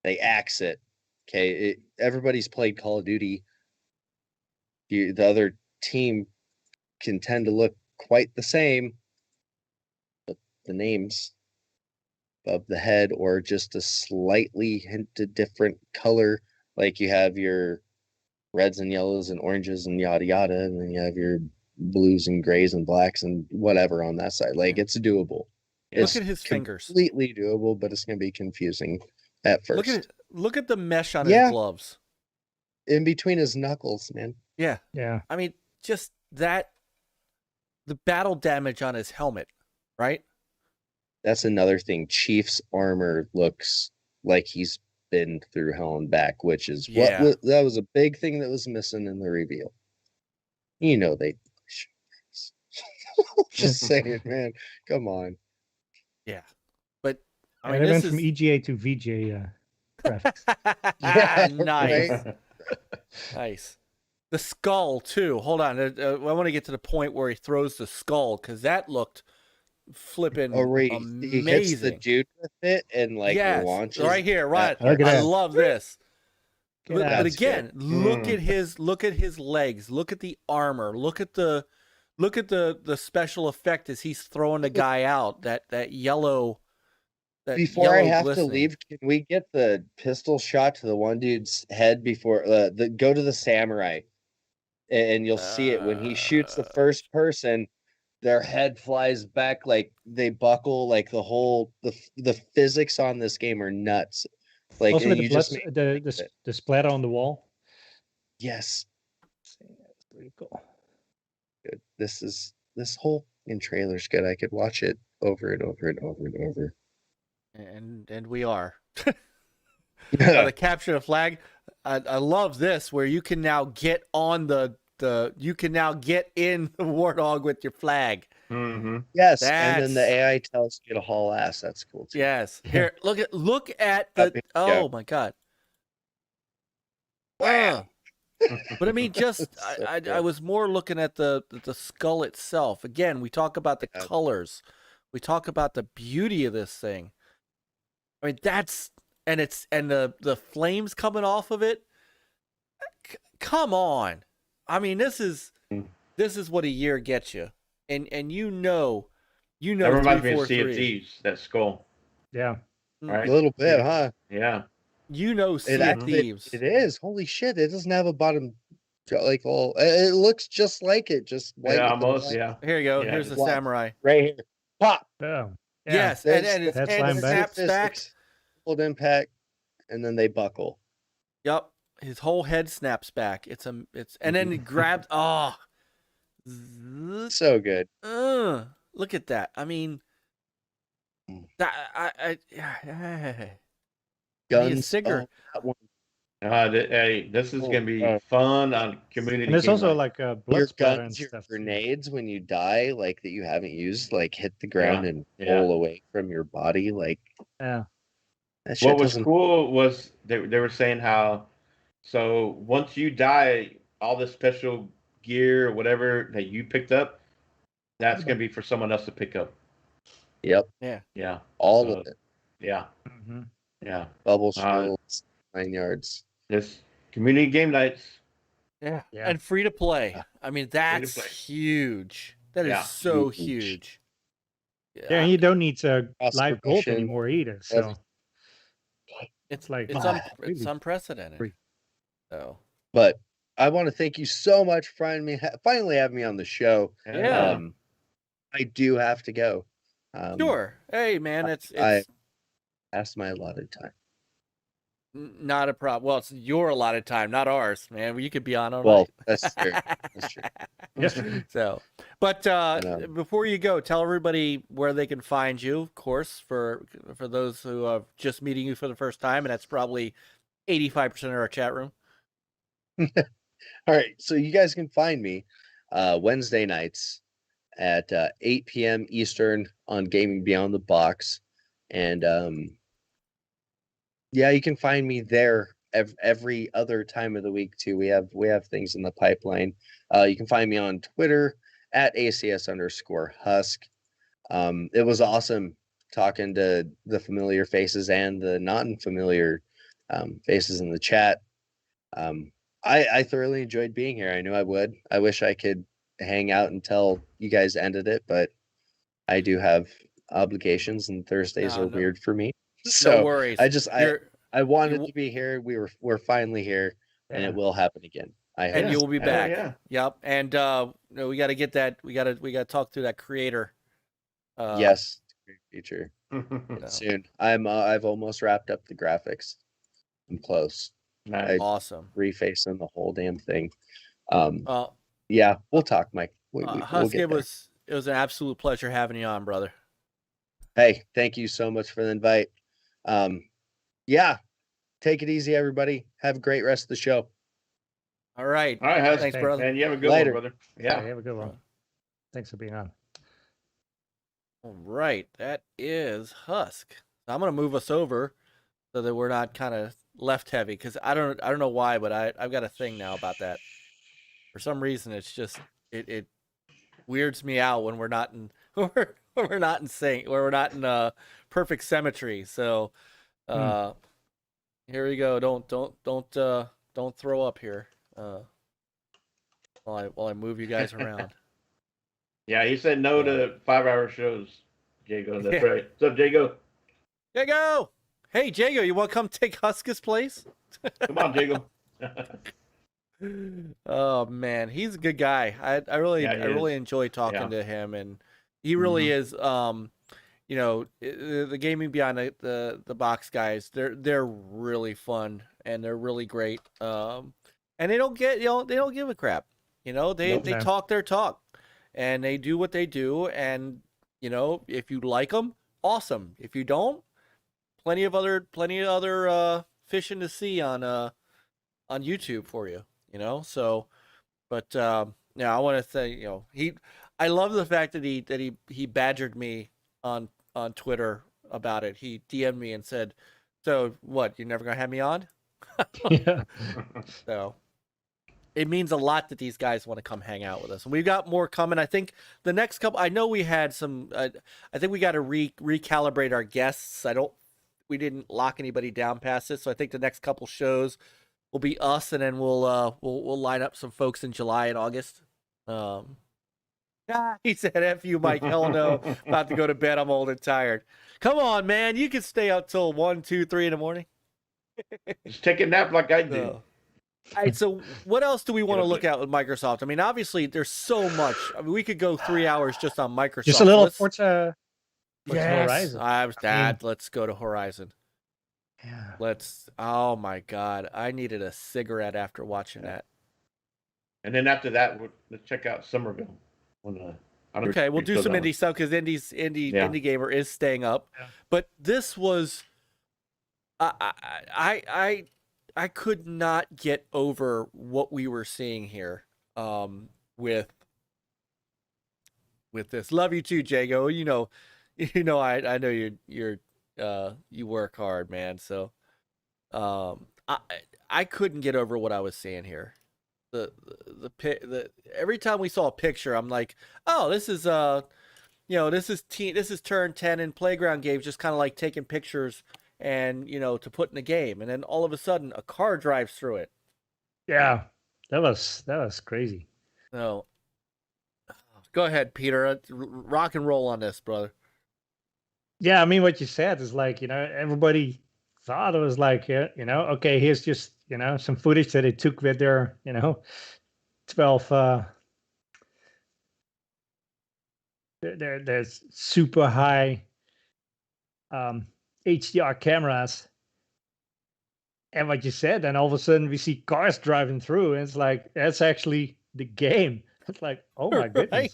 they axe it. Okay, everybody's played Call of Duty. The other team can tend to look quite the same, but the names above the head or just a slightly hinted different color. Like you have your reds and yellows and oranges and yada yada, and then you have your blues and grays and blacks and whatever on that side. Like, it's doable. It's look at his fingers. completely doable, but it's gonna be confusing at first. Look at the mesh on Yeah. his gloves. In between his knuckles, man. Yeah, Yeah. I mean, just that, the battle damage on his helmet, right? That's another thing. Chief's armor looks like he's been through hell and back, which is Yeah. that was a big thing that was missing in the reveal. You know they just saying, man. Come on. Yeah, but I I mean, they went this from is EGA to VJ graphics. Yeah, nice, right? nice. The skull too. Hold on, I want to get to the point where he throws the skull because that looked flipping Oh, right. He hits the amazing. dude with it and like Yes, launches. right here, right. Look at I that. love this. Get But, out. but That's again, look Mm. at his legs. Look at the armor. Look at the special effect as he's throwing the guy out. That yellow. That Before I yellow have glistening. to leave, can we get the pistol shot to the one dude's head before go to the samurai, and you'll see it when he shoots the first person. Their head flies back, like they buckle, like the physics on this game are nuts. Like, Also with you the blood, just made the splatter on the wall. yes, That's pretty cool. good. This whole in trailer's good. I could watch it over and over and over and over. And we are. The capture the flag. I love this where you can now get on you can now get in the Warthog with your flag. Mm-hmm. Yes, and then the That's- AI tells you to haul ass. That's cool too. Yes. Yeah. Here, look at Up the. it- Oh yeah. my god. Wow. But I mean, just So I cool. was more looking at the skull itself. Again, we talk about the Yeah. colors, we talk about the beauty of this thing. I mean, and the flames coming off of it. Come on, I mean, this is what a year gets you, and you know, That reminds me of Sea of 343. Thieves, that skull. Yeah. Right? A little bit, huh? Yeah. You know, Sea of actually- Thieves. It is. Holy shit! It doesn't have a bottom, like all. It looks just like it, just white Yeah, with the almost. black Yeah. Here you go. Yeah, Here's the black. samurai. right here. Pop. Oh. Yeah. Yes, and There's his That's head linebacker. snaps back. Physics, Hold impact, and then they buckle. Yep, his whole head snaps back. And then he grabbed. Oh, So good. look at that. I mean, that I Guns. Sigger. Oh, that one. Hey, this is gonna be Oh. fun on community. And there's game also night. like Your blood splatter and guns, your stuff. grenades, when you die, like that you haven't used, like hit the ground and yeah. roll away from your body. Like Yeah. that shit What was doesn't. cool was they were saying how, so once you die, all the special gear or whatever that you picked up, that's gonna be for someone else to pick up. Yep, Yeah. all of it. Yeah. Mm-hmm. Yeah. Bubble shields, 9 yards. This community game nights. Yeah. Yeah. And free to play. I mean, that's play. huge. That is Yeah. so Huge. huge. Yeah, and you don't need Oscar live gold Mission. anymore either. So It's like it's really unprecedented. free. So But I want to thank you so much for finally having me on the show. Yeah. I do have to go. sure. Hey man, it's I asked my allotted time. not a problem. Well, it's your allotted time, not ours, man. You could be on all Well, night. that's true. That's true. Yes. So, but before you go, tell everybody where they can find you. Of course, for those who are just meeting you for the first time, and that's probably 85% of our chat room. All right, so you guys can find me Wednesday nights at 8 p.m. Eastern on Gaming Beyond the Box, and yeah, you can find me there every other time of the week too. We have things in the pipeline. You can find me on Twitter at ACS_Husk. It was awesome talking to the familiar faces and the non-familiar faces in the chat. I thoroughly enjoyed being here. I knew I would. I wish I could hang out until you guys ended it, but I do have obligations, and Thursdays are weird for me. So No worries. I wanted to be here. We're finally here, and it will happen again. I hope. And you will be back. Yeah. Yep. And we got to get that. We got to talk to that creator. Yes, great feature you know. soon. I've almost wrapped up the graphics. I'm close. Nice. Awesome. Refacing the whole damn thing. Well, Yeah, we'll talk, Mike. We'll Husk, get it there. was an absolute pleasure having you on, brother. Hey, thank you so much for the invite. Yeah, take it easy, everybody. Have a great rest of the show. All right. All right, Husk. Thanks, brother. Man, you have a good Later. one, brother. Yeah, Yeah. have a good one. Thanks for being on. All right, that is Husk. I'm gonna move us over so that we're not kind of left heavy, because I don't know why, but I've got a thing now about that. For some reason, it's just it weirds me out when we're not in when we're not in sync, where we're not in perfect symmetry. So here we go. Don't throw up here. While I move you guys around. Yeah, he said no to 5-hour shows, Jago. That's right. What's up, Jago? Jago! Hey, Jago, you want to come take Husk's place? Come on, Jago. Oh man, he's a good guy. I really enjoy talking to him, and he really is. You know, the Gaming Beyond the Box guys, they're really fun and they're really great. And they don't give a crap. You know, they talk their talk, and they do what they do. And you know, if you like them, awesome. If you don't, plenty of other fish in the sea on YouTube for you. You know, so, but yeah, I want to say, you know, I love the fact that he badgered me on Twitter about it. He DM'd me and said, "So what? You're never gonna have me on?" Yeah. So it means a lot that these guys want to come hang out with us, and we've got more coming. I think the next couple. I know we had some. I think we got to recalibrate our guests. We didn't lock anybody down past this, so I think the next couple shows will be us, and then we'll line up some folks in July and August. He said, "F you, Mike. Hell no. About to go to bed. I'm old and tired." Come on, man. You can stay up till 1, 2, 3 in the morning. Just take a nap like I do. All right. So what else do we want to look at with Microsoft? I mean, obviously, there's so much. I mean, we could go 3 hours just on Microsoft. Just a little Forza Horizon. Let's go to Horizon. Yeah. Oh my God. I needed a cigarette after watching that. And then after that, let's check out Somerville. Okay, we'll do some indie stuff because Indie Gamer is staying up. Yeah. But this was, I could not get over what we were seeing here, with this. Love you too, Jago. You know, I know you work hard, man. So, I couldn't get over what I was seeing here. The every time we saw a picture, I'm like, oh, this is this is turn 10 in playground games, just kind of like taking pictures and to put in a game, and then all of a sudden a car drives through it. Yeah, that was crazy. So, go ahead, Peter. Rock and roll on this, brother. Yeah, I mean, what you said is like, everybody thought it was like, okay, here's just, some footage that they took with their, 12, there's super high HDR cameras. And what you said, and all of a sudden we see cars driving through, and it's like, that's actually the game. It's like, oh my goodness. Right?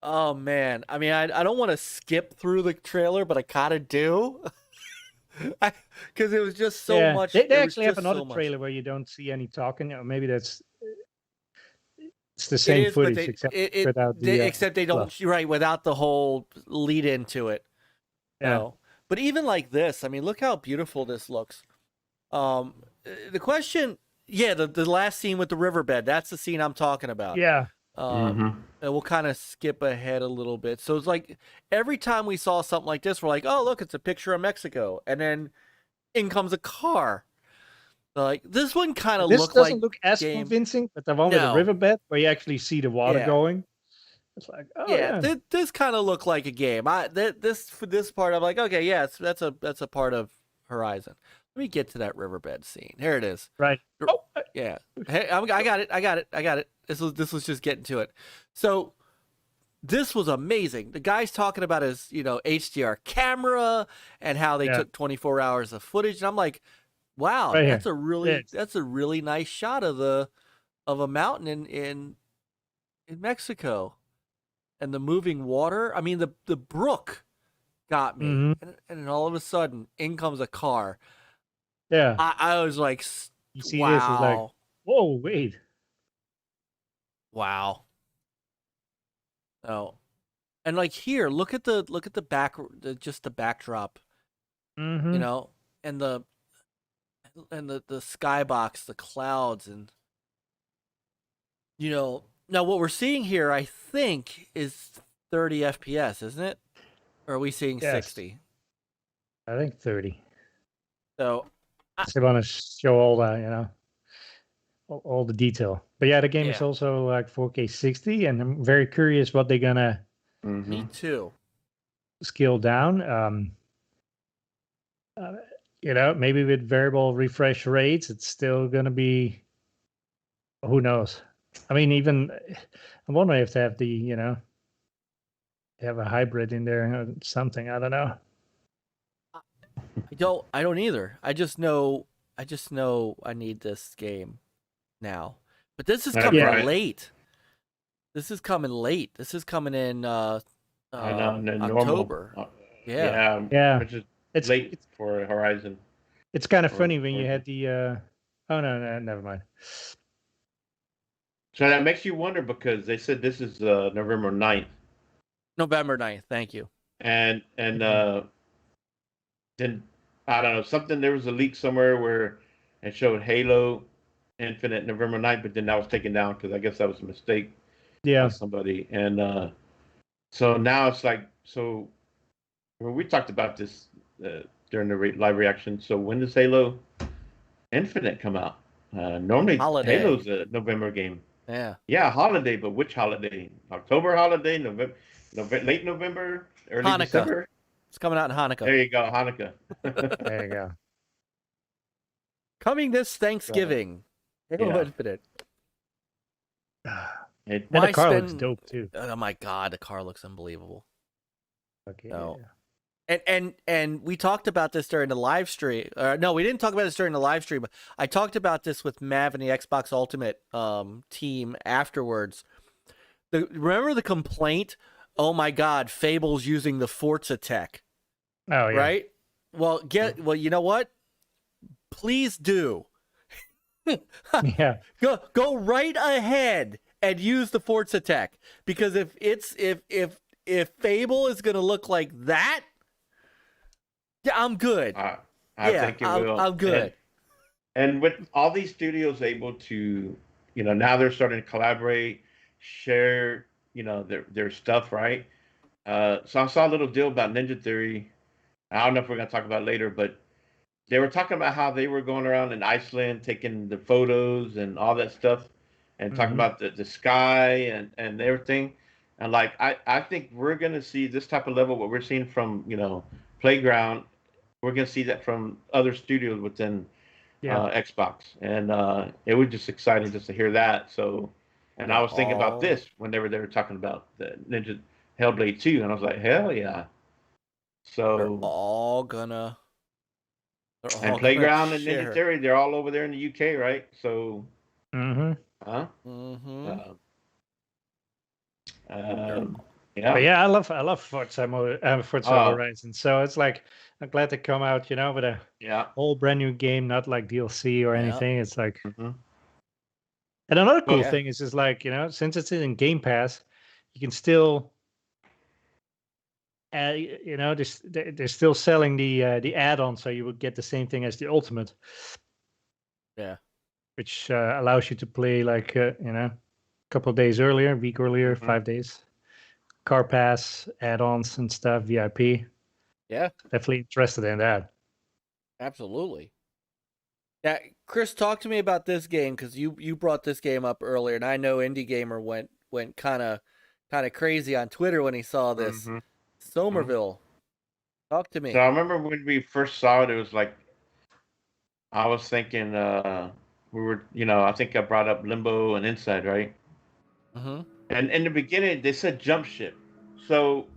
Oh man, I mean, I don't want to skip through the trailer, but I kind of do, because it was just so much. They there was actually have just another so much. trailer where you don't see any talking. Or maybe it's the It same is, but footage, they, except it, without the. except they don't right without the whole lead into it. Yeah. No, but even like this, I mean, look how beautiful this looks. The question, the last scene with the riverbed, that's the scene I'm talking about. Yeah. And we'll kind of skip ahead a little bit. So it's like every time we saw something like this, we're like, oh, look, it's a picture of Mexico. And then in comes a car. Like this one kind of This looked doesn't like look as game. convincing, but the one with the No. riverbed where you actually see the water Yeah. going. It's like, oh yeah. This kind of looked like a game. For this part, I'm like, okay, yeah, that's a part of Horizon. Let me get to that riverbed scene. Here it is. Right. Oh, Yeah. Hey, I got it. This was just getting to it. So this was amazing. The guy's talking about his, HDR camera and how they took 24 hours of footage. And I'm like, wow, Right that's here. that's a really nice shot of a mountain in Mexico. And the moving water. I mean, the brook got me. Mhm. And then all of a sudden, in comes a car. Yeah. I was like, You see wow. this is like, whoa, wait. Wow. Oh. And like here, look at the just the backdrop, Mm-hmm. and the skybox, the clouds, and now what we're seeing here, I think, is 30 FPS, isn't it? Or are we seeing Yes. 60? I think 30. So They want to show all the, all the detail. But yeah, the game is Yeah. also like 4K 60, and I'm very curious what they're gonna me too. scale down. Maybe with variable refresh rates, it's still gonna be. Who knows? I mean, even I'm wondering if they have the, they have a hybrid in there or something. I don't know. I don't either. I just know I need this game now. But this is coming Right. late. This is coming late. This is coming in I know, normal. October. Yeah. Yeah. Which is It's late for Horizon. It's kind of Or- funny when you or- had the. Oh no, never mind. So that makes you wonder because they said this is November 9th. November 9th. Thank you. And then I don't know, there was a leak somewhere where it showed Halo Infinite November 9th, but then that was taken down because I guess that was a mistake Yeah. by somebody. And so now it's like, we talked about this during the live reaction. So when does Halo Infinite come out? Normally Holiday. Halo's a November game. Yeah. Yeah, holiday, but which holiday? October holiday, November, late November, early Hanukkah. December. It's coming out in Hanukkah. There you go, Hanukkah. There you go. Coming this Thanksgiving. Halo Yeah. Infinite. It- And Why the car looks spend- dope too. Oh my god, the car looks unbelievable. Okay. No. And we talked about this during the live stream. No, we didn't talk about this during the live stream. But I talked about this with Mav and the Xbox Ultimate team afterwards. Remember the complaint? Oh my God, Fable's using the Forza tech, Oh yeah. right? Well, you know what? Please do. Yeah. Go right ahead and use the Forza tech, because if Fable is gonna look like that, yeah, I'm good. I Yeah, think it will. I'm good. And with all these studios able to, now they're starting to collaborate, share, their stuff, right? So I saw a little deal about Ninja Theory. I don't know if we're gonna talk about it later, but they were talking about how they were going around in Iceland taking the photos and all that stuff, and talking Mhm. about the sky and everything. And like I think we're gonna see this type of level what we're seeing from Playground we're gonna see that from other studios within Yeah. Xbox, and it was just exciting just to hear that. So, and I was thinking about this whenever they were talking about the Ninja Hellblade 2, and I was like, hell yeah! They're So, all gonna. and Playground and Ninja share. Theory, they're all over there in the UK, right? So, Mm-hmm. huh? Mm-hmm. Yeah. But yeah, I love Forza Horizon. So it's like I'm glad to come out, with a Yeah. whole brand new game, not like DLC or Yeah. anything. It's like, Mhm. and another cool Yeah. thing is like, since it's in Game Pass, you can still, they're still selling the add-on, so you would get the same thing as the Ultimate. Yeah. Which allows you to play like a couple of days earlier, a week earlier, 5 days. Car pass, add-ons and stuff, VIP. Yeah. Definitely interested in that. Absolutely. Yeah, Chris, talk to me about this game because you brought this game up earlier, and I know Indie Gamer went kind of crazy on Twitter when he saw this. Somerville, talk to me. So I remember when we first saw it, it was like I was thinking we were, I think I brought up Limbo and Inside, right? Mm-hmm. And in the beginning, they said jump ship. So,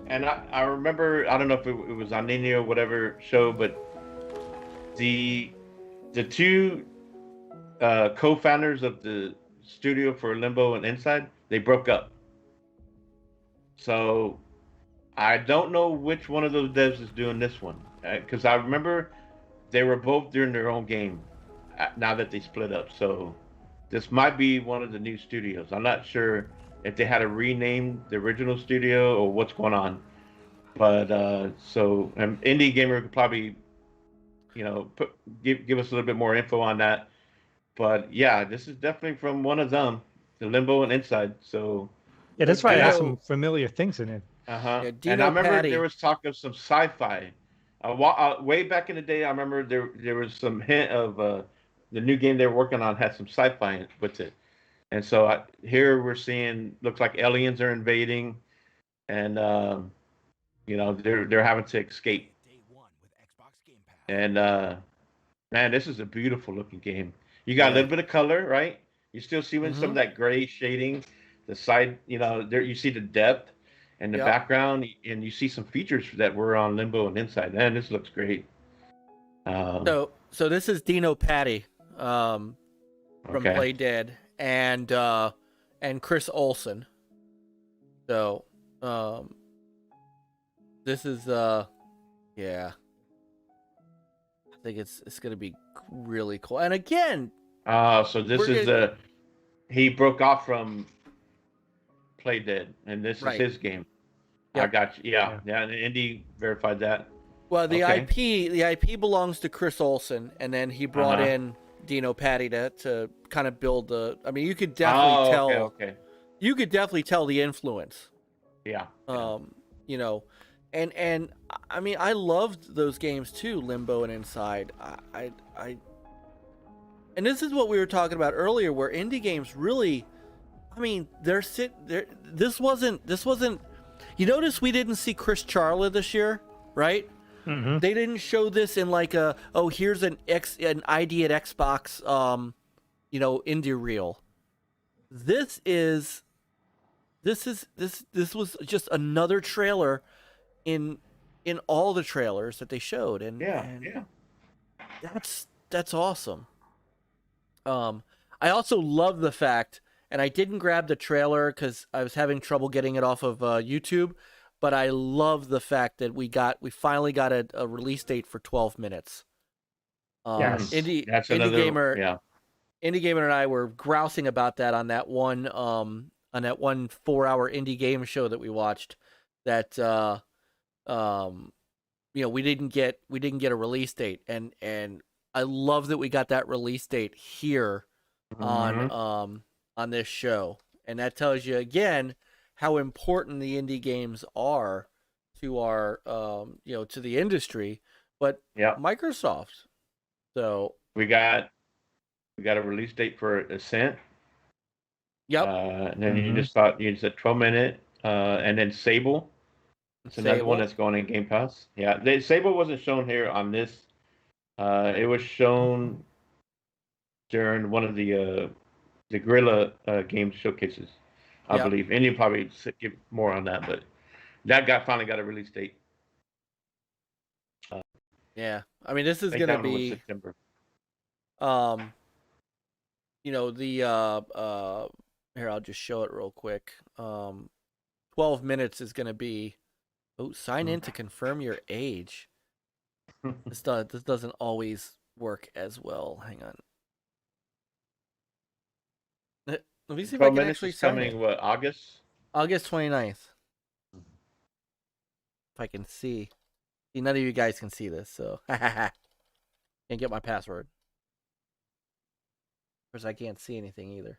and I remember, I don't know if it was on Nini or whatever show, but the two co-founders of the studio for Limbo and Inside, they broke up. So I don't know which one of those devs is doing this one, because I remember they were both doing their own game now that they split up. So this might be one of the new studios. I'm not sure if they had to rename the original studio or what's going on. But so Indie Gamer could probably, give us a little bit more info on that. But yeah, this is definitely from one of them, the Limbo and Inside. So yeah, that's why I Dino- have some familiar things in it. Yeah, and Dino I remember Patty. there was talk of some sci-fi. Way back in the day, I remember there was some hint of the new game they were working on had some sci-fi with it. And so here we're seeing, looks like aliens are invading, and they're having to escape. And man, this is a beautiful looking game. You got a little bit of color, right? You still see some of that gray shading, the side, there you see the depth and the background, and you see some features that were on Limbo and Inside. Man, this looks great. So this is Dino Patty from Play Dead and Chris Olsen. So this is yeah. I think it's gonna be really cool. And again, so this is he broke off from Play Dead, and this is his game. Yep. I got you. Yeah, and Indy verified that. Well, the IP belongs to Chris Olsen, and then he brought in Dino Patty to kind of build the. I mean, you could definitely tell. Okay. You could definitely tell the influence. Yeah. And I mean, I loved those games too, Limbo and Inside. And this is what we were talking about earlier, where indie games really, I mean, this wasn't. You notice we didn't see Chris Charla this year, right? Mm-hmm. They didn't show this in like here's an ID at Xbox, indie reel. This was just another trailer in all the trailers that they showed, and that's awesome. I also love the fact, and I didn't grab the trailer because I was having trouble getting it off of YouTube, but I love the fact that we finally got a release date for 12 minutes. Yes, Indie Gamer and I were grousing about that on that one 4-hour indie game show that we watched. That we didn't get a release date, and I love that we got that release date here on this show, and that tells you again how important the indie games are to our to the industry, but Microsoft. So we got a release date for Ascent. Yep. And then you said 12-minute, and then Sable. It's another one Sable? that's going in Game Pass. Yeah, Sable wasn't shown here on this. It was shown during one of the Gorilla game showcases, I Yep. believe. And you probably give more on that, but that finally got a release date. Yeah. I mean, this is I going think to that one was be, September. you know, the, here, I'll just show it real quick. 12 minutes is going to be, sign in to confirm your age. This doesn't always work as well. Hang on. Let me see if I 12 can minutes actually is sign coming, in. what, August? August 29th. If I can see. See, none of you guys can see this, so. Can't get my password. Of course, I can't see anything either.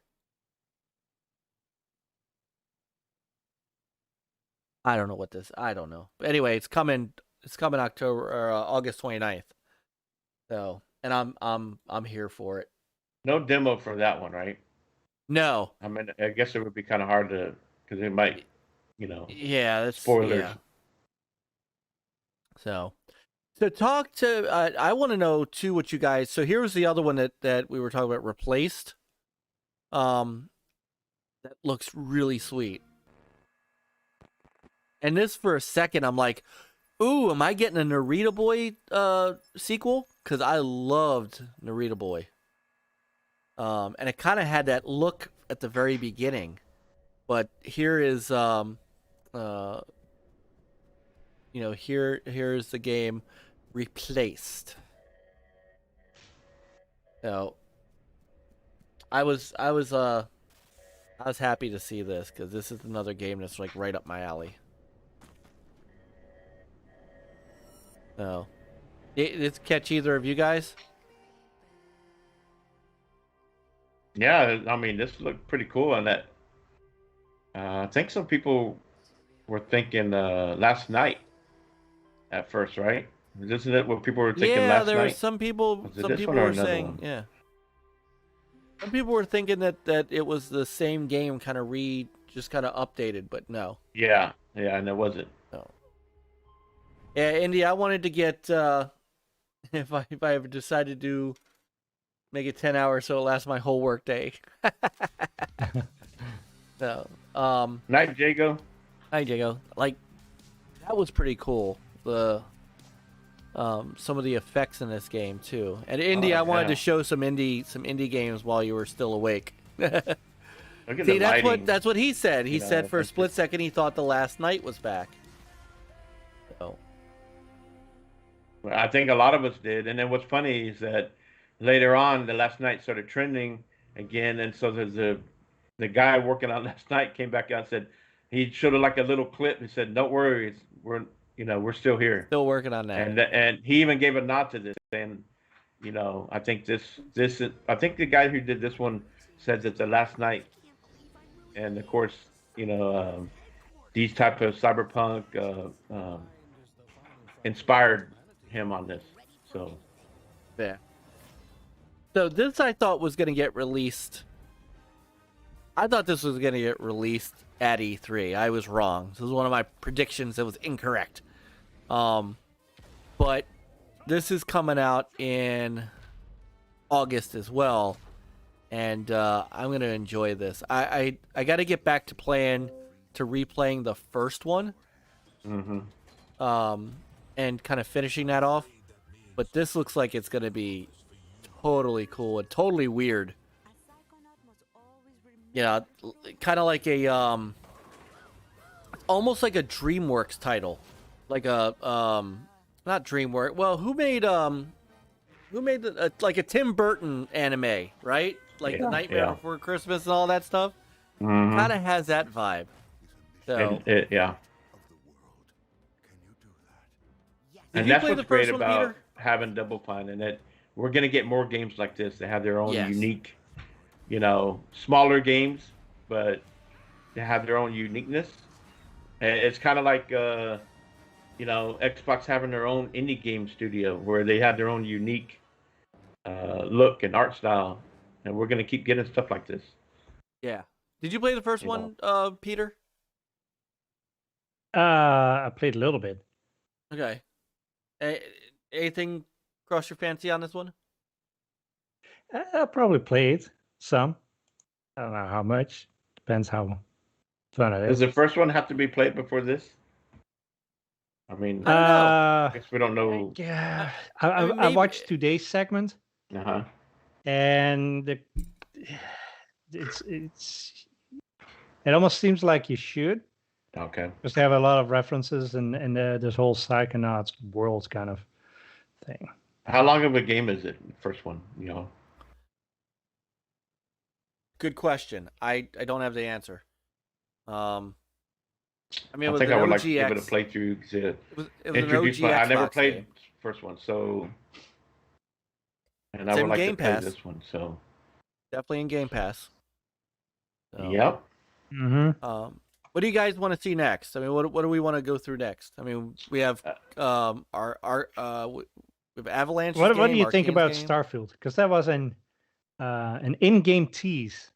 I don't know what this. I don't know. But anyway, it's coming. It's coming October or August 29th. So, and I'm here for it. No demo for that one, right? No. I mean, I guess it would be kind of hard to, because it might, you know, Yeah, that's spoilers. Yeah. So talk to. I want to know too what you guys. So here's the other one that we were talking about, replaced. That looks really sweet. And this for a second, I'm like, ooh, am I getting a Narita Boy sequel? Because I loved Narita Boy. And it kind of had that look at the very beginning. But here is, you know, here's the game replaced. So I was happy to see this because this is another game that's like right up my alley. So, did it catch either of you guys? Yeah, I mean, this looked pretty cool on that. I think some people were thinking last night at first, right? Isn't it what people were thinking Yeah, last there were night? some people. Was it Some this people one or were another saying, one? yeah. Some people were thinking that it was the same game, kind of just kind of updated, but no. Yeah, and it wasn't. No. Yeah, Indy, I wanted to get if I ever decided to make it 10 hours so it lasts my whole work day. So, Night, Jago. hi Diego. Like that was pretty cool. The some of the effects in this game too. And Indy, Oh, I wanted yeah. to show some indie games while you were still awake. Look at See, the lighting. that's what he said. He You know, said for a like split this- second he thought The Last Night was back. So, I think a lot of us did. And then what's funny is that later on, the last night started trending again, and so there's the guy working on last night came back out and said he showed like a little clip. He said, "Don't worry, we're still here." still working on that. And he even gave a nod to this, saying, I think I think the guy who did this one said that the last night, and of course, these type of cyberpunk inspired him on this. So Yeah. So this I thought was going to get released. I thought this was going to get released at E3. I was wrong. This was one of my predictions that was incorrect. But this is coming out in August as well, and I'm going to enjoy this. I got to get back to replaying the first one. And kind of finishing that off. But this looks like it's going to be totally cool and totally weird. Yeah, kind of like a almost like a DreamWorks title, like a not DreamWorks. Well, who made like a Tim Burton anime, right? Like the Nightmare Before Christmas and all that stuff. Kind of has that vibe. So yeah. Did And you that's play what's the first great one, about Peter? having Double Fine, and that we're gonna get more games like this. They have their own Yes. unique, smaller games, but they have their own uniqueness. And it's kind of like, Xbox having their own indie game studio where they have their own unique look and art style, and we're gonna keep getting stuff like this. yeah. Did you play the first You one, Peter? I played a little bit. Okay. Anything cross your fancy on this one? I probably played some. I don't know how much. Depends how fun it Does is. the first one have to be played before this? I mean, I don't know. I guess we don't know. Yeah, I mean, I maybe- watched today's segment, Uh-huh. and it almost seems like you should, Okay. because they have a lot of references and this whole Psychonauts world kind of thing. How long of a game is it? The first one, you know. Good question. I don't have the answer. I mean, it I was think an I would like OGX. to give it a playthrough to It was an introduce my. I never Xbox played game. first one, so and It's I in would like Game to play Pass. this one. So Definitely in Game Pass. So, yep. Mm-hmm. What do you guys want to see next? I mean, what do we want to go through next? I mean, we have we have Avalanche. What do you think Arcane's about game. Starfield? Because that was an in-game tease.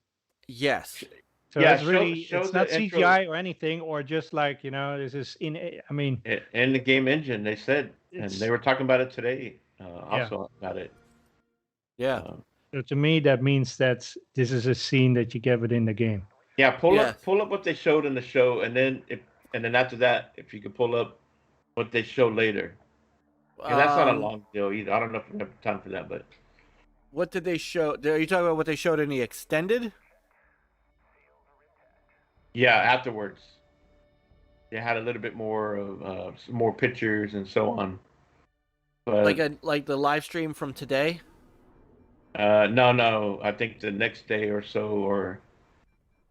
Yes. So Yeah, it's really show it's the not intro. CGI or anything, or just like, this is I mean, In the game engine, they said, and It's- they were talking about it today. Also about it. Yeah. so to me that means that this is a scene that you get within the game. Yeah, pull Yes. up what they showed in the show, and then after that, if you could pull up what they show later. And that's not a long deal either. I don't know if we have time for that, but What did they show? Are you talking about what they showed in the extended? yeah, afterwards, they had a little bit more of some more pictures and so on. But Like the live stream from today? no, I think the next day or so, or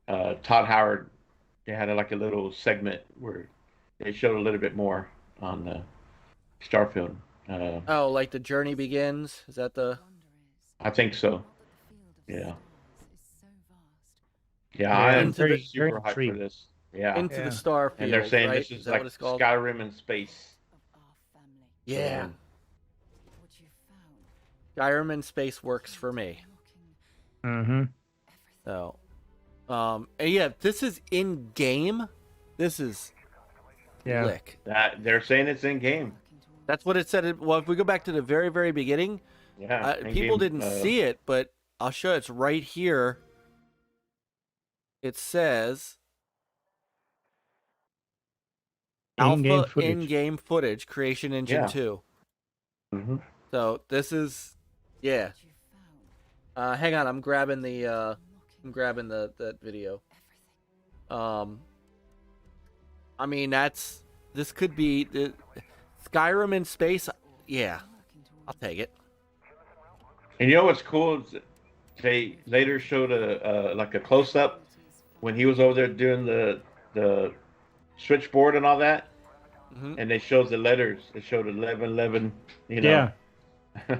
Todd Howard, they had like a little segment where they showed a little bit more on the Starfield. Oh, like the journey begins? Is that the? I think so. Yeah. Yeah, Yeah, I I'm am very super hyped for intrigued. this. Yeah, Into Yeah. the Starfield. and they're saying right? this is that like what it's called? Skyrim in space. Yeah. Skyrim in space works for me. Mm-hmm. So, and yeah, this is in game. This is Yeah. lick. That they're saying it's in game. That's what it said. Well, if we go back to the very, very beginning, Yeah, people didn't see it, but I'll show you. It's right here. It says In-game Alpha footage. in-game footage, Creation Engine Yeah. 2. Mm-hmm. So this is, yeah. Hang on, I'm grabbing the that video. I mean, this could be the Skyrim in space. Yeah, I'll take it. And you know what's cool is that they later showed a close up when he was over there doing the switchboard and all that, Mhm. and they showed the letters. They showed 1111. You know. Yeah.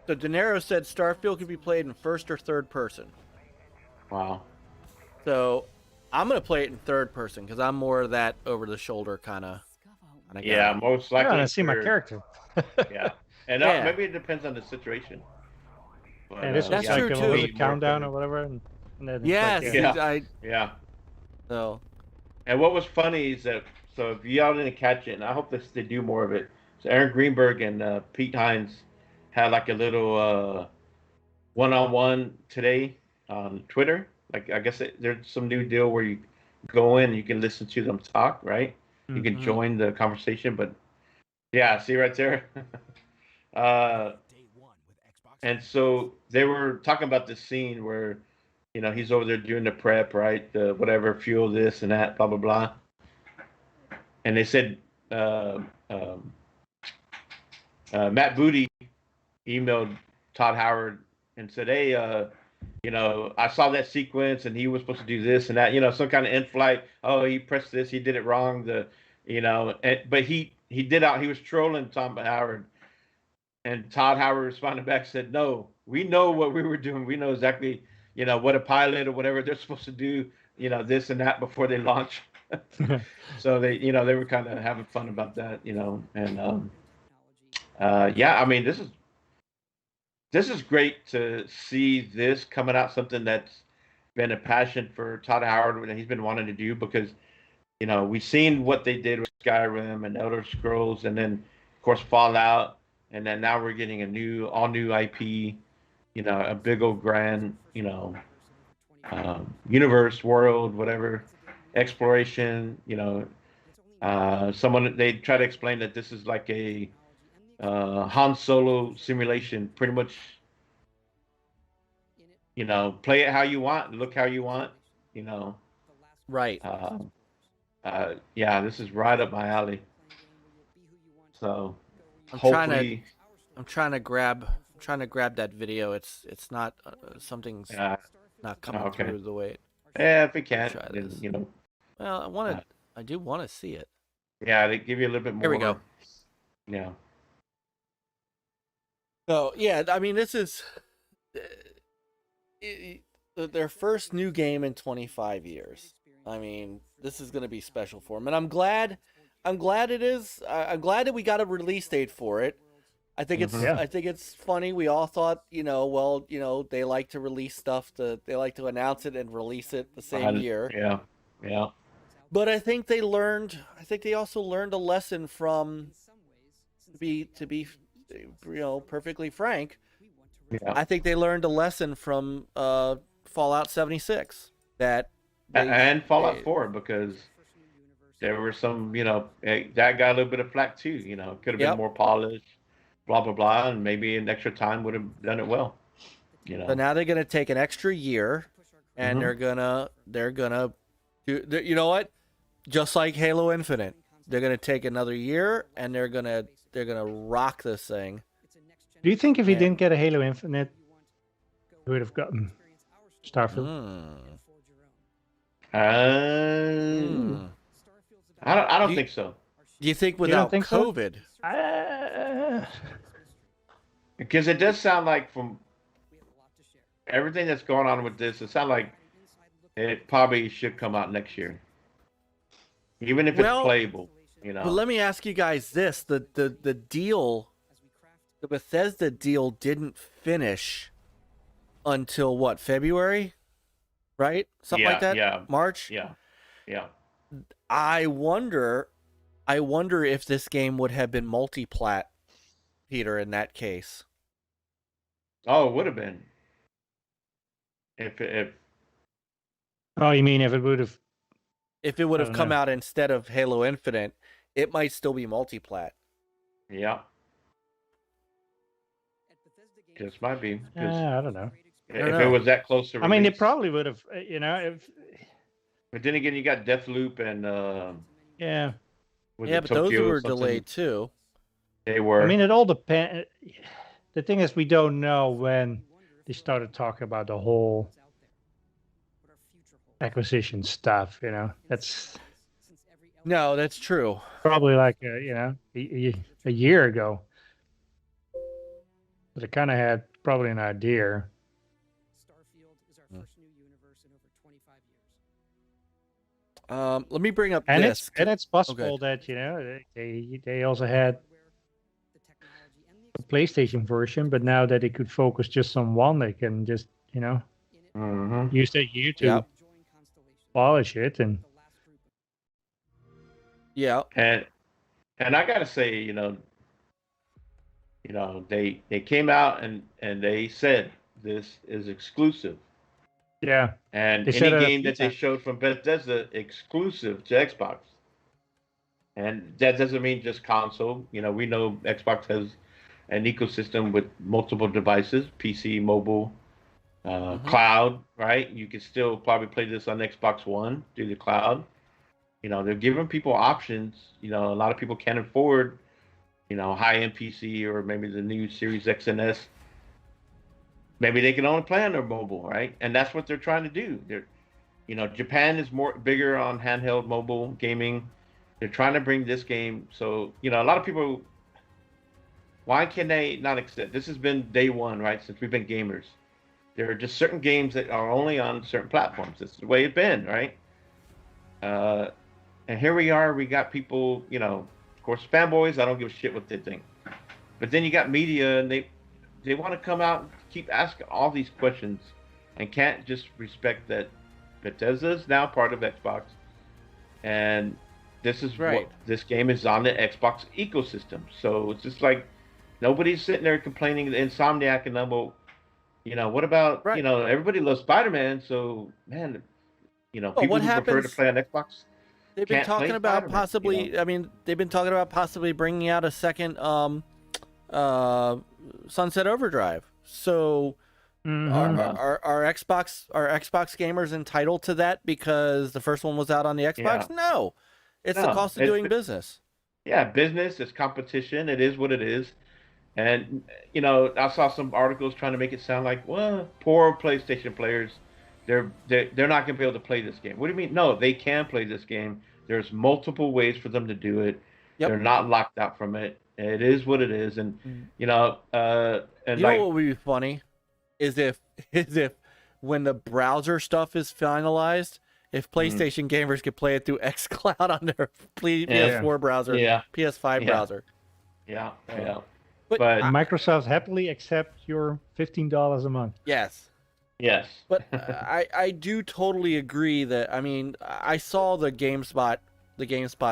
So De Niro said Starfield could be played in first or third person. Wow. So I'm gonna play it in third person because I'm more of that over the shoulder kind of. Yeah, most I likely. want to see my for- character. Yeah, and Yeah. maybe it depends on the situation. But, And this That's was true, like too. a Be more countdown fun. or whatever. And then it's Yes, like, Yeah. yeah. Yeah. So And what was funny is that, so if y'all didn't catch it, and I hope they do more of it. So Aaron Greenberg and Pete Hines had like a little one-on-one today on Twitter. Like I guess there's some new deal where you go in, and you can listen to them talk, right? You can Mhm. join the conversation, but yeah, see right there. And so they were talking about this scene where, he's over there doing the prep, right? The whatever fuel, this and that, blah blah blah. And they said Matt Booty emailed Todd Howard and said, "Hey, I saw that sequence and he was supposed to do this and that, some kind of in-flight. Oh, he pressed this, he did it wrong. But he was trolling Tom Howard." And Todd Howard responded back, said, "No, we know what we were doing. We know exactly, what a pilot or whatever they're supposed to do, this and that before they launch." So they were kind of having fun about that, and yeah, I mean, this is great to see this coming out, something that's been a passion for Todd Howard that he's been wanting to do, because you know, we've seen what they did with Skyrim and Elder Scrolls, and then of course Fallout, and then now we're getting all new IP, you know, a big old grand, you know, universe, world, whatever, exploration, you know. They try to explain that this is like a Han Solo simulation, pretty much. You know, play it how you want, look how you want, you know. Right. Yeah, this is right up my alley. So I'm hopefully, trying to grab that video. It's not something's not coming through the way. yeah, if it can't, Try then, this. you know. Well, I do want to see it. Yeah, they give you a little bit more. Here we go. Yeah. So yeah, I mean, this is their first new game in 25 years. I mean, this is going to be special for them, and I'm glad it is. I'm glad that we got a release date for it. I think it's I think it's funny. We all thought, you know, well, you know, they like to release stuff they like to announce it and release it the same year. Yeah. Yeah. But I think they also learned a lesson from, to be you know, perfectly frank. Yeah. I think they learned a lesson from Fallout 76 and Fallout 4, because there were some, you know, that got a little bit of flack too. You know, could have been more polished, blah blah blah, and maybe an extra time would have done it well. You know. So now they're gonna take an extra year, and they're gonna do. You know what? Just like Halo Infinite, they're gonna take another year, and they're gonna rock this thing. Do you think if he didn't get a Halo Infinite, he would have gotten Starfield? I don't think so. Do you think without COVID? Because it does sound like, from everything that's going on with this, it sounds like it probably should come out next year, even if it's playable. You know. But let me ask you guys this: the deal, the Bethesda deal, didn't finish until what, February, right? Something like that. Yeah. March. Yeah. Yeah. I wonder if this game would have been multi-plat, Peter, in that case. Oh, it would have been. If Oh, you mean if it would have? If it would have come out instead of Halo Infinite, it might still be multi-plat. Yeah. Just might be. I don't know. If it was that close to release. I mean, it probably would have, you know. If... But then again, you got Deathloop and yeah. But those were delayed too. They were. I mean, it all depends. The thing is, we don't know when they started talking about the whole acquisition stuff. You know, that's true. Probably like a year ago. But I kind of had probably an idea. Let me bring up and this. It's possible that, you know, they also had a PlayStation version, but now that they could focus just on one, they can just, you know, use that year to polish it. And and I gotta say, you know, they came out and they said this is exclusive. Yeah. And any game that they showed from Bethesda exclusive to Xbox. And that doesn't mean just console. You know, we know Xbox has an ecosystem with multiple devices, PC, mobile, cloud, right? You can still probably play this on Xbox One through the cloud. You know, they're giving people options. You know, a lot of people can't afford, you know, high-end PC or maybe the new Series X and S. Maybe they can only play on their mobile, right? And that's what they're trying to do. They're, you know, Japan is bigger on handheld mobile gaming. They're trying to bring this game. So, you know, a lot of people, why can they not accept? This has been day one, right? Since we've been gamers. There are just certain games that are only on certain platforms. That's the way it's been, right? And here we are. We got people, you know, of course, fanboys. I don't give a shit what they think. But then you got media, and they want to come out and keep asking all these questions and can't just respect that Bethesda is now part of Xbox. and this is Right. what this game is on the Xbox ecosystem. So it's just like nobody's sitting there complaining that Insomniac and them. Well, what about Right. everybody loves Spider-Man, so man, people what who prefer to happens- play on Xbox. They've been Can't play talking about Spider-Man, possibly. I mean, they've been talking about possibly bringing out a second Sunset Overdrive. So are Xbox gamers entitled to that because the first one was out on the Xbox? Yeah. No, it's the No, cost of doing business. Yeah, business is competition. It is what it is. And I saw some articles trying to make it sound like, well, poor PlayStation players, they're not going to be able to play this game. What do you mean? No, they can play this game. There's multiple ways for them to do it. Yep. They're not locked out from it. It is what it is. And and You know like, what would be funny is if when the browser stuff is finalized, if PlayStation gamers could play it through xCloud on their PS4 browser, Yeah. PS5 Yeah. browser. yeah. But, But- Microsoft happily accept your $15 a month. yes. Yes. But I do totally agree that, I mean, I saw the GameSpot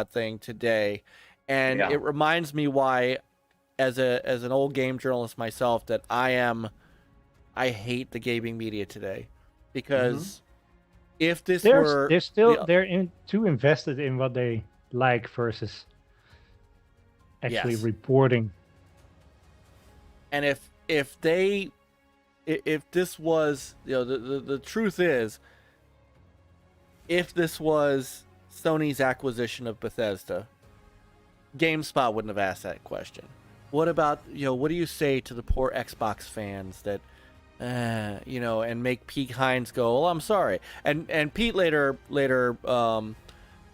thing today, and Yeah. it reminds me why, as an old game journalist myself, that I hate the gaming media today, because if this were They're too invested in what they like versus actually Yes. reporting. and if this was, the truth is, if this was Sony's acquisition of Bethesda, GameSpot wouldn't have asked that question. What about, what do you say to the poor Xbox fans that, and make Pete Hines go, "Oh, I'm sorry," and Pete later, kind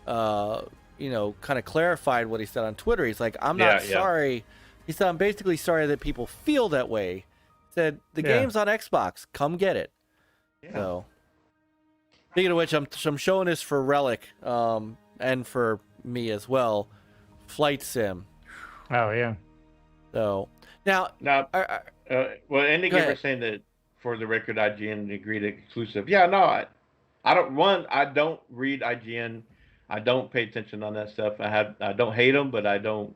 of clarified what he said on Twitter. He's like, "I'm not Yeah. sorry." He said, "I'm basically sorry that people feel that way." He said, "The Yeah. game's on Xbox. Come get it." Yeah. So, speaking of which, I'm showing this for Relic, and for me as well. Flight Sim. Oh yeah. So now, Now, well, Andy Go Gamer ahead. saying that for the record, IGN agreed exclusive. Yeah, no, I don't read IGN. I don't pay attention on that stuff. I don't hate them, but I don't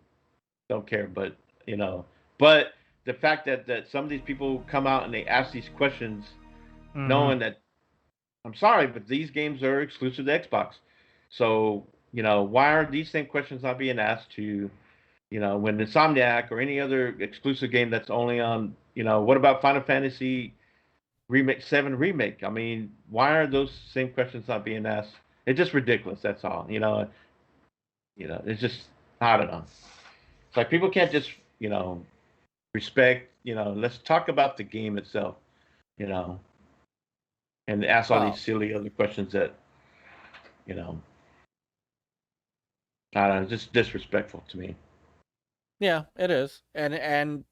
care. But but the fact that some of these people come out and they ask these questions, knowing that, I'm sorry, but these games are exclusive to Xbox. So why are these same questions not being asked to, when Insomniac or any other exclusive game that's only on, what about Final Fantasy VII Remake? I mean, why are those same questions not being asked? It's just ridiculous. That's all. It's just, I don't know. It's like people can't just, respect. Let's talk about the game itself. And ask all these silly other questions that, I don't know, just disrespectful to me. yeah, it is, and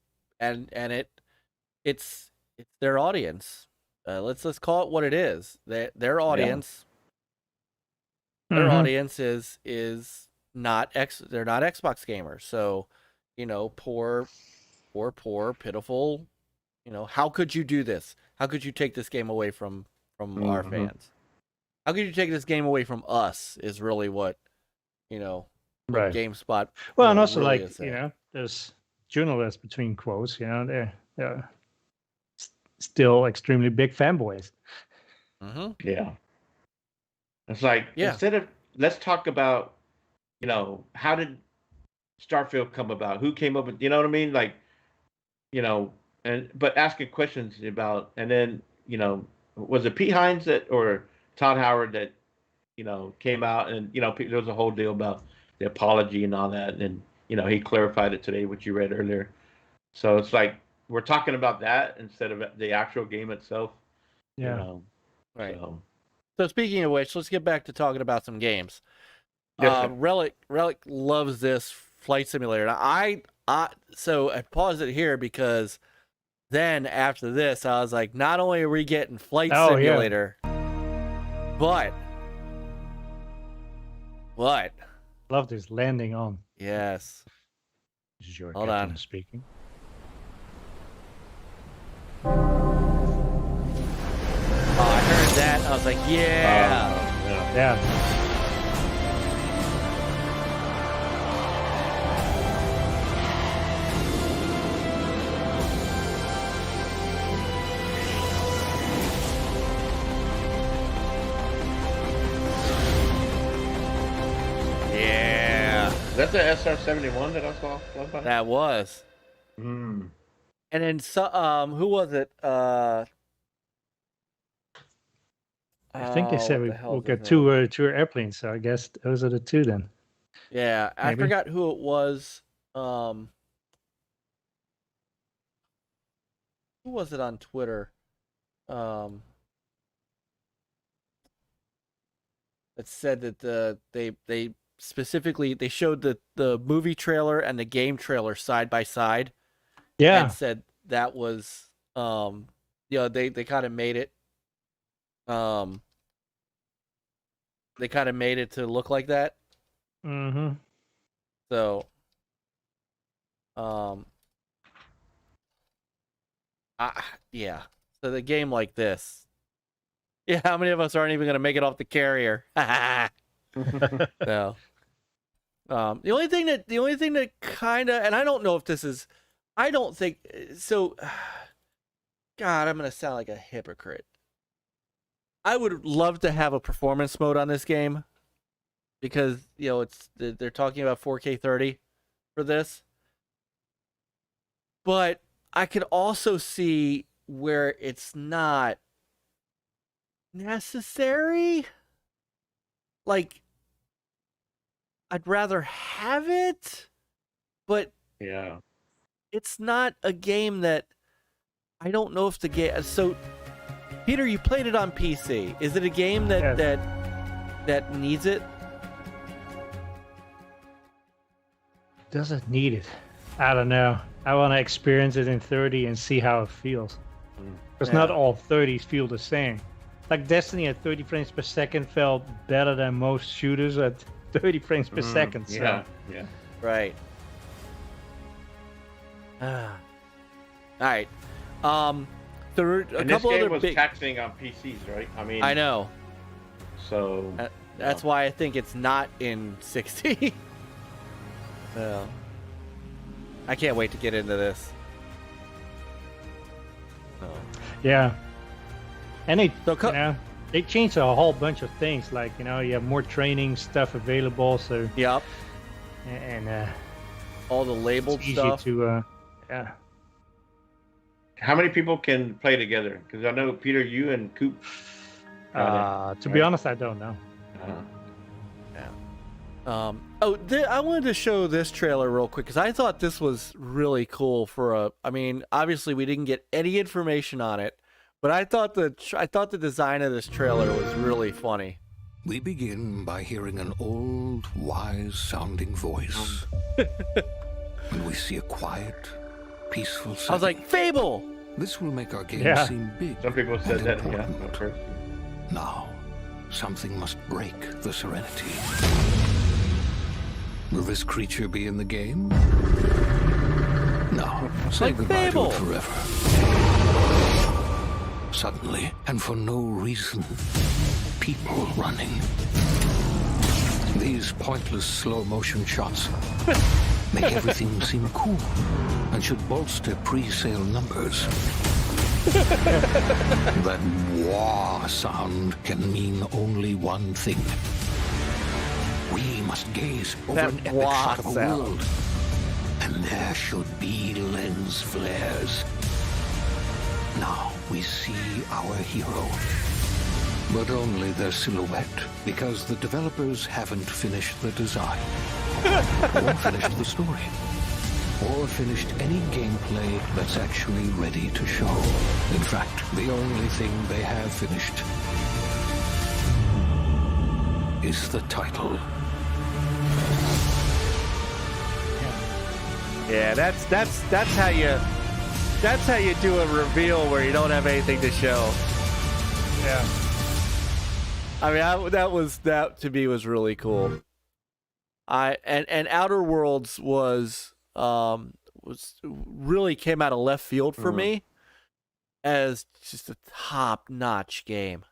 it's their audience. Let's call it what it is. Their audience. Their audience is not they're not Xbox gamers. So, poor, pitiful. How could you do this? How could you take this game away from our fans? How could you take this game away from us? Is really what Right. GameSpot. Well, and also really like is saying. there's journalists between quotes. They're still extremely big fanboys. Mm-hmm. Yeah. It's like, Yeah. instead of, let's talk about, how did Starfield come about? Who came up with, you know what I mean? Like, but asking questions about, and then, was it Pete Hines or Todd Howard that, came out and, there was a whole deal about the apology and all that. And, he clarified it today, which you read earlier. So it's like, we're talking about that instead of the actual game itself. Yeah. Right. So, So speaking of which, let's get back to talking about some games. Yes, sir. Relic loves this flight simulator. Now, so I paused it here because then after this, I was like, not only are we getting flight Oh, yeah. simulator, but Love this landing on. yes, This is your Hold captain on. speaking. I heard that. I was like, yeah. yeah. Yeah. that the SR-71 that I saw? That was. Hmm. And then who was it? I think they said what the we'll hell's get his two airplanes, so I guess those are the two then. Yeah, I Maybe. forgot who it was. Who was it on Twitter? That said that they specifically they showed the movie trailer and the game trailer side by side. Yeah. And said that was they kind of made it they kind of made it to look like that. Mm-hmm. So yeah. So the game like this. Yeah, how many of us aren't even gonna make it off the carrier? So the only thing that kinda, and I don't know if this is, I don't think so. God, I'm gonna sound like a hypocrite. I would love to have a performance mode on this game because they're talking about 4K 30 for this, but I could also see where it's not necessary. Like, I'd rather have it, but Yeah. it's not a game that I don't know if the game. So, Peter, you played it on PC. Is it a game that Yes. that needs it? Does it need it? I don't know. I want to experience it in 30 and see how it feels. Because not Yeah. all 30s feel the same. Like Destiny at 30 frames per second felt better than most shooters at 30 frames per second. So. Yeah. Right. All right. There were a And couple this game other was big. taxing on PCs, right? I mean, I know. So That's why I think it's not in 60. Well, I can't wait to get into this. So. Yeah. And they, So they changed a whole bunch of things. Like, you have more training stuff available. So, Yep. and All the labeled it's easy stuff. to, yeah. how many people can play together? Because I know Peter, you and Coop. To be honest, I don't know. I wanted to show this trailer real quick because I thought this was really cool I mean, obviously we didn't get any information on it, but I thought the design of this trailer was really funny. We begin by hearing an old, wise-sounding voice. And we see a quiet, peaceful setting. I was like, Fable! This will make our game Yeah. seem big. Some people said and that, important. at first. Now, something must break the serenity. Will this creature be in the game? No. Say Like goodbye Fable. to it forever. Suddenly, and for no reason, people running. These pointless slow-motion shots make everything seem cool and should bolster pre-sale numbers. That wah sound can mean only one thing. We must gaze over That an epic wah shot of a sound. world, and there should be lens flares. Now we see our hero, but only their silhouette, because the developers haven't finished the design, or finished the story, or finished any gameplay that's actually ready to show. In fact, the only thing they have finished is the title. Yeah, that's how you do a reveal where you don't have anything to show. Yeah. I mean, that to me was really cool. And Outer Worlds was really came out of left field for me as just a top-notch game.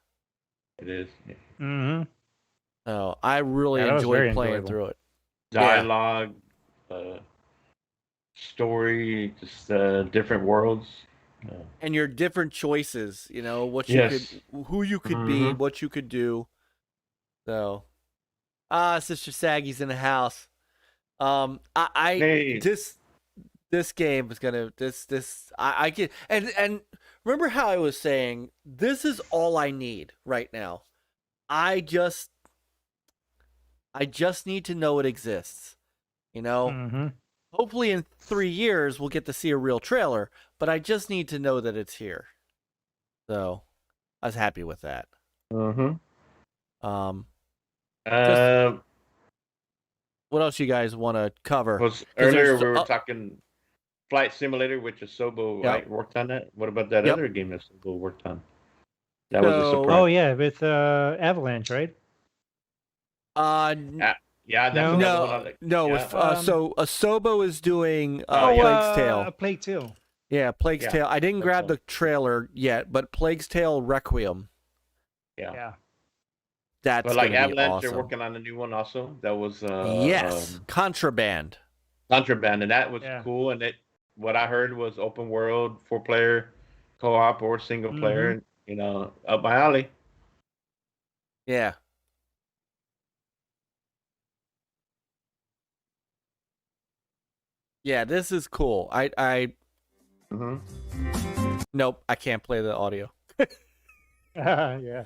It is. Yeah. Mm-hmm. So I really Yeah, that was enjoyed very playing enjoyable. through it. Dialogue, story, just different worlds. And your different choices, what you Yes. could, who you could be, what you could do. So, Sister Saggy's in the house. Hey. This game is gonna I get and remember how I was saying this is all I need right now. I just need to know it exists. You know, Mm-hmm. hopefully in 3 years we'll get to see a real trailer, but I just need to know that it's here. So I was happy with that. Mm-hmm. What else you guys want to cover? Earlier we were talking Flight Simulator, which Asobo Yep. worked on that. What about that Yep. other game that Asobo worked on? That was a So- surprise. Oh yeah, with Avalanche, right? Yeah, that's another one on the, no. yeah. With, so Asobo is doing Oh, yeah. Plague's Tale. Plague Tale. Yeah, Plague's Yeah, Tale. I didn't that's grab all. the trailer yet, but Plague's Tale Requiem. Yeah. Yeah. That's But like gonna be Avalanche, awesome. they're working on a new one also. That was Yes, Contraband. Contraband, and that was Yeah. cool. And what I heard was open world, 4-player, co-op or single player. And, you know, up my alley. Yeah. Yeah, this is cool. Nope, I can't play the audio. Yeah.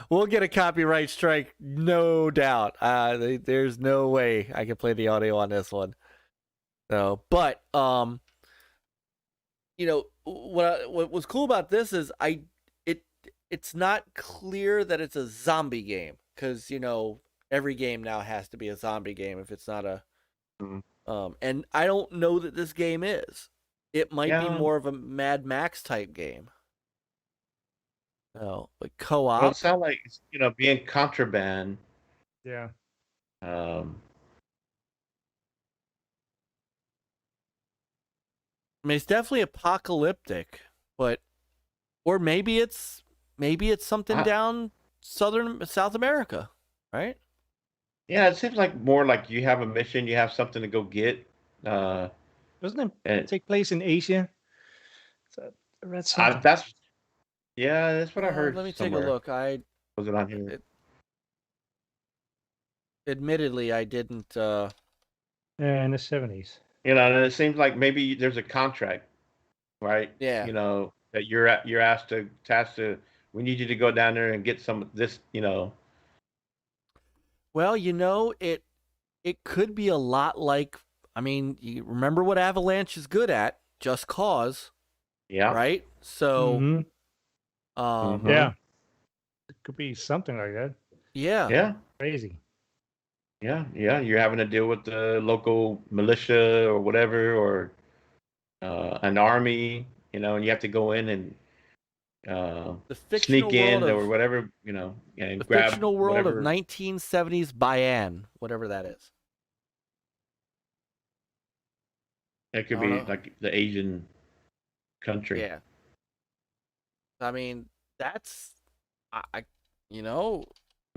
We'll get a copyright strike, no doubt. There's no way I can play the audio on this one. So, but you know what was cool about this is it's not clear that it's a zombie game because you know every game now has to be a zombie game if it's not a. And I don't know that this game is. It might be Yeah. more of a Mad Max type game. Oh, but co-op. Well, it sounds like, you know, being Contraband. Yeah. I mean, it's definitely apocalyptic, but or maybe it's something down South America, right? Yeah, it seems like more like you have a mission, you have something to go get. Doesn't it And take place in Asia? So, I read something. that's what I heard. Let me somewhere. take a look. Was it on here? Admittedly, I didn't. Yeah, in the 70s. You know, and it seems like maybe there's a contract, right? Yeah. You know that you're tasked to. We need you to go down there and get some of this. You know. Well, you know, it could be a lot like. I mean, you remember what Avalanche is good at? Just Cause. Yeah. Right. So. Mhm. Mhm. Yeah. It could be something like that. Yeah. Yeah. Crazy. Yeah. You're having to deal with the local militia or whatever, or an army. You know, and you have to go in and The fictional sneak in world of, or whatever. You know, and the grab fictional world whatever. of 1970s Bayan, whatever that is. It could I be don't know. like the Asian country. Yeah. I mean, that's I you know,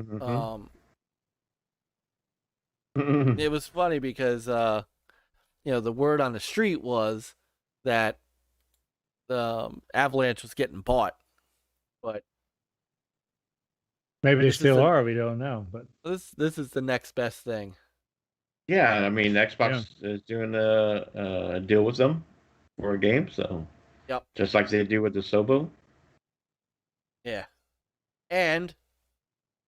Mhm. it was funny because you know, the word on the street was that Avalanche was getting bought. But Maybe they This is still a- are. We don't know. But this is the next best thing. Yeah, I mean, Xbox is doing a deal with them for a game, so Yep. just like they do with the Sobo. Yeah. And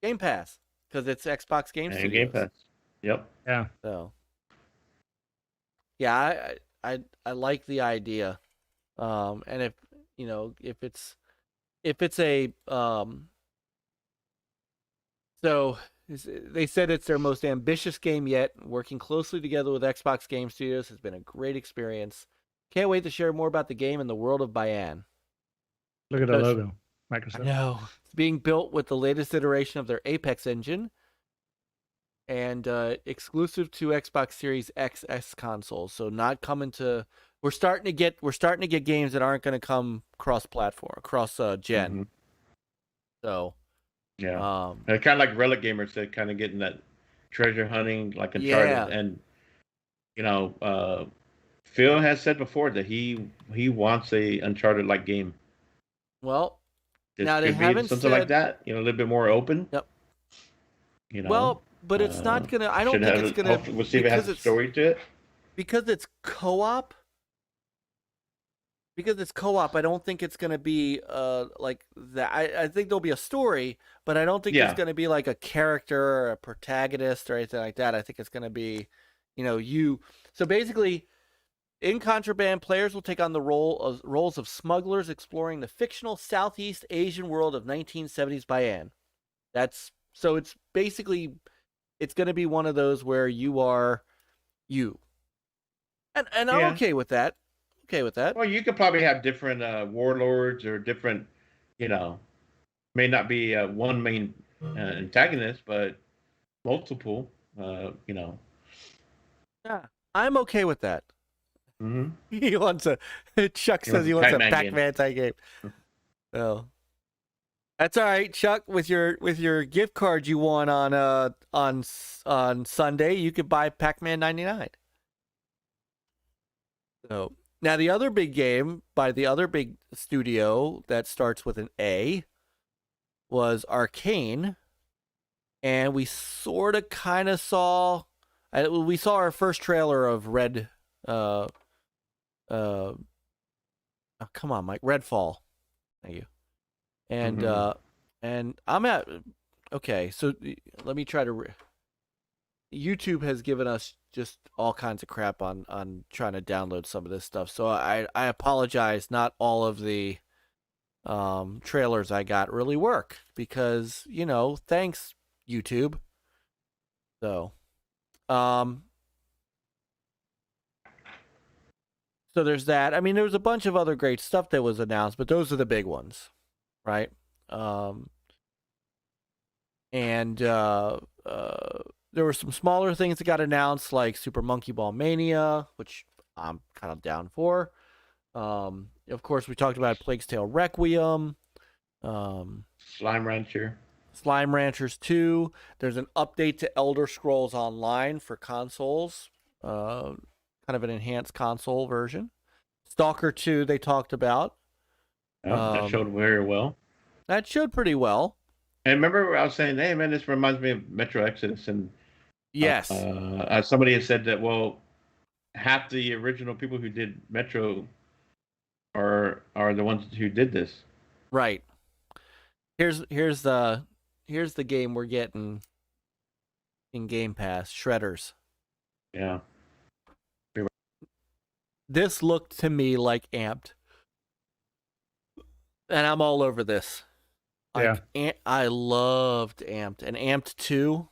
Game Pass because it's Xbox Game And Studios. Game Pass. Yep. yeah. So, yeah, I like the idea, and if you know if it's a so they said it's their most ambitious game yet. Working closely together with Xbox Game Studios has been a great experience. Can't wait to share more about the game and the world of Bayan. Look at the Because- logo. Microsoft. No, it's being built with the latest iteration of their Apex engine. And exclusive to Xbox Series XS consoles, so not coming to. We're starting to get games that aren't going to come cross-platform, cross-gen. Mhm. So Yeah. And kind of like Relic Gamers said, kind of getting that treasure hunting like Uncharted. Yeah. And you know, Phil has said before that he wants a Uncharted like game. well, This Now, they could be haven't something like said- that. You know, a little bit more open. Yep. You know. well, but it's not gonna. I don't Should think have it's gonna. We'll see if it has a story to it. Because it's co-op. Because it's co-op, I don't think it's gonna be like that. I think there'll be a story, but I don't think Yeah. there's gonna be like a character or a protagonist or anything like that. I think it's gonna be, you. So basically, in Contraband, players will take on the roles of smugglers exploring the fictional Southeast Asian world of 1970s Bayan. So it's basically, it's going to be one of those where you are you. And I'm Yeah. okay with that. Okay with that. Well, you could probably have different warlords or different, may not be one main antagonist, but multiple, Yeah, I'm okay with that. Mm-hmm. He wants a. Chuck He says wants he a wants a Pac-Man Pac-Man type game. Oh, that's all right, Chuck. With your gift card you won on Sunday, you could buy Pac-Man 99. So now the other big game by the other big studio that starts with an A was Arcane, and we sort of kind of saw. We saw our first trailer of Red. Oh, come on, Mike. Redfall. Thank you. And and I'm at. Okay, so let me try to. YouTube has given us just all kinds of crap on trying to download some of this stuff. So I apologize. Not all of the trailers I got really work because thanks YouTube. So so there's that. I mean, there was a bunch of other great stuff that was announced, but those are the big ones, right? And there were some smaller things that got announced, like Super Monkey Ball Mania, which I'm kind of down for. Of course, we talked about Plague's Tale Requiem. Slime Rancher. Slime Ranchers 2. There's an update to Elder Scrolls Online for consoles. Kind of an enhanced console version. Stalker 2 they talked about. That showed very well. That showed pretty well. And remember I was saying, hey man, this reminds me of Metro Exodus, and Yes. Somebody had said that, well, half the original people who did Metro are the ones who did this. Right. Here's the game we're getting in Game Pass, Shredders. Yeah. This looked to me like Amped. And I'm all over this. I loved Amped. And Amped 2,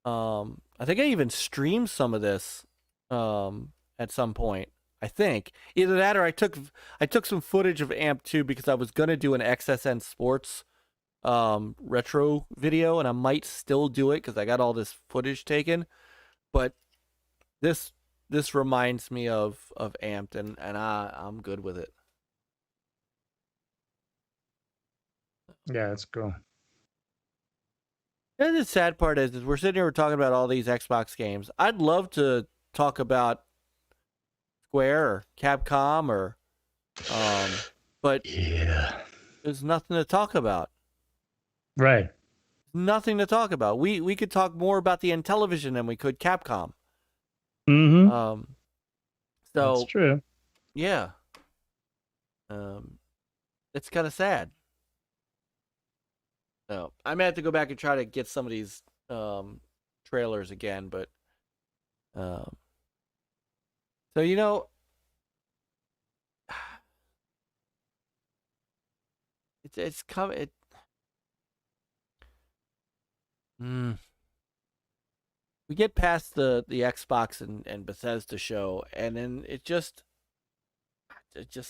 I think I even streamed some of this at some point. I think. Either that or I took some footage of Amped 2 because I was going to do an XSN Sports retro video, and I might still do it because I got all this footage taken. But this reminds me of Amped, and I'm good with it. Yeah, it's cool. And the sad part is we're sitting here talking about all these Xbox games. I'd love to talk about Square or Capcom or but yeah, there's nothing to talk about. Right. Nothing to talk about. We could talk more about the Intellivision than we could Capcom. Mm-hmm. So that's true. Yeah. It's kind of sad. So I may have to go back and try to get some of these trailers again, but so it's coming. We get past the Xbox and Bethesda show, and then it just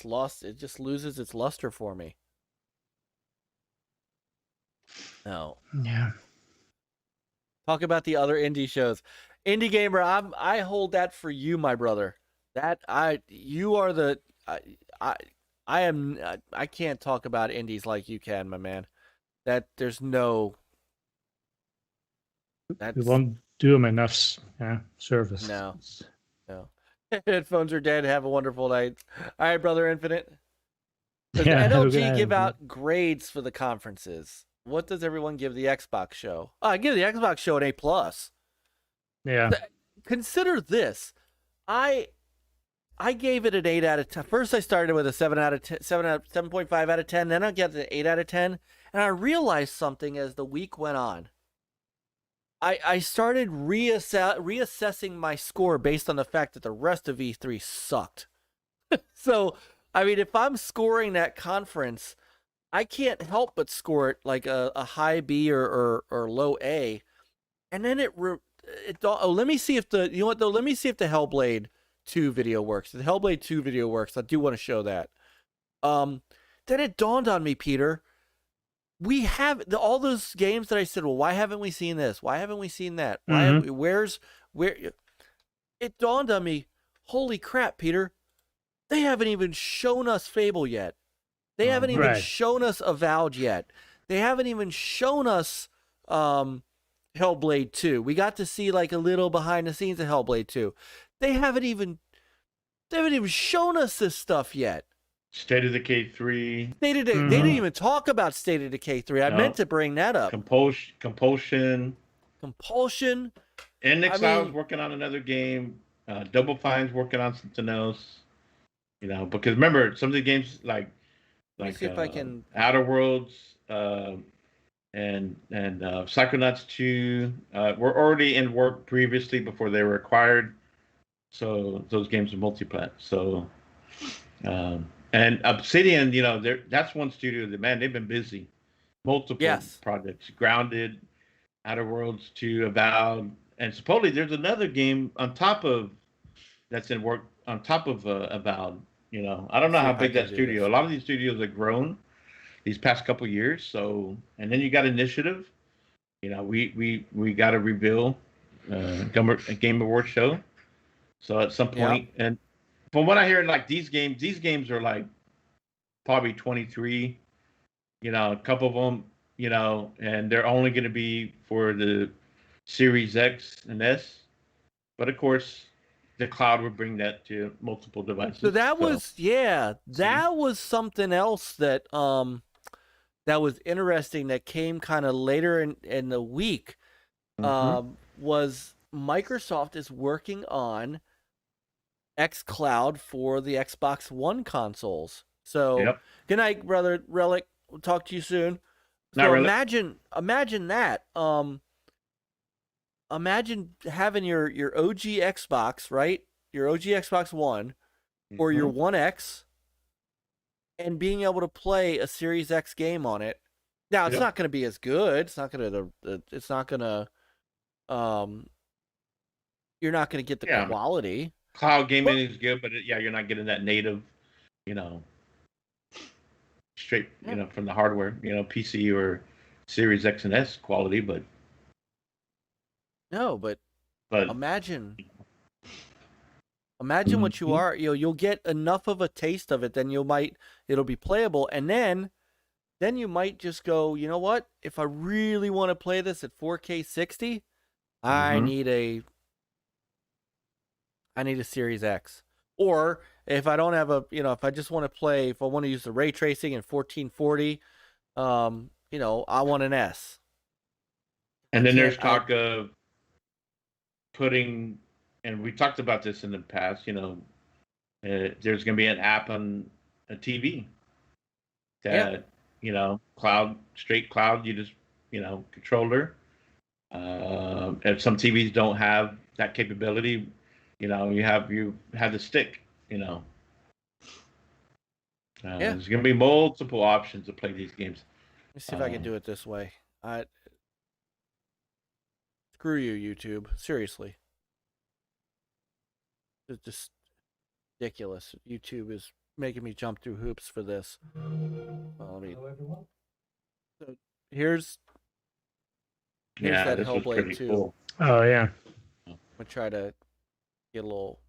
loses its luster for me. No. Yeah. Talk about the other indie shows. Indie Gamer, I hold that for you, my brother. You are the I can't talk about indies like you can, my man. That there's no. We won't do them enough service. No. Headphones are dead. Have a wonderful night. All right, Brother Infinite. Does Yeah, NLG give out grades for the conferences? what does everyone give the Xbox show? I give the Xbox show an A+. Yeah. Consider this. I gave it an 8 out of 10. First, I started with a 7.5 out of 10. Then I got the 8 out of 10. And I realized something as the week went on. I started reassessing my score based on the fact that the rest of E3 sucked. So, I mean, if I'm scoring that conference, I can't help but score it like a high B or low A. And then let me see if the Hellblade 2 video works. The Hellblade 2 video works. I do want to show that. Then it dawned on me, Peter. We have all those games that I said, well, why haven't we seen this? Why haven't we seen that? Where? It dawned on me, holy crap, Peter. They haven't even shown us Fable yet. They haven't even shown us Avowed yet. They haven't even shown us Hellblade 2. We got to see like a little behind the scenes of Hellblade 2. They haven't even shown us this stuff yet. State of Decay 3. They didn't even talk about State of Decay 3. I meant to bring that up. Compulsion. NXI's working on another game. Double Fine's working on something else. Because remember, some of the games like see if I can... Outer Worlds and Psychonauts 2 were already in work previously before they were acquired. So those games are multi-plat. So and Obsidian, that's one studio that, man, they've been busy. Multiple projects. Grounded, Outer Worlds 2, Avowed, and supposedly there's another game on top of that's in work on top of Avowed. I don't know how big that studio. A lot of these studios have grown these past couple years. So, and then you got Initiative. We got to rebuild a Game Awards show. So at some point, and from what I hear, like these games are like probably 23. A couple of them, and they're only going to be for the Series X and S. But of course, the cloud would bring that to multiple devices. So that was something else that that was interesting that came kind of later in the week. Was Microsoft is working on xCloud for the Xbox One consoles. So good night, brother Relic. We'll talk to you soon. So imagine that. Imagine having your OG Xbox, right? Your OG Xbox One or your One X, and being able to play a Series X game on it. Now it's not going to be as good. It's not going to. You're not going to get the quality. Cloud gaming is good, but you're not getting that native, straight, from the hardware, PC or Series X and S quality, but. No, but imagine what you are. You'll get enough of a taste of it, then it'll be playable, and then you might just go, you know what? If I really want to play this at 4K 60, I need a Series X. Or if I don't have if I just want to play, if I want to use the ray tracing in 1440, I want an S. And then there's talk of putting, and we talked about this in the past, there's going to be an app on a TV that, straight cloud, you just, controller. If some TVs don't have that capability, you have the stick, There's going to be multiple options to play these games. Let me see if I can do it this way. Screw you, YouTube. Seriously. It's just ridiculous. YouTube is making me jump through hoops for this. Hello, everyone. So here's that Hellblade 2. Cool. Oh, yeah. I'm going to try to get a little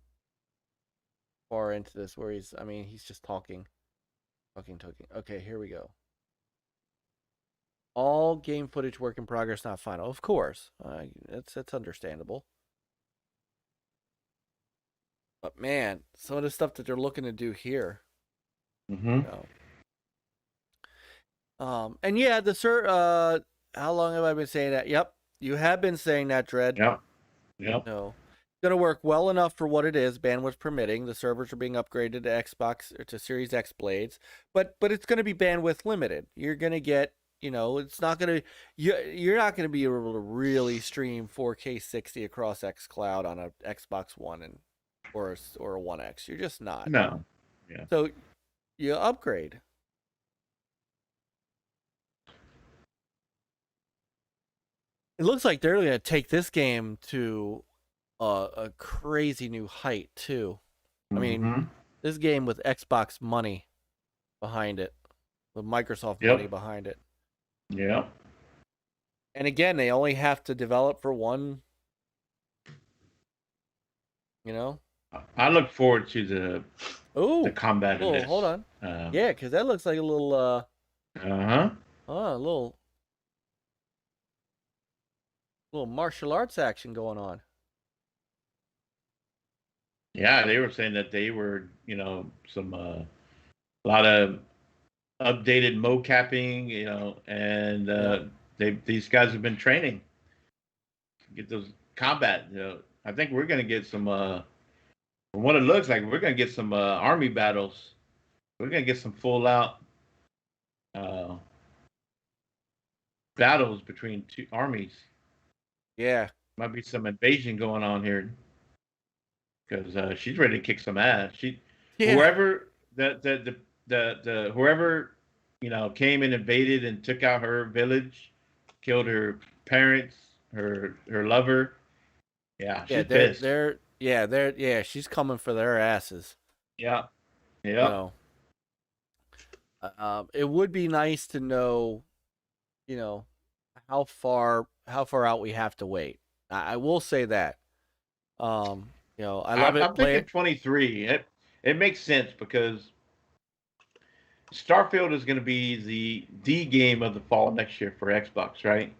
far into this where he's just talking. Okay, here we go. All game footage work in progress, not final. Of course. It's understandable. But man, some of the stuff that they're looking to do here. And yeah, how long have I been saying that? Yep, you have been saying that, Dread. Yep. Yep. No, it's gonna work well enough for what it is, bandwidth permitting. The servers are being upgraded to Xbox or to Series X blades, but it's gonna be bandwidth limited. You're gonna get, it's not gonna you're not gonna be able to really stream 4K 60 across xCloud on a Xbox One or a One X. You're just not. No. Yeah. So you upgrade. It looks like they're going to take this game to a crazy new height, too. I mean, this game with Xbox money behind it, with Microsoft money behind it. Yeah. And again, they only have to develop for one, I look forward to the combat in this. Hold on. Yeah, because that looks like a little, a little martial arts action going on. Yeah, they were saying that they were, some a lot of updated mocapping, and these guys have been training to get those combat. I think we're gonna get some. From what it looks like, we're gonna get some army battles. We're gonna get some full out battles between two armies. Yeah, might be some invasion going on here because she's ready to kick some ass. Whoever whoever came and invaded and took out her village, killed her parents, her lover. Yeah, she's pissed. She's coming for their asses. Yeah, yeah. It would be nice to know, how far out we have to wait. I will say that. I love it. I'm thinking 23. It makes sense because Starfield is going to be the game of the fall next year for Xbox, right?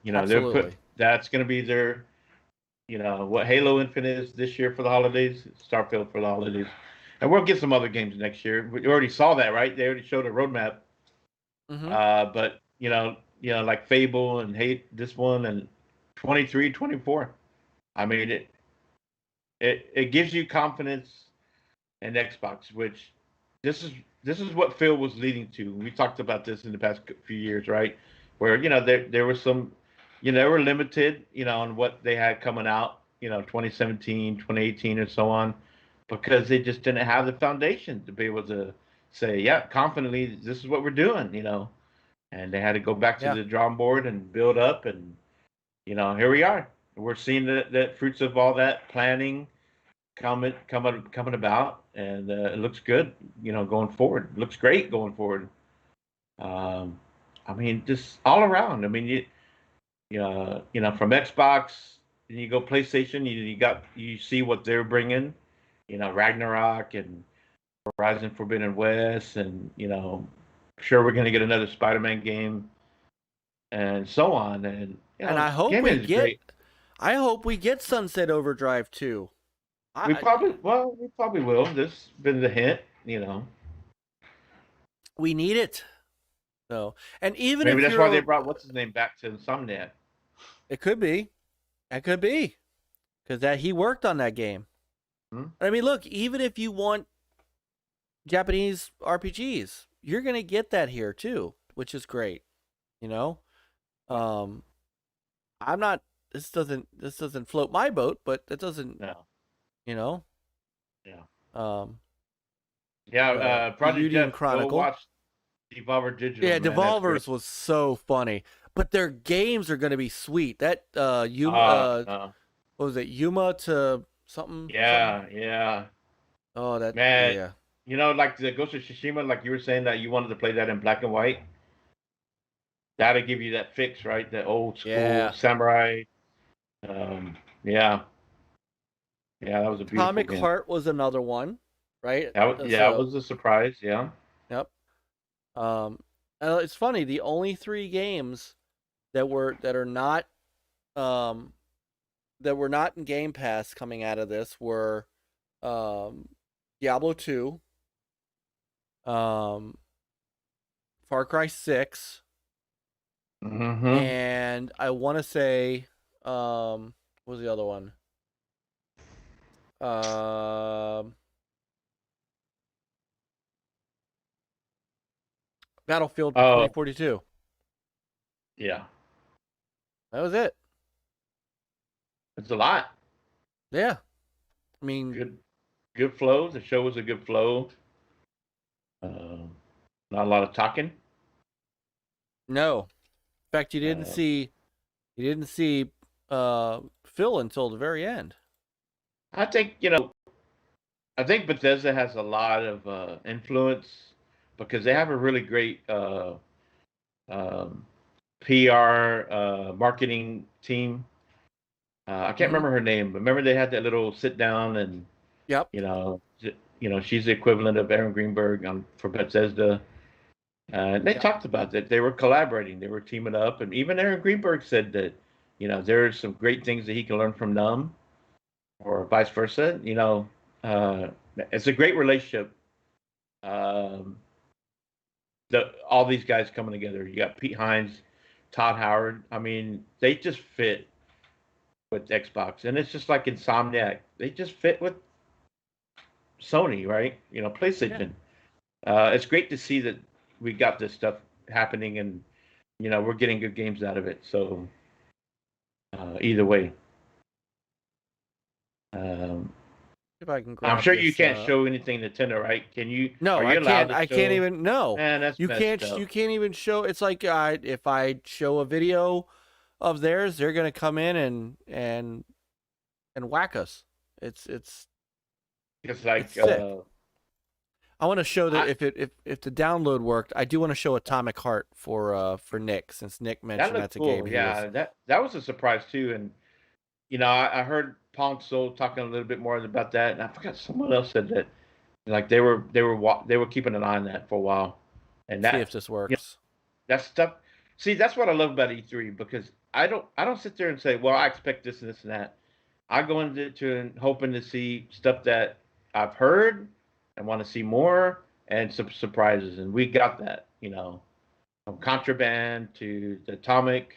Absolutely. That's going to be their, what Halo Infinite is this year for the holidays, Starfield for the holidays, and we'll get some other games next year. We already saw that, right? They already showed a roadmap. But like Fable and this one and 23, 24. I mean, it gives you confidence in Xbox, which this is what Phil was leading to. We talked about this in the past few years, right? Where there was some, they were limited, on what they had coming out, 2017, 2018, and so on, because they just didn't have the foundation to be able to say, yeah, confidently, this is what we're doing, and they had to go back to the drawing board and build up, and here we are. We're seeing the fruits of all that planning coming about, and it looks good, going forward. It looks great going forward. I mean, just all around. I mean, from Xbox, and you go PlayStation, you see what they're bringing, Ragnarok and Horizon Forbidden West, and sure we're going to get another Spider-Man game, and so on, and I hope we get Sunset Overdrive 2. We probably will. This has been the hint, We need it. So, and even maybe if that's why they brought what's his name back to Insomniac. It could be. That could be. Because he worked on that game. I mean, look, even if you want Japanese RPGs, you're gonna get that here too, which is great. I'm not. This doesn't float my boat, but it doesn't. No. Yeah. Project Beauty and Jeff, Chronicle. go watch Devolver Digital. Yeah, man. Devolver's was so funny, but their games are gonna be sweet. That what was it? Yuma to something. Yeah. Oh, that man. Yeah. Like the Ghost of Tsushima, like you were saying that you wanted to play that in black and white. That'll give you that fix, right? That old school samurai. Yeah, that was a beautiful Atomic game. Heart was another one, right? It was a surprise. Yeah. Yep. And it's funny. The only 3 games that were not in Game Pass coming out of this were Diablo 2, Far Cry 6, Mm-hmm. and I want to say, what was the other one? Battlefield Oh. 2042. Yeah, That was it. it's a lot. Yeah. I mean, Good flow. The show was a good flow. Not a lot of talking. no. In fact, you didn't see Phil until the very end. I think Bethesda has a lot of influence because they have a really great PR marketing team. I can't remember her name, but remember they had that little sit down and Yep. she's the equivalent of Aaron Greenberg for Bethesda. They talked about that. They were collaborating. They were teaming up. And even Aaron Greenberg said that, there are some great things that he can learn from them or vice versa. It's a great relationship. All these guys coming together. You got Pete Hines, Todd Howard. I mean, they just fit with Xbox. And it's just like Insomniac. They just fit with Sony, right? PlayStation. Yeah. It's great to see that we got this stuff happening and, we're getting good games out of it. So either way. If I can grab I'm sure you this, can't show anything Nintendo, right? Can you? No, are you I allowed can't. to I show- can't even. No, Man, that's you messed can't. up. You can't even show. It's like if I show a video of theirs, they're gonna come in and whack us. It's It's like it's sick. I want to show that if the download worked, I do want to show Atomic Heart for Nick, since Nick that mentioned looked that's a cool. game. Yeah, that was a surprise too. And I heard Pong Soul talking a little bit more about that, and I forgot someone else said that. Like they were keeping an eye on that for a while, and See that if this works. that stuff. See, that's what I love about E3 because I don't sit there and say, well, I expect this and this and that. I go into it hoping to see stuff that I've heard and want to see more and some surprises, and we got that. From Contraband to the Atomic.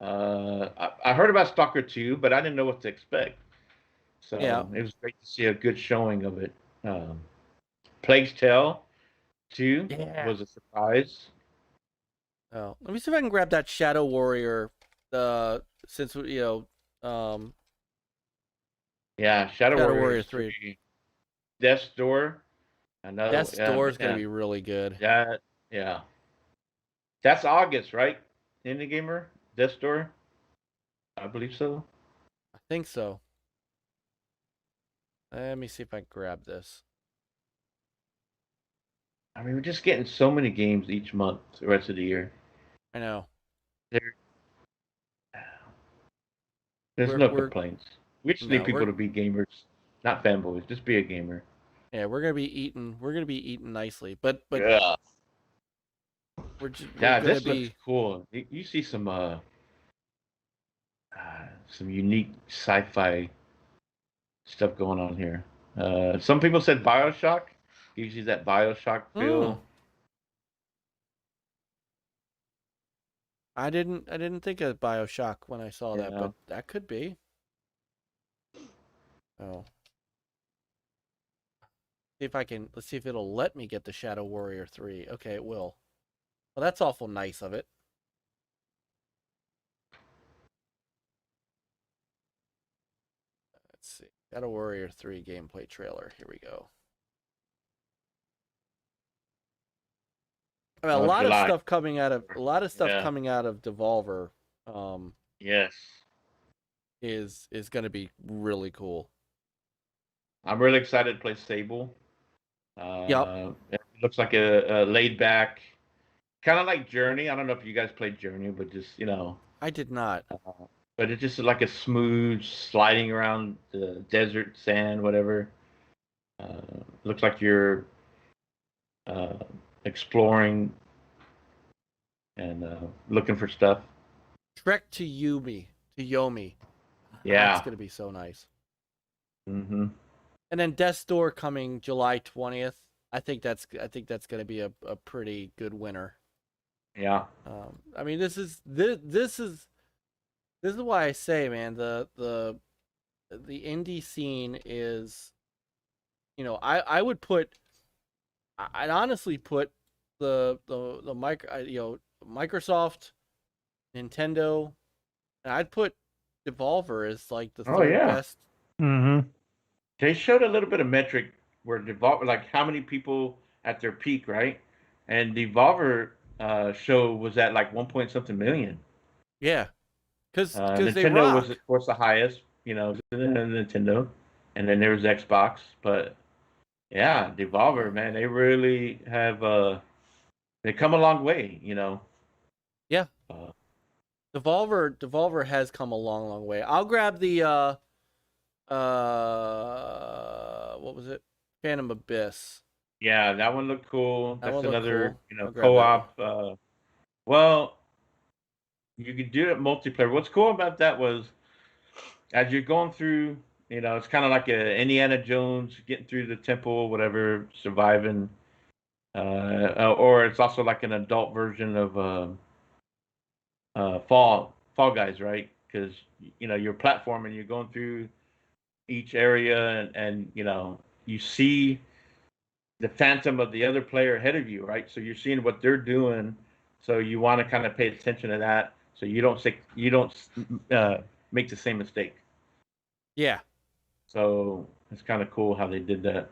I heard about Stalker 2, but I didn't know what to expect. So it was great to see a good showing of it. Plague's Tale 2 was a surprise. Oh, let me see if I can grab that Shadow Warrior. Since Yeah, Shadow Shadow Warrior 3. 3. Death's Door. Another Death's Door is gonna be really good. Yeah. That's August, right? Indie Gamer? Death's Door? I believe so. I think so. Let me see if I can grab this. I mean, we're just getting so many games each month the rest of the year. I know. There's no complaints. We just need people we're- to be gamers, not fanboys. Just be a gamer. Yeah, we're gonna be eating. We're gonna be eating nicely, but Yeah. we're Yeah, gonna this be. looks cool. You see some unique sci-fi stuff going on here. Some people said BioShock. Gives you that BioShock feel. I didn't think of BioShock when I saw that, Yeah. but that could be. Oh. Let's see if it'll let me get the Shadow Warrior 3. Okay, it will. Well, that's awful nice of it. Let's see. Shadow Warrior 3 gameplay trailer. Here we go. I mean, a lot of stuff coming out of Devolver Yes. is going to be really cool. I'm really excited to play Sable. Yep. It looks like a laid back, kind of like Journey. I don't know if you guys played Journey, but just I did not. But it's just like a smooth sliding around the desert, sand, whatever. Looks like you're exploring and looking for stuff. Trek to Yomi. Yeah. That's going to be so nice. Mm-hmm. And then Death's Door coming July 20th. I think that's going to be a pretty good winner. Yeah. I mean, this is why I say, man, the indie scene is, you know, I'd honestly put the Microsoft, Nintendo, and I'd put Devolver as like the third best. Mm-hmm. They showed a little bit of metric where Devolver, like how many people at their peak, right? And Devolver show was at like 1 point something million. Yeah, because they Nintendo rock. was of course the highest, you know, Nintendo, and then there was Xbox. But yeah, Devolver, man, they really have they come a long way, you know. Yeah, Devolver has come a long way. I'll grab the what was it? Phantom Abyss. Yeah, that one looked cool. That That's one looked another, cool. you know, I'll grab that co-op. Well, you could do it multiplayer. What's cool about that was, as you're going through, you know, it's kind of like a Indiana Jones getting through the temple, whatever, surviving. Or it's also like an adult version of Fall Guys, right? Because you know you're platforming, you're going through each area, and you know you see the phantom of the other player ahead of you, right? So you're seeing what they're doing, so you want to kind of pay attention to that, so you don't make the same mistake. Yeah. So it's kind of cool how they did that.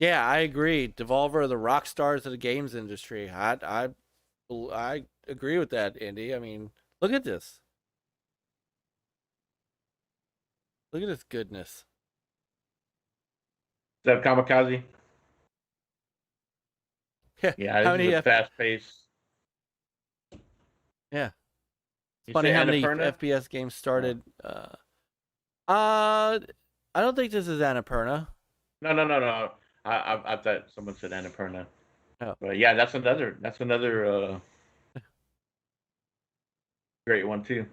Yeah, I agree. Devolver are the rock stars of the games industry. I agree with that, Andy. I mean, look at this. Look at this goodness. Is that Kamikaze? Yeah, How this many is a fast pace. Yeah. You Funny say how many Annapurna? FPS games started. I don't think this is Annapurna. No. I thought someone said Annapurna. Oh. But yeah, that's another great one too.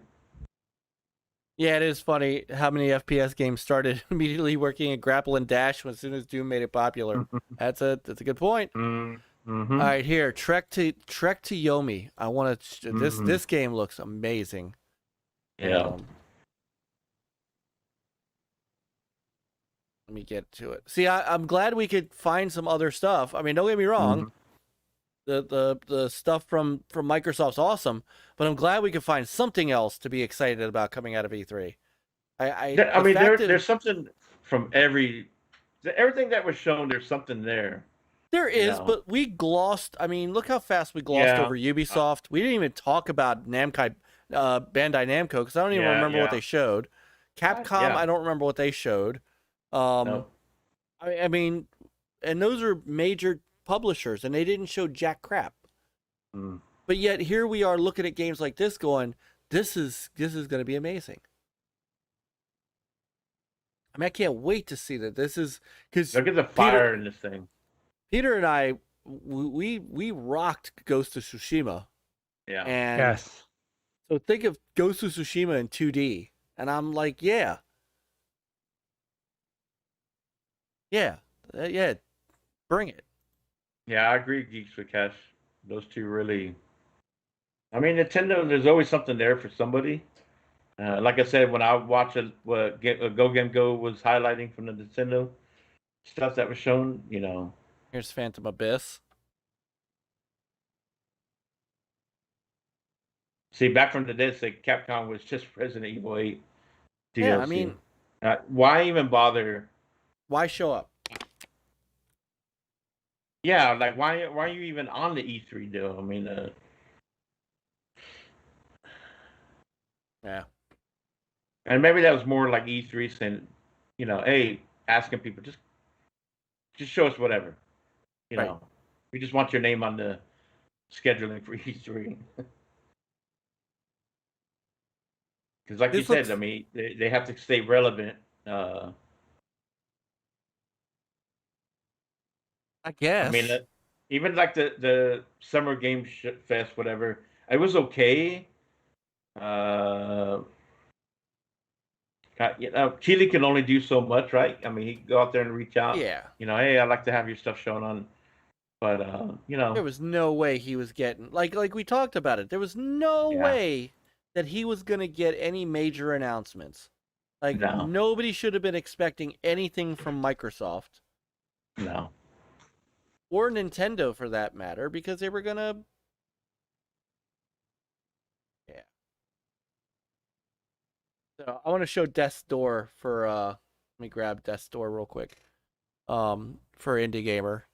Yeah, it is funny how many FPS games started immediately working at grapple and dash as soon as Doom made it popular. That's a good point. Mm-hmm. All right, here, Trek to Yomi. I want to. This game looks amazing. Yeah. Let me get to it. See, I'm glad we could find some other stuff. I mean, don't get me wrong. The stuff from Microsoft's awesome, but I'm glad we could find something else to be excited about coming out of E3. I mean, there's something from everything that was shown. There's something there. There is, but we glossed. I mean, look how fast we glossed over Ubisoft. We didn't even talk about Bandai Namco, because I don't even remember what they showed. Capcom, I don't remember what they showed. No. I mean, and those are major publishers, and they didn't show jack crap. But yet here we are looking at games like this, going, "This is going to be amazing." I mean, I can't wait to see that. This is because look at the fire in this thing. Peter and I, we rocked Ghost of Tsushima. Yeah. And Yes. so think of Ghost of Tsushima in 2D, and I'm like, yeah, bring it. Yeah, I agree, Geeks with Cash. Those two really. I mean, Nintendo. There's always something there for somebody. Like I said, when I watched what GoGameGo was highlighting from the Nintendo stuff that was shown, you know. Here's Phantom Abyss. See, back from the dead, say Capcom was just Resident Evil 8 DLC. Yeah, I mean, why even bother? Why show up? Yeah, like why are you even on the E3 deal? I mean, yeah. And maybe that was more like E3 saying, you know, hey, asking people just show us whatever. You know, we just want your name on the scheduling for E3. Because, like you said, I mean, they have to stay relevant. I guess. I mean, even like the Summer Game Fest, whatever, it was okay. Kind Keely can only do so much, right? I mean, he can go out there and reach out. Yeah. Hey, I'd like to have your stuff shown on. But There was no way he was getting like we talked about it. There was no way that he was gonna get any major announcements. Like nobody should have been expecting anything from Microsoft. No. Or Nintendo for that matter, because they were gonna. Yeah. So I want to show Death's Door for let me grab Death's Door real quick. For Indie Gamer.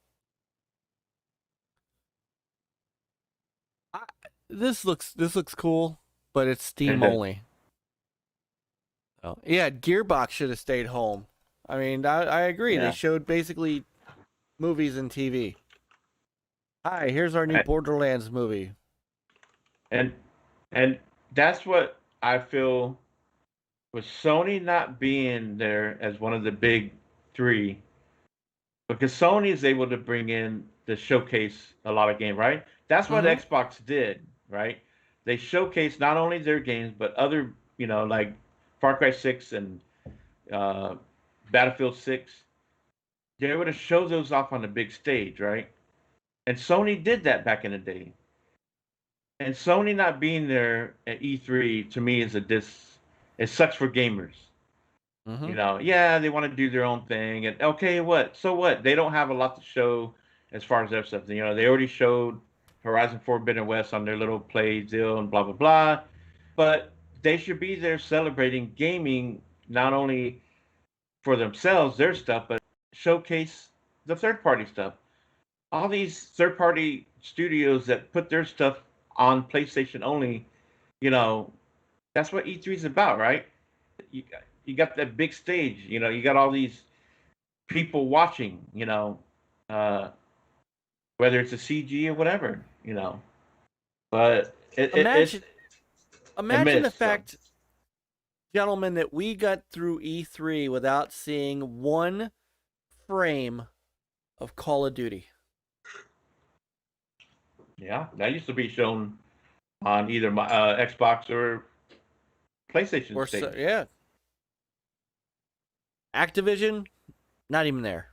This looks cool, but it's Steam only. Oh, yeah, Gearbox should have stayed home. I mean, I agree. Yeah. They showed basically movies and TV. Hi, here's our new Borderlands movie. And that's what I feel with Sony not being there as one of the big three, because Sony is able to bring in the showcase a lot of games, right? That's what Xbox did, right? They showcased not only their games, but other, like Far Cry 6 and Battlefield 6. They were able to show those off on the big stage, right? And Sony did that back in the day. And Sony not being there at E3 to me is it sucks for gamers. They want to do their own thing, and okay, so what? They don't have a lot to show as far as their stuff. They already showed Horizon Forbidden West on their little play deal and blah blah blah. But they should be there celebrating gaming, not only for themselves, their stuff, but showcase the third party stuff. All these third party studios that put their stuff on PlayStation only, that's what E3 is about, right? You got that big stage, you got all these people watching, whether it's a CG or whatever, But imagine the fact, gentlemen, that we got through E3 without seeing one frame of Call of Duty. Yeah, that used to be shown on either my Xbox or PlayStation stage. Yeah. Activision, not even there.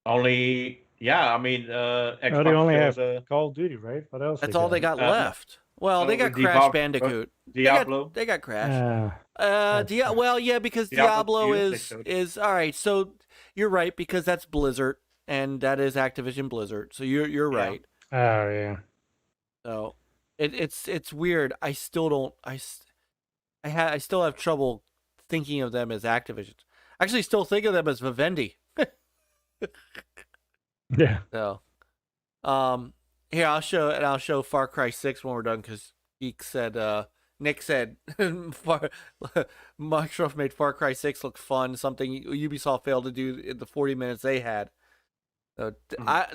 Only, Xbox. they only have Call of Duty, right? What else? That's all they got left. Well, they got Crash Bandicoot. Diablo. They got Crash. Yeah. Well, yeah, because Diablo is all right. So you're right, because that's Blizzard, and that is Activision Blizzard. So you're right. Oh yeah. So it's weird. I still don't. I still have trouble thinking of them as Activision. I actually still think of them as Vivendi. Yeah. So, here I'll show Far Cry 6 when we're done, because Geeks said, Nick said, Microsoft made Far Cry 6 look fun, something Ubisoft failed to do in the 40 minutes they had. So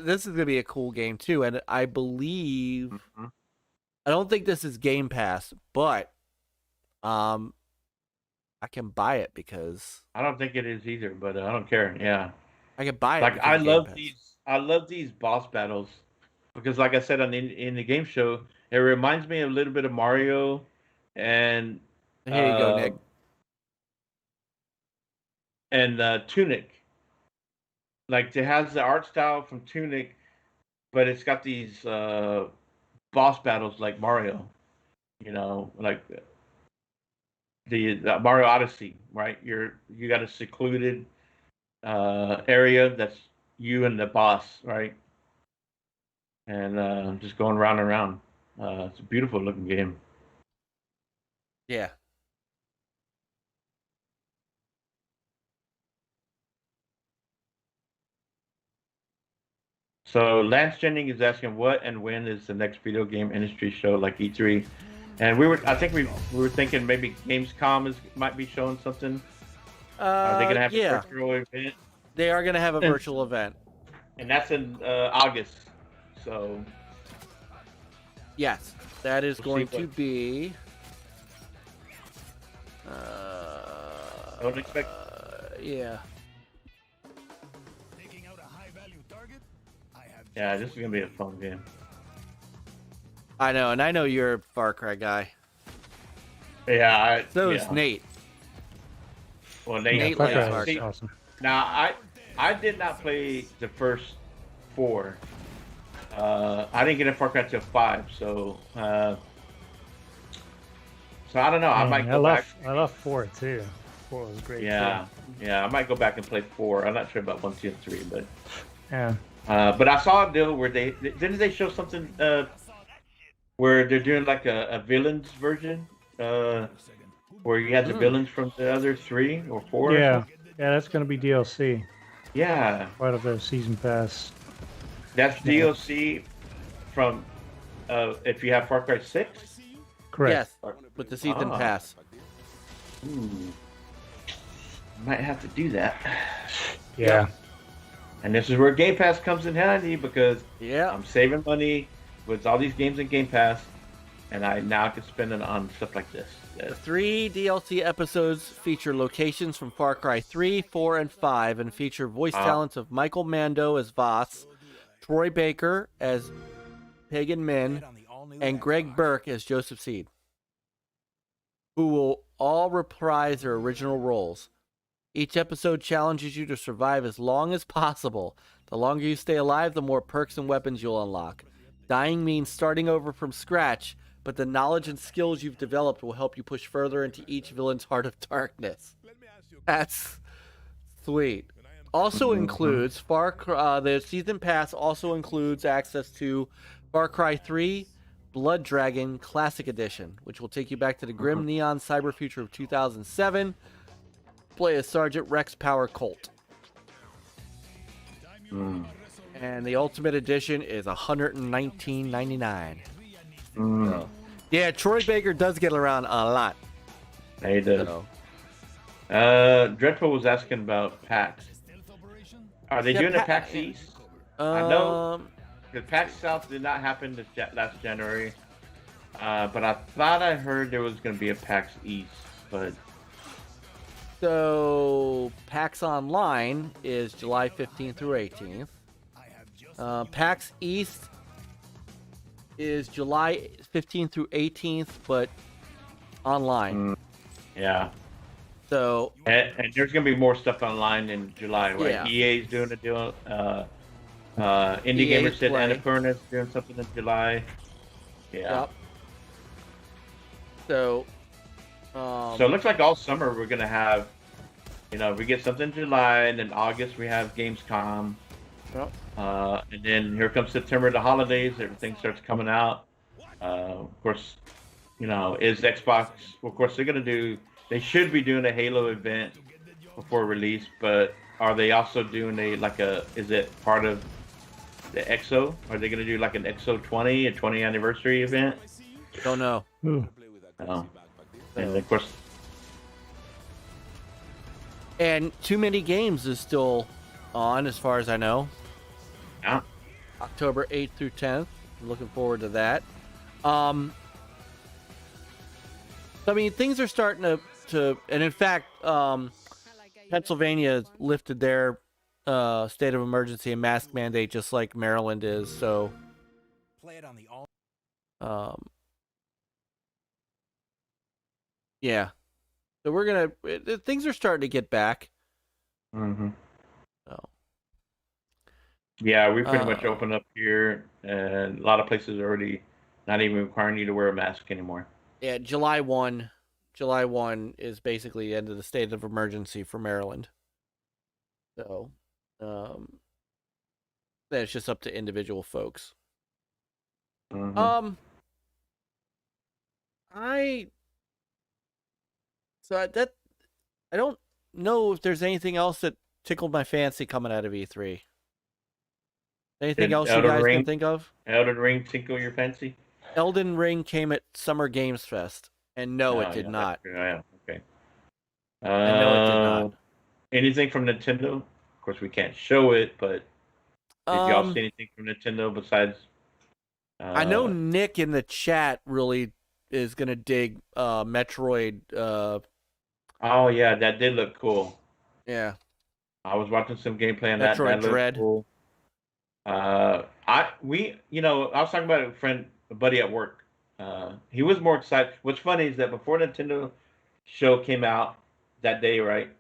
this is gonna be a cool game too, and I believe I don't think this is Game Pass, but I can buy it because I don't think it is either, but I don't care. Yeah, I can buy it. Like I love these boss battles because, like I said in the game show, it reminds me a little bit of Mario. And here you go, Nick. And Tunic. Like it has the art style from Tunic, but it's got these boss battles like Mario. Like the Mario Odyssey, right? You got a secluded area that's you and the boss, right? And just going round and round. It's a beautiful looking game. Yeah. So Lance Jennings is asking what and when is the next video game industry show like E3, and I think we were thinking maybe Gamescom might be showing something. Are they gonna have a virtual event? They are gonna have a virtual event, and that's in August. So yes, that is going to be. Don't expect. Yeah. Yeah, this is gonna be a fun game. I know, and I know you're a Far Cry guy. Yeah. So is Nate. Well, Nate Far likes Cry Far is Cry. awesome. Now, I did not play the first 4. I didn't get a Far Cry till 5, so I don't know. I Man, might go back. I love 4 too. 4 was great. Yeah, I might go back and play 4. I'm not sure about 1, 2, and 3, but Too. Yeah. but I saw a deal where didn't they show something where they're doing like a villains version where you had the villains from the other 3 or 4. or Yeah. something? Yeah, that's gonna be DLC. Yeah, Part of the season pass. that's DLC from if you have Far Cry 6. Correct. Yes, with the season Ah. pass. Ooh. Might have to do that. Yeah. And this is where Game Pass comes in handy because Yeah. I'm saving money with all these games in Game Pass, and I now can spend it on stuff like this. The 3 DLC episodes feature locations from Far Cry 3, 4, and 5, and feature voice talents of Michael Mando as Voss, Troy Baker as Pagan Min, and Greg Burke as Joseph Seed, who will all reprise their original roles. Each episode challenges you to survive as long as possible. The longer you stay alive, the more perks and weapons you'll unlock. Dying means starting over from scratch, but the knowledge and skills you've developed will help you push further into each villain's heart of darkness. That's sweet. Also includes the season pass also includes access to Far Cry 3 Blood Dragon Classic Edition, which will take you back to the grim neon cyber future of 2007. Play as Sergeant Rex Power Colt. And the Ultimate Edition is $119.99. So, yeah, Troy Baker does get around a lot. He does. So, Dreadful was asking about PAX. Are they Yeah, doing a Pa- PAX East? I know um, the PAX South did not happen last January, but I thought I heard there was going to be a PAX East. But so PAX Online is July 15th through 18th. PAX East is July 15th through 18th, but online. yeah, So and there's going to be more stuff online in July. Right? Yeah. EA's doing a deal. Indie EA Gamer said Play. Annapurna's doing something in July. Yeah. Yep. So, So it looks like all summer we're gonna have, we get something in July, and then August we have Gamescom, Yep. and then here comes September, the holidays, everything starts coming out. Of course, is Xbox? Of course, they should be doing a Halo event before release, but are they also doing is it part of the EXO? Are they gonna do like an EXO 20 anniversary event? don't know. Ooh. No. And of course, And Too Many Games is still on, as far as I know. yeah. October 8th through 10th. I'm looking forward to that. I mean, things are starting to and in fact, Pennsylvania lifted their state of emergency and mask mandate just like Maryland is. So, yeah. So things are starting to get back. Mm-hmm. So, Yeah, we pretty much opened up here, and a lot of places are already not even requiring you to wear a mask anymore. yeah, July 1 is basically the end of the state of emergency for Maryland. So, then it's just up to individual folks. Mhm. I don't know if there's anything else that tickled my fancy coming out of E3. Anything Did else you Elden guys Ring- can think of? Elden Ring tickle your fancy? Elden Ring came at Summer Games Fest, and no, it Oh, did yeah, not. Yeah, okay. And no, it did not. Anything from Nintendo? Of course, we can't show it, but did y'all Um, see anything from Nintendo besides? I know Nick in the chat really is gonna dig Metroid. Oh yeah, that did look cool. Yeah, I was watching some gameplay on that. Metroid That looked Dread. cool. I was talking about a buddy at work. He was more excited. What's funny is that before Nintendo show came out that day, right?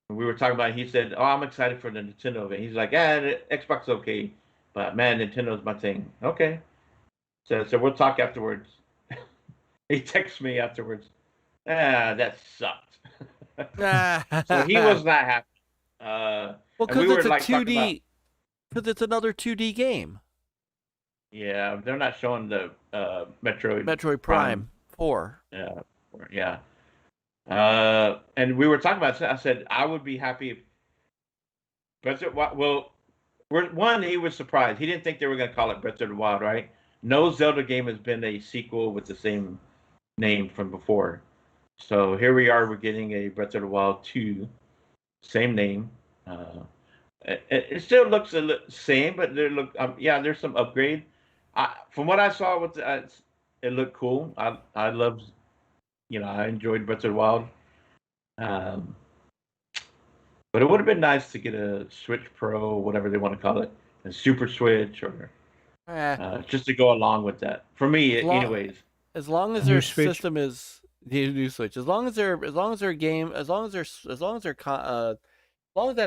we were talking about it, he said, "Oh, I'm excited for the Nintendo event." He's like, "Yeah, the Xbox is okay, but man, Nintendo's my thing." Okay, so we'll talk afterwards. He texts me afterwards. That sucked. So he was not happy. Well, And because we were it's a like talking about, 2D. Because it's another 2D game. yeah, they're not showing the Metroid Prime 4. Yeah, yeah. And we were talking about. I said I would be happy if Breath of the Wild. Well, one, he was surprised. He didn't think they were going to call it Breath of the Wild, right? No Zelda game has been a sequel with the same name from before. So here we are. We're getting a Breath of the Wild 2, same name. It still looks the same, but there's some upgrade. From what I saw, it looked cool. I loved, I enjoyed Breath of the Wild. But it would have been nice to get a Switch Pro, whatever they want to call it, a Super Switch, or just to go along with that. For me, anyways. As long as New their Switch. system is the new Switch, as long as that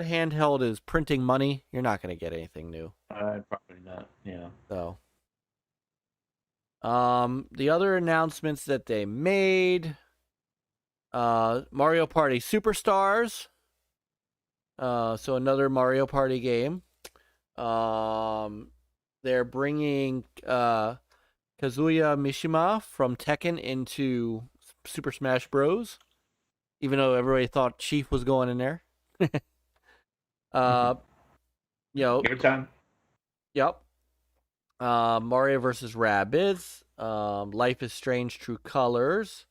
handheld is printing money, you're not going to get anything new. Probably not. Yeah. So, the other announcements that they made, Mario Party Superstars. So another Mario Party game. They're bringing Kazuya Mishima from Tekken into Super Smash Bros. Even though everybody thought Chief was going in there. Give it time. Yep. Mario vs. Rabbids. Life is Strange: True Colors.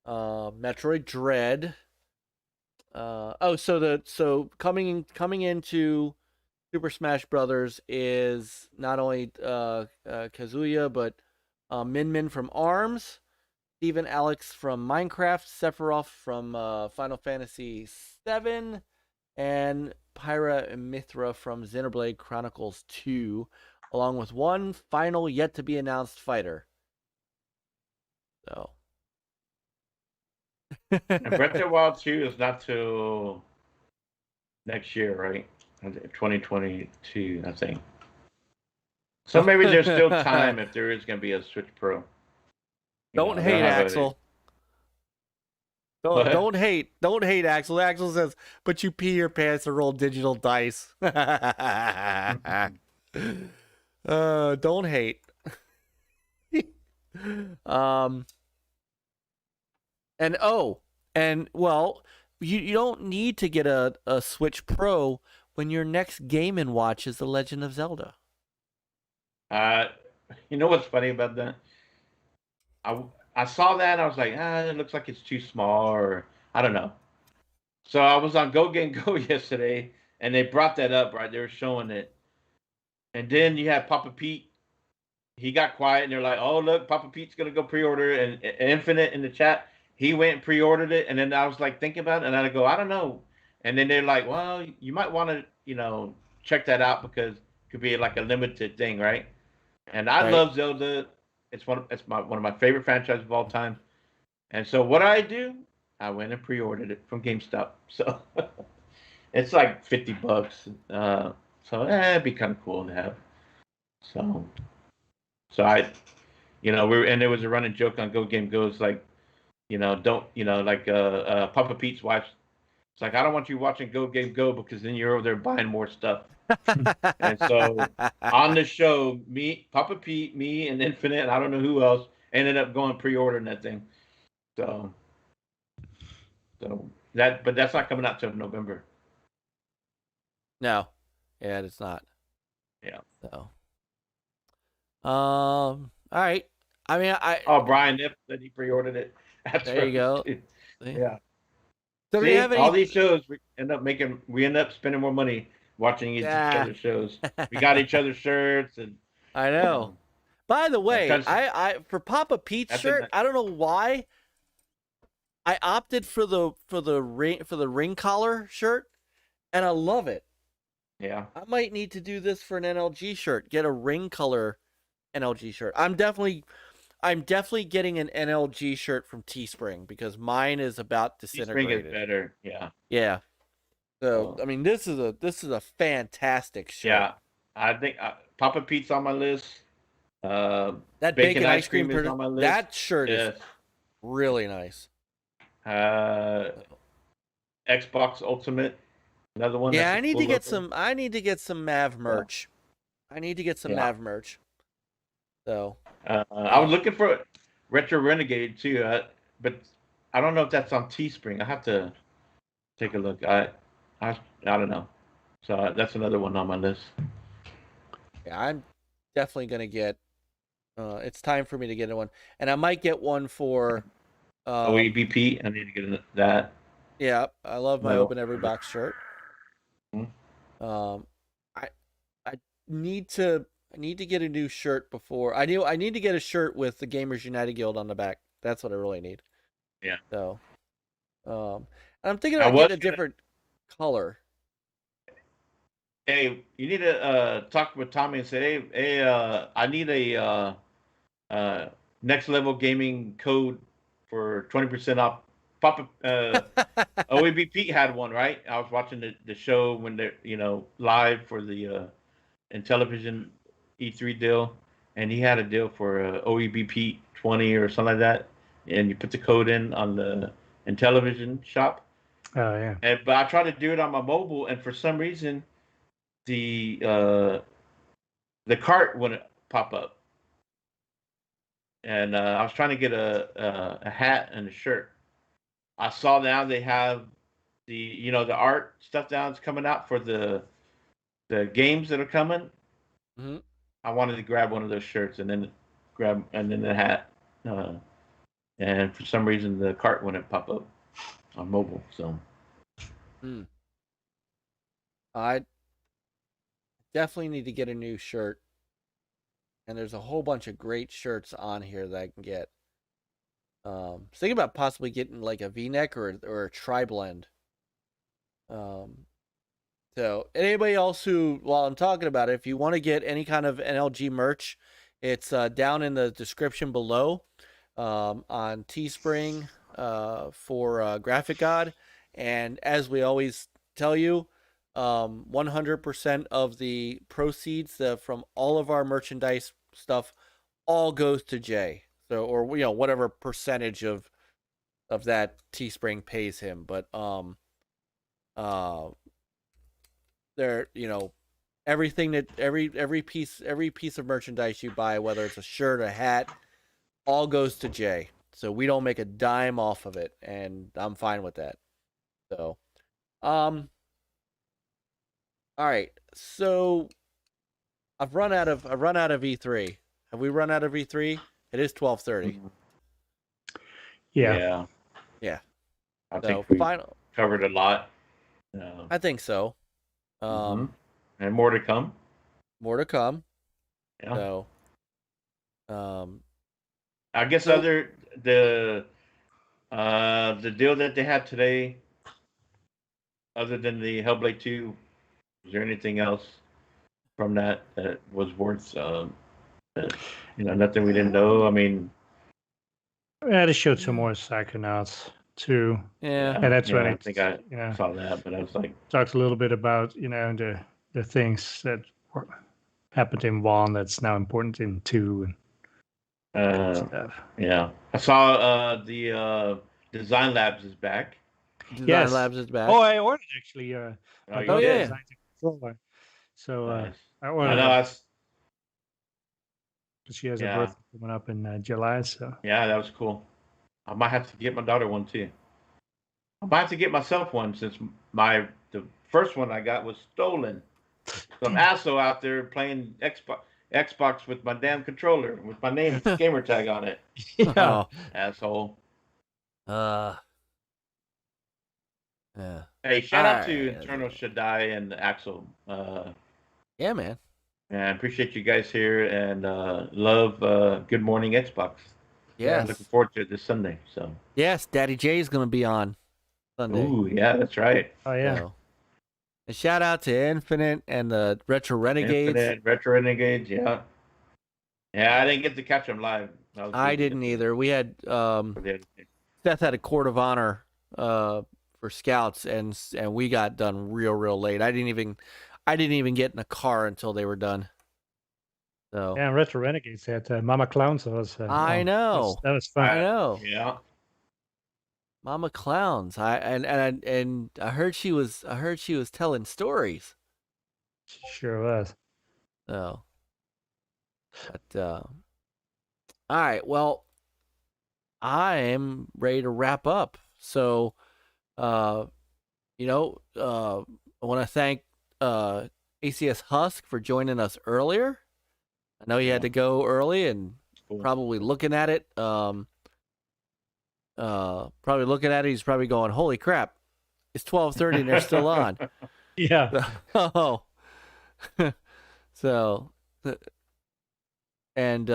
Metroid Dread. So coming into Super Smash Brothers is not only Kazuya, but Min Min from ARMS, Steven Alex from Minecraft, Sephiroth from Final Fantasy VII, and Pyra and Mithra from Xenoblade Chronicles 2, along with one final yet to be announced fighter. So. And Breath of the Wild 2 is not till next year, right? 2022, I think. So maybe there's still time if there is going to be a Switch Pro. Don't hate Axel. Don't hate Axel. Axel says, "But you pee your pants and roll digital dice." Don't hate. You don't need to get a Switch Pro when your next Game & Watch is The Legend of Zelda. You know what's funny about that? I saw that and I was like, it looks like it's too small, or I don't know. So I was on Go Game Go yesterday and they brought that up, right? They were showing it. And then you have Papa Pete. He got quiet and they're like, "Oh, look, Papa Pete's going to go pre-order," and Infinite in the chat, he went and pre-ordered it. And then I was like thinking about it and I go, I don't know. And then they're like, "Well, you might want to, check that out because it could be like a limited thing, right?" And I love Zelda. It's one of my favorite franchises of all time. And so what I do, I went and pre-ordered it from GameStop. So it's like $50. So it'd be kind of cool to have. So I, and there was a running joke on Go Game Go. It's like, Papa Pete's wife. It's like, "I don't want you watching Go Game Go because then you're over there buying more stuff." And so on the show, Papa Pete, me, and Infinite, and I don't know who else, ended up going pre-ordering that thing. So but that's not coming out till November. No, yeah, it's not. Yeah. So, all right. I mean, Brian Nip said he pre-ordered it. That's there you go. Yeah. So do you have any... all these shows we end up spending more money watching each other's shows. We got each other's shirts, and I know. By the way, I for Papa Pete's shirt, I don't know why I opted for the ring collar shirt, and I love it. Yeah. I might need to do this for an NLG shirt. Get a ring color NLG shirt. I'm definitely getting an NLG shirt from Teespring because mine is about disintegrated. Teespring is better. Yeah. Yeah. So I mean, this is a fantastic shirt. Yeah, I think Papa Pete's on my list. That Bacon ice cream is on my list. That shirt Yes. is really nice. Xbox Ultimate, another one. Yeah, that's I a need cool to get logo. some. I need to get some Mav merch. I need to get some Yeah. Mav merch. So I was looking for Retro Renegade too, but I don't know if that's on Teespring. I have to take a look. I don't know. So that's another one on my list. yeah, I'm definitely gonna get. It's time for me to get one, and I might get one for. OEBP. I need to get that. Yeah, I love my No. open every box shirt. Mhm. I need to get a new shirt before I need to get a shirt with the Gamers United Guild on the back. That's what I really need. Yeah. So, and I'm thinking I about was getting a different color. Hey, you need to talk with Tommy and say, hey, I need a next level gaming code for 20% off. Papa OEB Pete had one, right? I was watching the show when they're live for the Intellivision E3 deal, and he had a deal for OEB Pete 20 or something like that, and you put the code in on the Intellivision shop. Oh yeah. But I tried to do it on my mobile, and for some reason, the cart wouldn't pop up. And I was trying to get a hat and a shirt. I saw now they have the the art stuff down is coming out for the games that are coming. Mm-hmm. I wanted to grab one of those shirts and then the hat. And for some reason the cart wouldn't pop up on mobile. So I definitely need to get a new shirt. And there's a whole bunch of great shirts on here that I can get. Thinking about possibly getting like a V-neck or a tri-blend. So anybody else who, while I'm talking about it, if you want to get any kind of NLG merch, it's down in the description below on Teespring for Graphic God. And as we always tell you, 100% of the proceeds from all of our merchandise stuff all goes to Jay. So, or whatever percentage of that Teespring pays him. But there, everything that every piece of merchandise you buy, whether it's a shirt, a hat, all goes to Jay. So we don't make a dime off of it, and I'm fine with that. So, all right. So I've run out of E3. Have we run out of E3? It is 12:30. Yeah. Yeah. I So think we final. covered a lot. I think so. And more to come. More to come. Yeah. So, I guess the deal that they had today, other than the Hellblade 2, is there anything else from that was worth? Nothing we didn't know. I mean, Yeah, they showed some more Psychonauts too. yeah. And that's when I it, think I saw that, but I was like, talks a little bit about the things that happened in 1 that's now important in 2 and stuff. Yeah, I saw the Design Labs is back. Design Labs is back. Oh, I ordered actually. Oh, I you got the did? design controller. So Nice. I I ordered know. because she has a Yeah. birthday coming up in July. So Yeah, that was cool. I might have to get my daughter one too. I might have to get myself one since the first one I got was stolen. Some asshole out there playing Xbox with my damn controller with my name gamer tag on it. Oh. Asshole. Yeah. Hey, shout out Alright. to Internal Shaddai and Axel. Yeah, man. And I appreciate you guys here and love Good Morning Xbox. Yes. Looking forward to it this Sunday. So. Yes, Daddy J is going to be on Sunday. Ooh, yeah, that's right. oh yeah. So. And shout out to Infinite and the Retro Renegades. Infinite, Retro Renegades, yeah. Yeah, I didn't get to catch them live. I didn't either. We had Seth had a court of honor for Scouts, and we got done real late. I didn't even get in the car until they were done. So Yeah, Retro Renegades had Mama Clowns. Was I know that was fun. I know Yeah. Mama Clowns. And I heard she was telling stories. Sure was. So, but all right. Well, I'm ready to wrap up. So, I want to thank ACS Husk for joining us earlier. I know he had to go early and probably looking at it. He's probably going, "Holy crap, it's 12:30 and they're still on." Yeah. Oh, so, and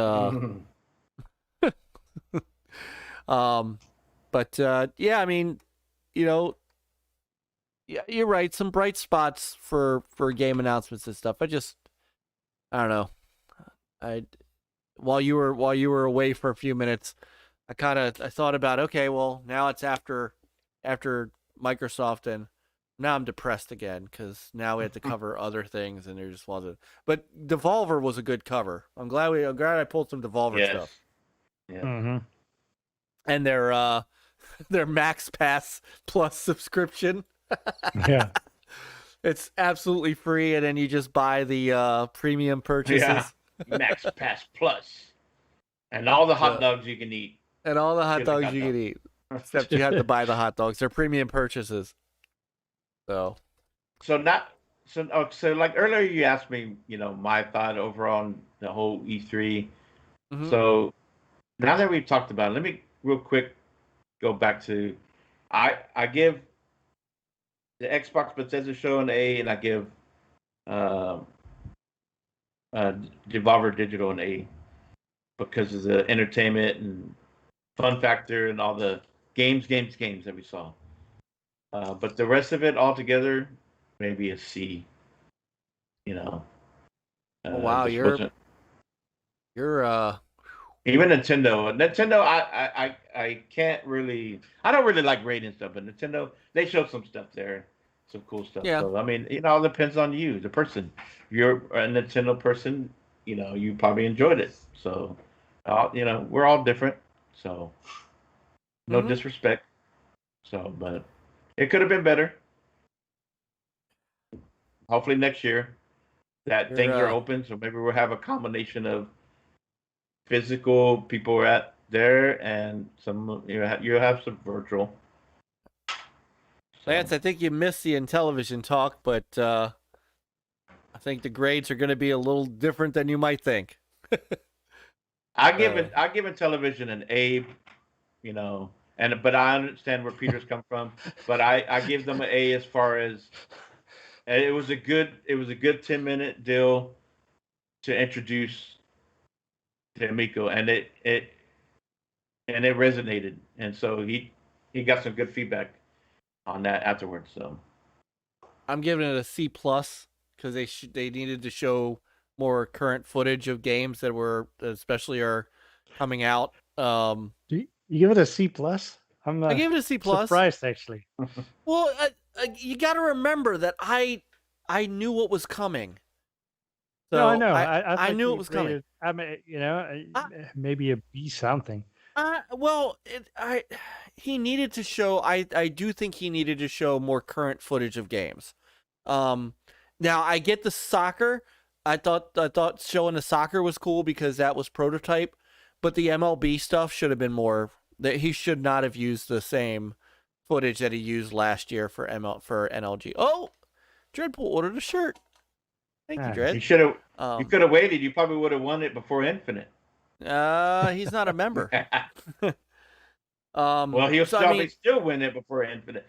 but yeah, I mean, yeah, you're right. Some bright spots for game announcements and stuff. I don't know. While you were away for a few minutes, I thought about, okay, well, now it's after Microsoft, and now I'm depressed again because now we have to cover other things, and there just wasn't. But Devolver was a good cover. I'm glad I pulled some Devolver stuff. Yeah. Mm-hmm. And their Max Pass Plus subscription. Yeah. It's absolutely free, and then you just buy the premium purchases. Yeah. Max Pass Plus. And all the hot dogs you can eat. And all the hot Get the dogs hot you dog. can eat. Except you have to buy the hot dogs. They're premium purchases. So like earlier you asked me, my thought overall on the whole E3. Mhm. So now that we've talked about it, let me real quick go back to I give the Xbox Bethesda show an A, and I give Devolver Digital an A because of the entertainment and fun factor and all the games that we saw. But the rest of it altogether, maybe a C. wow, just you're wasn't- even Nintendo, I can't really. I don't really like rating stuff, but Nintendo, they showed some stuff there, some cool stuff. Yeah. So I mean, it all depends on you, the person. If you're a Nintendo person, you probably enjoyed it. So, we're all different. So, no Mhm. disrespect. So, but it could have been better. Hopefully next year that things are open, so maybe we'll have a combination of physical people are at there and some you'll have some virtual. Lance, I think you missed the Intellivision talk, but I think the grades are going to be a little different than you might think. I give Intellivision an A, but I understand where Peter's come from. But I give them an A as far as it was a good 10-minute deal to introduce Amico, and it resonated, and so he got some good feedback on that afterwards. So I'm giving it a C+ because they needed to show more current footage of games that especially are coming out. You give it a C+? I gave it a C+. Surprised, actually. Well, you got to remember that I knew what was coming. So no, I know. I knew it was coming. I mean, maybe a B something. Well, he needed to show. I do think he needed to show more current footage of games. Now I get the soccer. I thought showing the soccer was cool because that was prototype, but the MLB stuff should have been more. That he should not have used the same footage that he used last year for NLG. Oh, Dreadpool ordered a shirt. Thank you, Dread. You should have. You could have waited. You probably would have won it before Infinite. He's not a member. Well, he'll so, still win it before Infinite.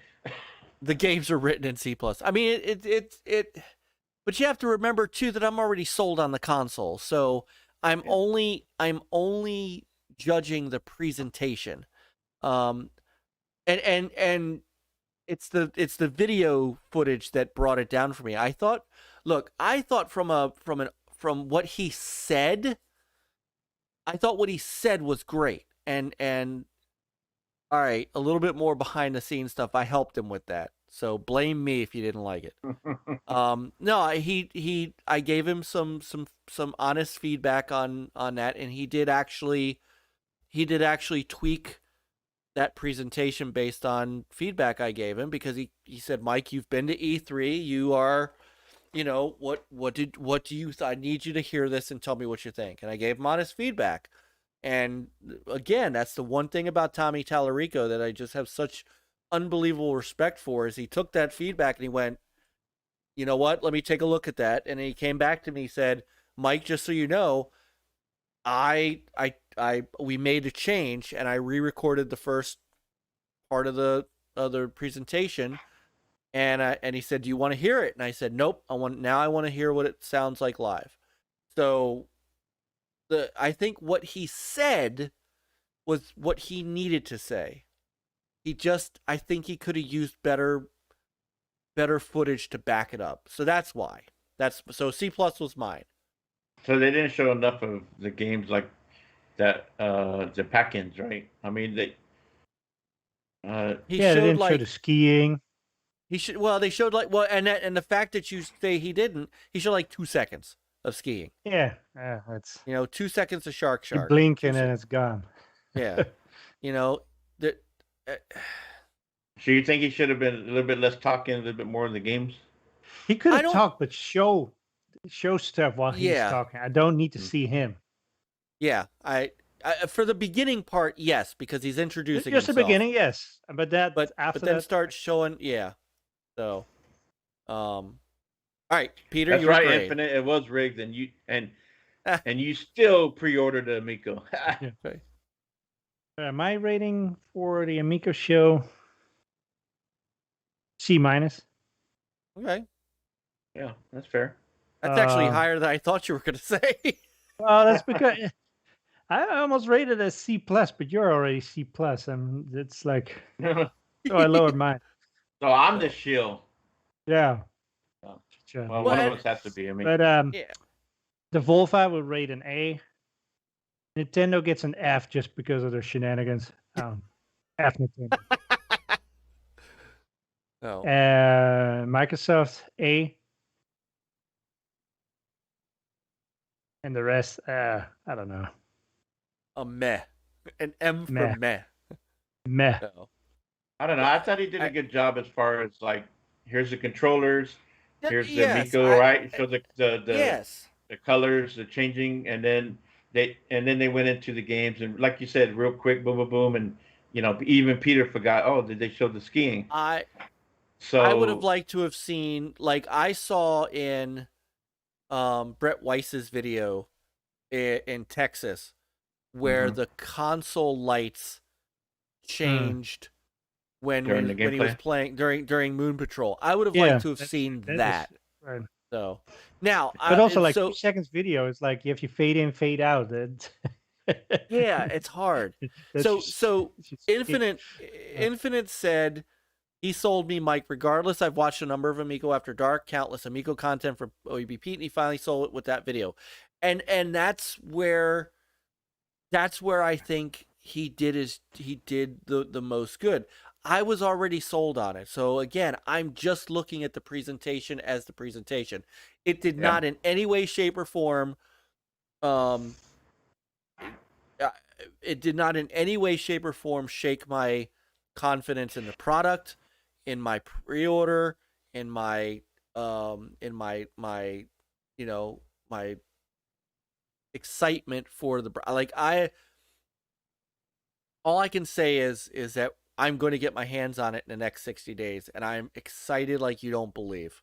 The games are written in C+. I mean, but you have to remember too that I'm already sold on the console, so I'm only judging the presentation, and it's the video footage that brought it down for me. I thought from what he said, I thought what he said was great, and All right, a little bit more behind the scenes stuff. I helped him with that, so blame me if you didn't like it. No, I gave him some honest feedback on that, and he did actually tweak that presentation based on feedback I gave him, because he said, Mike, you've been to E3, you are, what do you I need you to hear this and tell me what you think. And I gave him honest feedback. And again, that's the one thing about Tommy Tallarico that I just have such unbelievable respect for, is he took that feedback and he went, you know what, let me take a look at that. And he came back to me and said, Mike, just so you know, we made a change and I re-recorded the first part of the other presentation, and he said, do you want to hear it? And I said, nope, I want to hear what it sounds like live. So I think what he said was what he needed to say. I think he could have used better footage to back it up. So that's why. So C+ was mine. So they didn't show enough of the games like that, the pack-ins, right? I mean, they they didn't show the skiing. They showed and the fact that you say he showed like 2 seconds of skiing. Yeah, that's 2 seconds of shark. You blink and then it's gone. Yeah, that. So you think he should have been a little bit less talking, a little bit more in the games? He could have talked, but show stuff while he's talking. I don't need to see him. Yeah, I for the beginning part, yes, because he's introducing just himself. The beginning, yes, but after then that, start showing, yeah. So, all right, Peter, that's you're right. great. Infinite, it was rigged, and you still pre-ordered the Amico. Yeah. Okay. My rating for the Amico show, C-. Okay. Yeah, that's fair. That's actually higher than I thought you were going to say. Well, that's because I almost rated it as C+, but you're already C+, and it's like, so I lowered mine. So I'm the shill. Yeah. Oh. Sure. Well, one of us has to be. I mean, but yeah. The Volva will rate an A. Nintendo gets an F just because of their shenanigans. F Nintendo. Oh. Microsoft A. And the rest, I don't know. A meh. An M for meh. Meh. No. I don't know. I thought he did a good job as far as like, here's the controllers, here's the Amico, right? So the yes, the colors, the changing, and then they went into the games, and like you said, real quick, boom, boom, boom, and even Peter forgot. Oh, did they show the skiing? I would have liked to have seen, like I saw in Brett Weiss's video in Texas, where the console lights changed when he was playing during Moon Patrol. I would have liked to have seen that. Right. So now, but also like 2 seconds video is like you have to fade in, fade out. Yeah, it's hard. So Infinite said, he sold me, Mike, regardless. I've watched a number of Amico After Dark, countless Amico content for OEB Pete, and he finally sold it with that video. And that's where I think he did the most good. I was already sold on it. So again, I'm just looking at the presentation as the presentation. It did not in any way, shape, or form it did not in any way, shape, or form shake my confidence in the product, in my pre-order, in my my excitement for the all I can say is that I'm going to get my hands on it in the next 60 days, and I'm excited like you don't believe.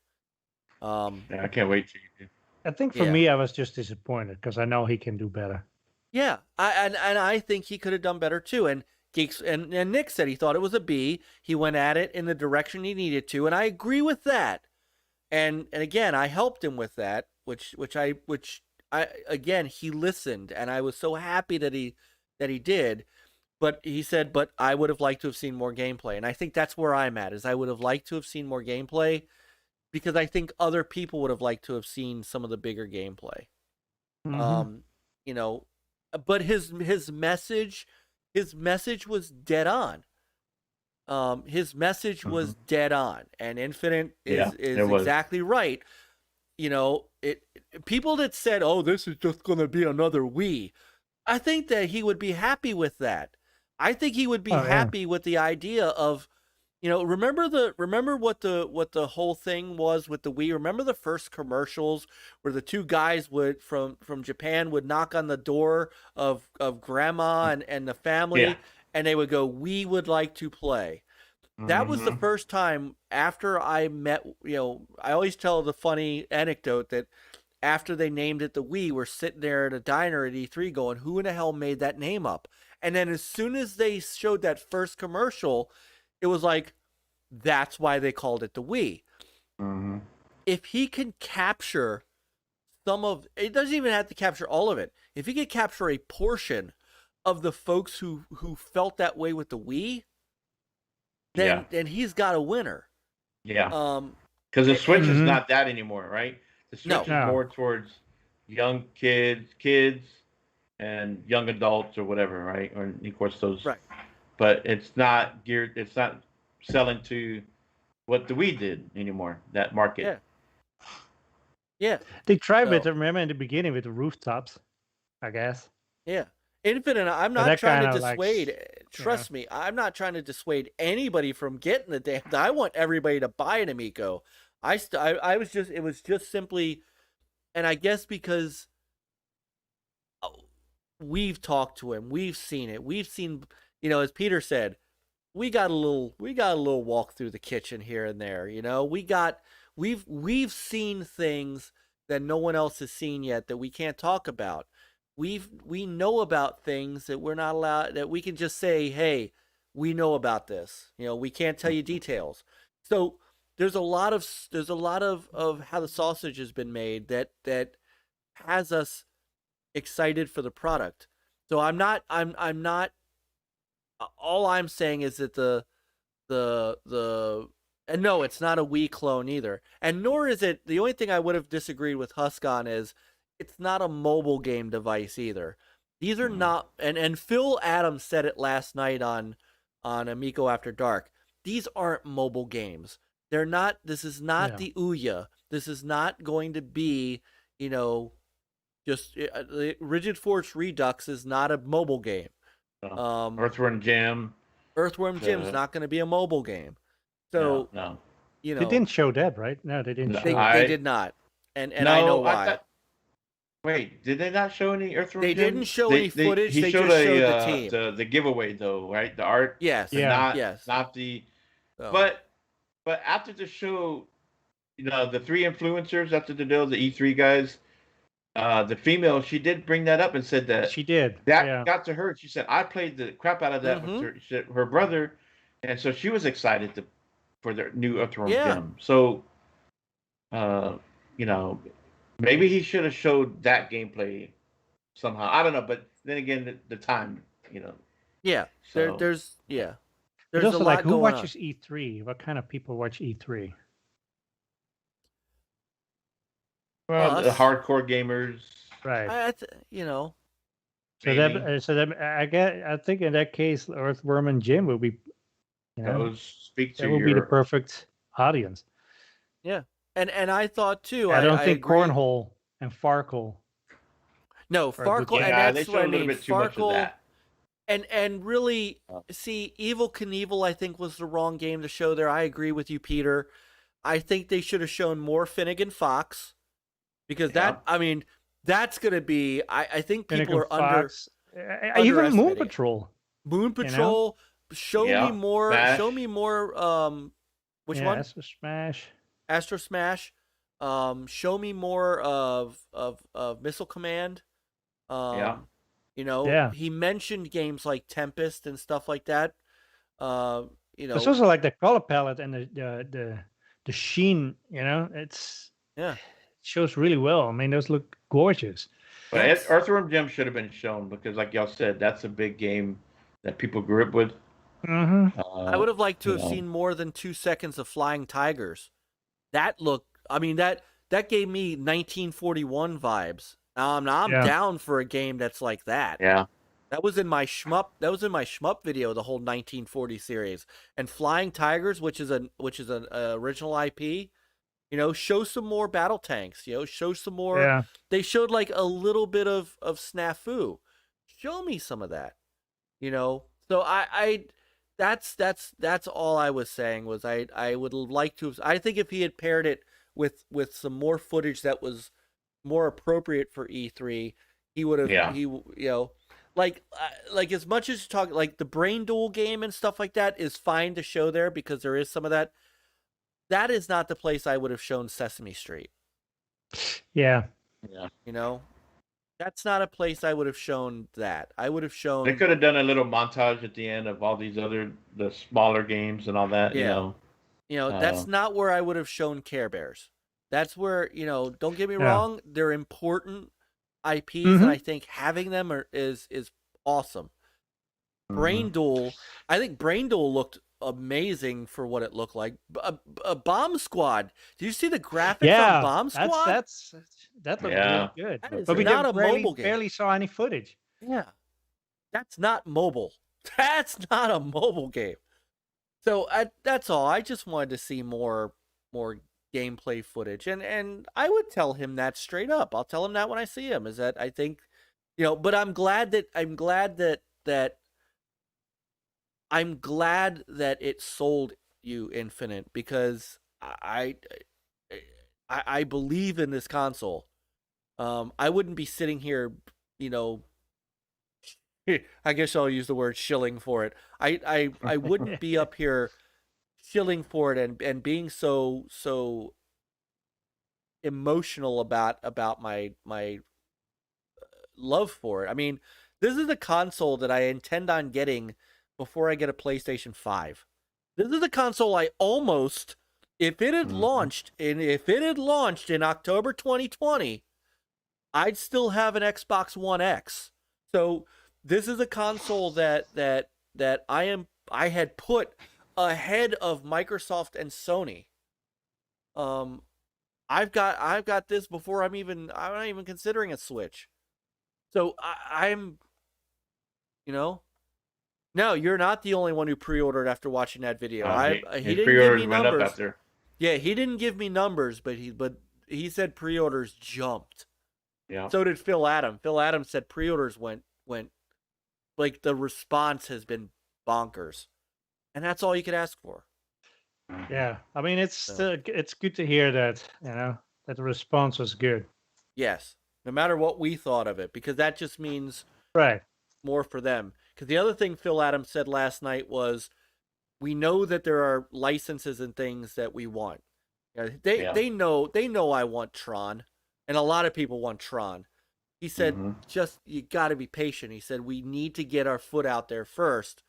I can't wait till you do. I think for me, I was just disappointed because I know he can do better. Yeah, I think he could have done better too. And Geeks and Nick said he thought it was a B. He went at it in the direction he needed to, and I agree with that. And again, I helped him with that, which again, he listened, and I was so happy that he did. But he said, but I would have liked to have seen more gameplay. And I think that's where I'm at, is I would have liked to have seen more gameplay, because I think other people would have liked to have seen some of the bigger gameplay. But his message was dead on. his message was dead on, and Infinite is it was. exactly right. You know, people that said, "Oh, this is just going to be another Wii," I think that he would be happy with that. I think he would be happy with the idea of, you know, remember what the whole thing was with the Wii. Remember the first commercials where the two guys would from Japan would knock on the door of grandma and the family, and they would go, "We would like to play." That was the first time after I met, you know, I always tell the funny anecdote that after they named it the Wii, we're sitting there at a diner at E3 going, who in the hell made that name up? And then as soon as they showed that first commercial, it was like, that's why they called it the Wii. If he can capture some of, it doesn't even have to capture all of it. If he could capture a portion of the folks who felt that way with the Wii, then he's got a winner. Yeah. Because the Switch is not that anymore, right? The Switch is more towards young kids and young adults or whatever, right? Or of course those. Right. But it's not geared. It's not selling to what the Wii did anymore. That market. Yeah. They tried with, remember in the beginning with the rooftops, I guess. Yeah. Infinite, I'm not trying to dissuade. Trust me, I'm not trying to dissuade anybody from getting the damn. I want everybody to buy an Amico. I was just, it was just simply, and I guess because we've talked to him, we've seen it, we've seen, you know, as Peter said, we got a little walk through the kitchen here and there. You know, we've seen things that no one else has seen yet that we can't talk about. We know about things that we're not allowed, that we can just say, hey, we know about this. You know, we can't tell you details. So there's a lot of how the sausage has been made that has us excited for the product. So I'm not all I'm saying is that and no, it's not a Wii clone either. And nor is it, the only thing I would have disagreed with Husk on is it's not a mobile game device either. These are not, and Phil Adams said it last night on Amico After Dark. These aren't mobile games. They're not, this is not the Ouya. This is not going to be, you know, just, Rigid Force Redux is not a mobile game. Earthworm Jim. Earthworm Jim's not going to be a mobile game. So, no. You know. They didn't show that, right? No, they didn't. They did not. And I know why. Wait, did they not show any Earthworm Jim? They didn't show any footage. He they showed just showed the team. The giveaway, though, right? The art. Yes. Not the. Oh. But after the show, you know, the three influencers after the deal, the E3 guys, the female, she did bring that up and said that she did. That got to her. She said, "I played the crap out of that with her brother," and so she was excited for their new Earthworm Jim. So, you know. Maybe he should have showed that gameplay somehow. I don't know, but then again, the time, you know. Yeah, so, there's also a lot like who going watches on. E3? What kind of people watch E3? Well, the hardcore gamers, right? You know. So that I think in that case, Earthworm and Jim will be. You know, that will be the perfect audience. Yeah. And I thought too. I don't think Cornhole and Farkle. No, Farkle, and that's what I mean. Farkle, and really, see, Evel Knievel, I think, was the wrong game to show there. I agree with you, Peter. I think they should have shown more Finnegan Fox, because I mean, that's going to be. I think people Finnegan are Fox, even Moon Patrol. Moon Patrol. You know? Show me more. Smash. Show me more. Which one? Astro Smash. Show me more of Missile Command. You know, he mentioned games like Tempest and stuff like that. You know, it's also like the color palette and the sheen. You know, it shows really well. I mean, those look gorgeous. But Earthworm Jim should have been shown because, like y'all said, that's a big game that people grew up with. I would have liked to have seen more than 2 seconds of Flying Tigers. That looked, I mean, that gave me 1941 vibes. I'm down for a game that's like that. Yeah. That was in my shmup video, the whole 1940 series. And Flying Tigers, which is an original IP, show some more battle tanks, show some more. Yeah. They showed like a little bit of snafu. Show me some of that. So that's all I was saying was I would like to. I think if he had paired it with some more footage that was more appropriate for E3, he would have. Yeah. Like as much as you talk like the Brain Duel game and stuff like that is fine to show there because there is some of that. That is not the place I would have shown Sesame Street. Yeah. That's not a place I would have shown that. I would have shown. They could have done a little montage at the end of all these the smaller games and all that. Yeah. That's not where I would have shown Care Bears. That's where, don't get me wrong, they're important IPs, and I think having them is awesome. Brain Duel, I think Brain Duel looked amazing for what it looked like. A Bomb Squad. Did you see the graphics on Bomb Squad? That looked really good. That is but we not a barely, mobile game. barely saw any footage. Yeah. That's not mobile. That's not a mobile game. So that's all. I just wanted to see more gameplay footage, and I would tell him that straight up. I'll tell him that when I see him. Is that I think, but I'm glad that it sold you Infinite because I believe in this console. I wouldn't be sitting here, I guess I'll use the word shilling for it. I wouldn't be up here shilling for it and being so emotional about my love for it. I mean, this is a console that I intend on getting before I get a PlayStation 5. This is a console I almost, if it had launched in October 2020, I'd still have an Xbox One X. So this is a console that I had put ahead of Microsoft and Sony. I've got this before I'm not even considering a Switch. So I'm no, you're not the only one who pre-ordered after watching that video. He didn't give me numbers. Yeah, he didn't give me numbers, but he said pre-orders jumped. Yeah. So did Phil Adam. Phil Adam said pre-orders went like the response has been bonkers. And that's all you could ask for. Yeah. I mean, it's good to hear that, that the response was good. Yes. No matter what we thought of it, because that just means more for them. Because the other thing Phil Adams said last night was, we know that there are licenses and things that we want. They know I want Tron, and a lot of people want Tron. He said, just you got to be patient. He said we need to get our foot out there first.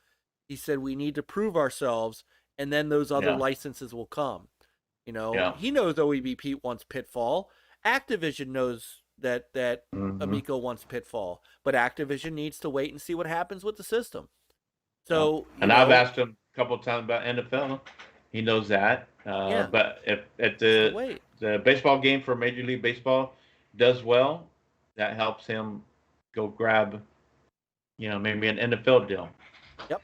He said we need to prove ourselves, and then those other licenses will come. He knows OEB Pete wants Pitfall. Activision knows that Amico wants Pitfall, but Activision needs to wait and see what happens with the system. So, I've asked him a couple of times about NFL. He knows that. But if the baseball game for Major League Baseball does well, that helps him go grab, maybe an NFL deal. Yep.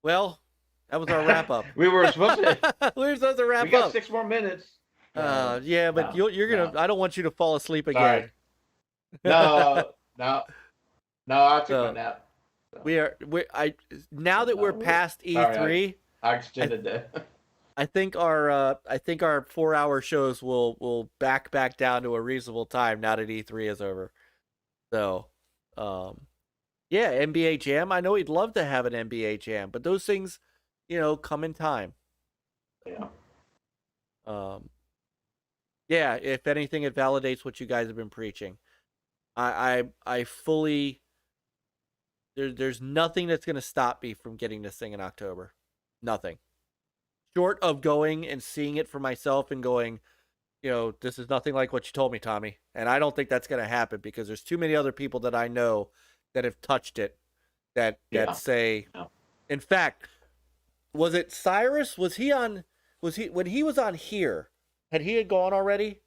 Well, that was our wrap up. we were supposed to wrap we got 6 more minutes. Yeah, but you're gonna. I don't want you to fall asleep again. No, I took a nap. So. Now that we're past E3, I extended that. I think our 4-hour shows will back down to a reasonable time now that E3 is over. So, NBA Jam. I know he'd love to have an NBA Jam, but those things, come in time. Yeah. If anything, it validates what you guys have been preaching. I fully. There's nothing that's going to stop me from getting this thing in October. Nothing. Short of going and seeing it for myself and going, this is nothing like what you told me, Tommy. And I don't think that's going to happen because there's too many other people that I know that have touched it that say, in fact, was it Cyrus? When he was on here, had gone already?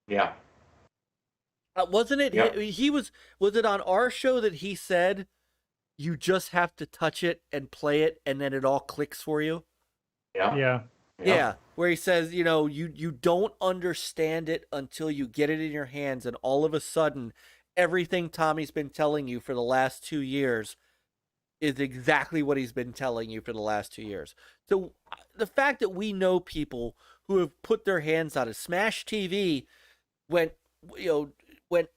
Yeah. Wasn't it? Yep. He was it on our show that he said you just have to touch it and play it, and then it all clicks for you? Yeah. Yeah. Yeah, where he says, you know, you don't understand it until you get it in your hands, and all of a sudden, everything Tommy's been telling you for the last 2 years is exactly what he's been telling you for the last 2 years. So the fact that we know people who have put their hands on it, Smash TV went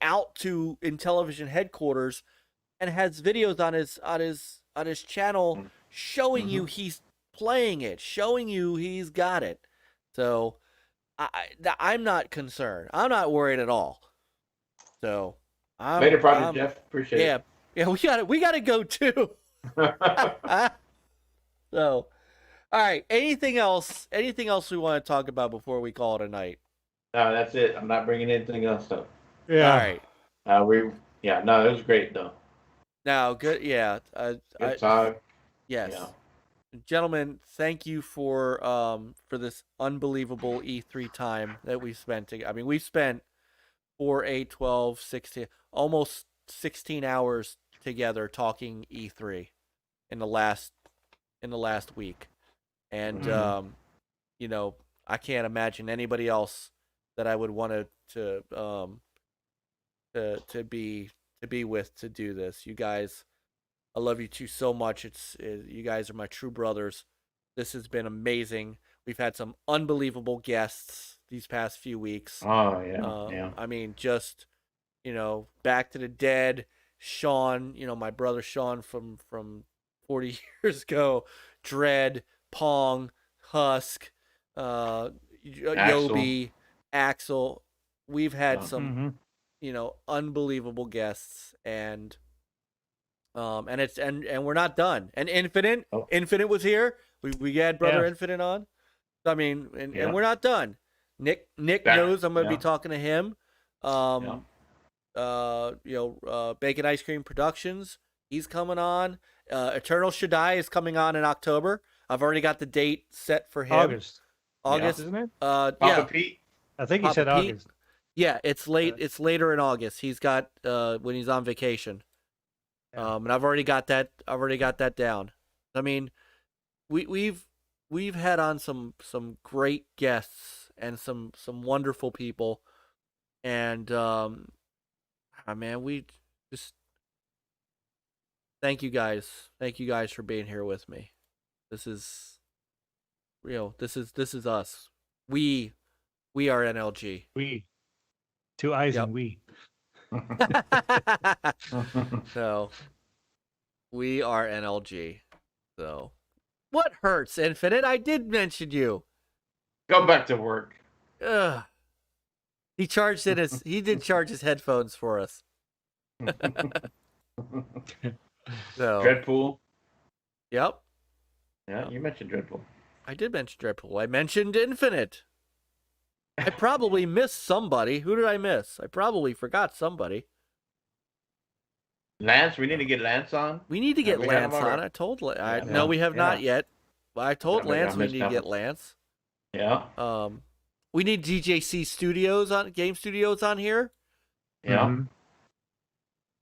out to Intellivision headquarters and has videos on his channel showing you he's playing it, showing you he's got it. So I'm not concerned. I'm not worried at all. So Later, Project Jeff. Appreciate it. Yeah, we got to go too. So, all right. Anything else we want to talk about before we call it a night? No, that's it. I'm not bringing anything else up. Yeah. All right. No, it was great though. Now, good. Yeah. Good time. Yes. Yeah. Gentlemen, thank you for this unbelievable E3 time that we spent. I mean, we've spent 4, 8, 12, 16, almost 16 hours together talking E3 in the last week. And you know, I can't imagine anybody else that I would want to be with to do this. You guys, I love you two so much. You guys are my true brothers. This has been amazing. We've had some unbelievable guests these past few weeks. Oh yeah, yeah. I mean, just, you know, Back to the Dead, Sean, you know, my brother Sean from 40 years ago, Dread, Pong, Husk, YOBY, Axel. We've had some, you know, unbelievable guests, and it's we're not done. And Infinite was here. We had Brother Infinite on. I mean, and we're not done. Nick knows I'm going to be talking to him. Bacon Ice Cream Productions, he's coming on. Eternal Shaddai is coming on in October. I've already got the date set for him. August, isn't it? Papa Pete. I think he said Papa Pete. August. Yeah, it's late. It's later in August. He's got when he's on vacation. And I've already got that down. I mean, we've had on some great guests and some wonderful people, and man, we just thank you guys for being here with me. This is this is us. We are NLG. We, two eyes and we. So we are NLG. So what hurts, Infinite? I did mention you. Go back to work. Ugh. He did charge his headphones for us. So Dreadpool. Yep. Yeah, you mentioned Dreadpool. I did mention Dreadpool. I mentioned Infinite. I probably missed somebody. Who did I miss? I probably forgot somebody. Lance, we need to get Lance on. We need to get Lance on. I told no, we have not yet. I told Lance we need to get Lance. Yeah. We need DJC Studios Game Studios on here. Yeah.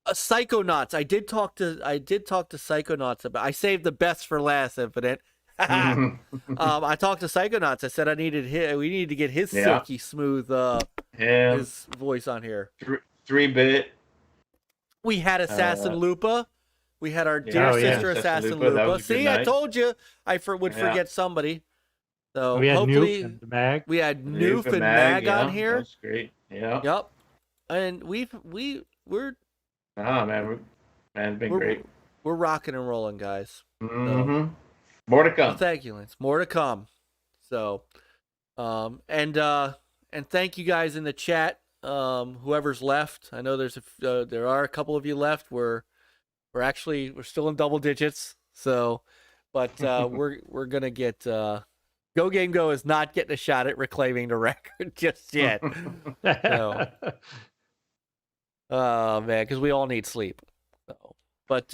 Psychonauts. I did talk to Psychonauts about. I saved the best for last, Infinite. I talked to Psychonauts. I said we needed to get his silky smooth his voice on here. 3-bit. We had AssassinLupa. We had our dear sister AssassinLupa. See, I told you I would forget somebody. So we had hopefully Noof and MAGG. We had Noof and MAGG on here. That's great. Yeah. Yep. And we're it's been great. We're rocking and rolling, guys. Mm-hmm. More to come. Well, thank you, Lance. More to come. So, and thank you guys in the chat. Whoever's left, I know there are a couple of you left. We're still in double digits. So, but we're gonna get Go Game Go is not getting a shot at reclaiming the record just yet. So, man, because we all need sleep. So, but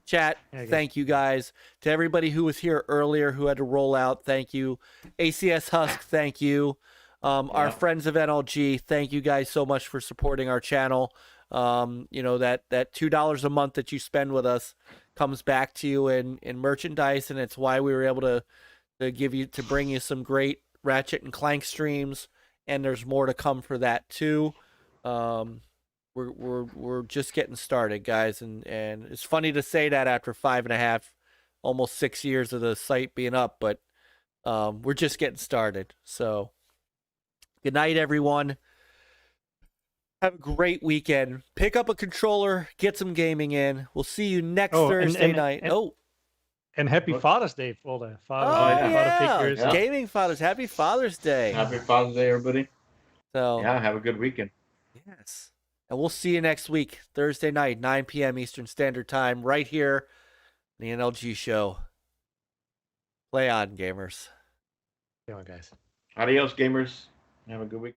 chat, thank you guys. To everybody who was here earlier who had to roll out, thank you. ACS Husk, thank you. Our friends of NLG, thank you guys so much for supporting our channel. You know, that $2 a month that you spend with us comes back to you in merchandise, and it's why we were able to bring you some great Ratchet and Clank streams, and there's more to come for that too. We're just getting started, guys, and it's funny to say that after 5.5, almost 6 years of the site being up, but we're just getting started. So good night, everyone. Have a great weekend. Pick up a controller, get some gaming in. We'll see you next Thursday night. And happy Father's Day for all the father figures. Yeah. Gaming fathers. Happy Father's Day. Happy Father's Day, everybody. So yeah, have a good weekend. Yes. And we'll see you next week, Thursday night, 9 p.m. Eastern Standard Time, right here on the NLG show. Play on, gamers. Come on, guys. Adios, gamers. Have a good week.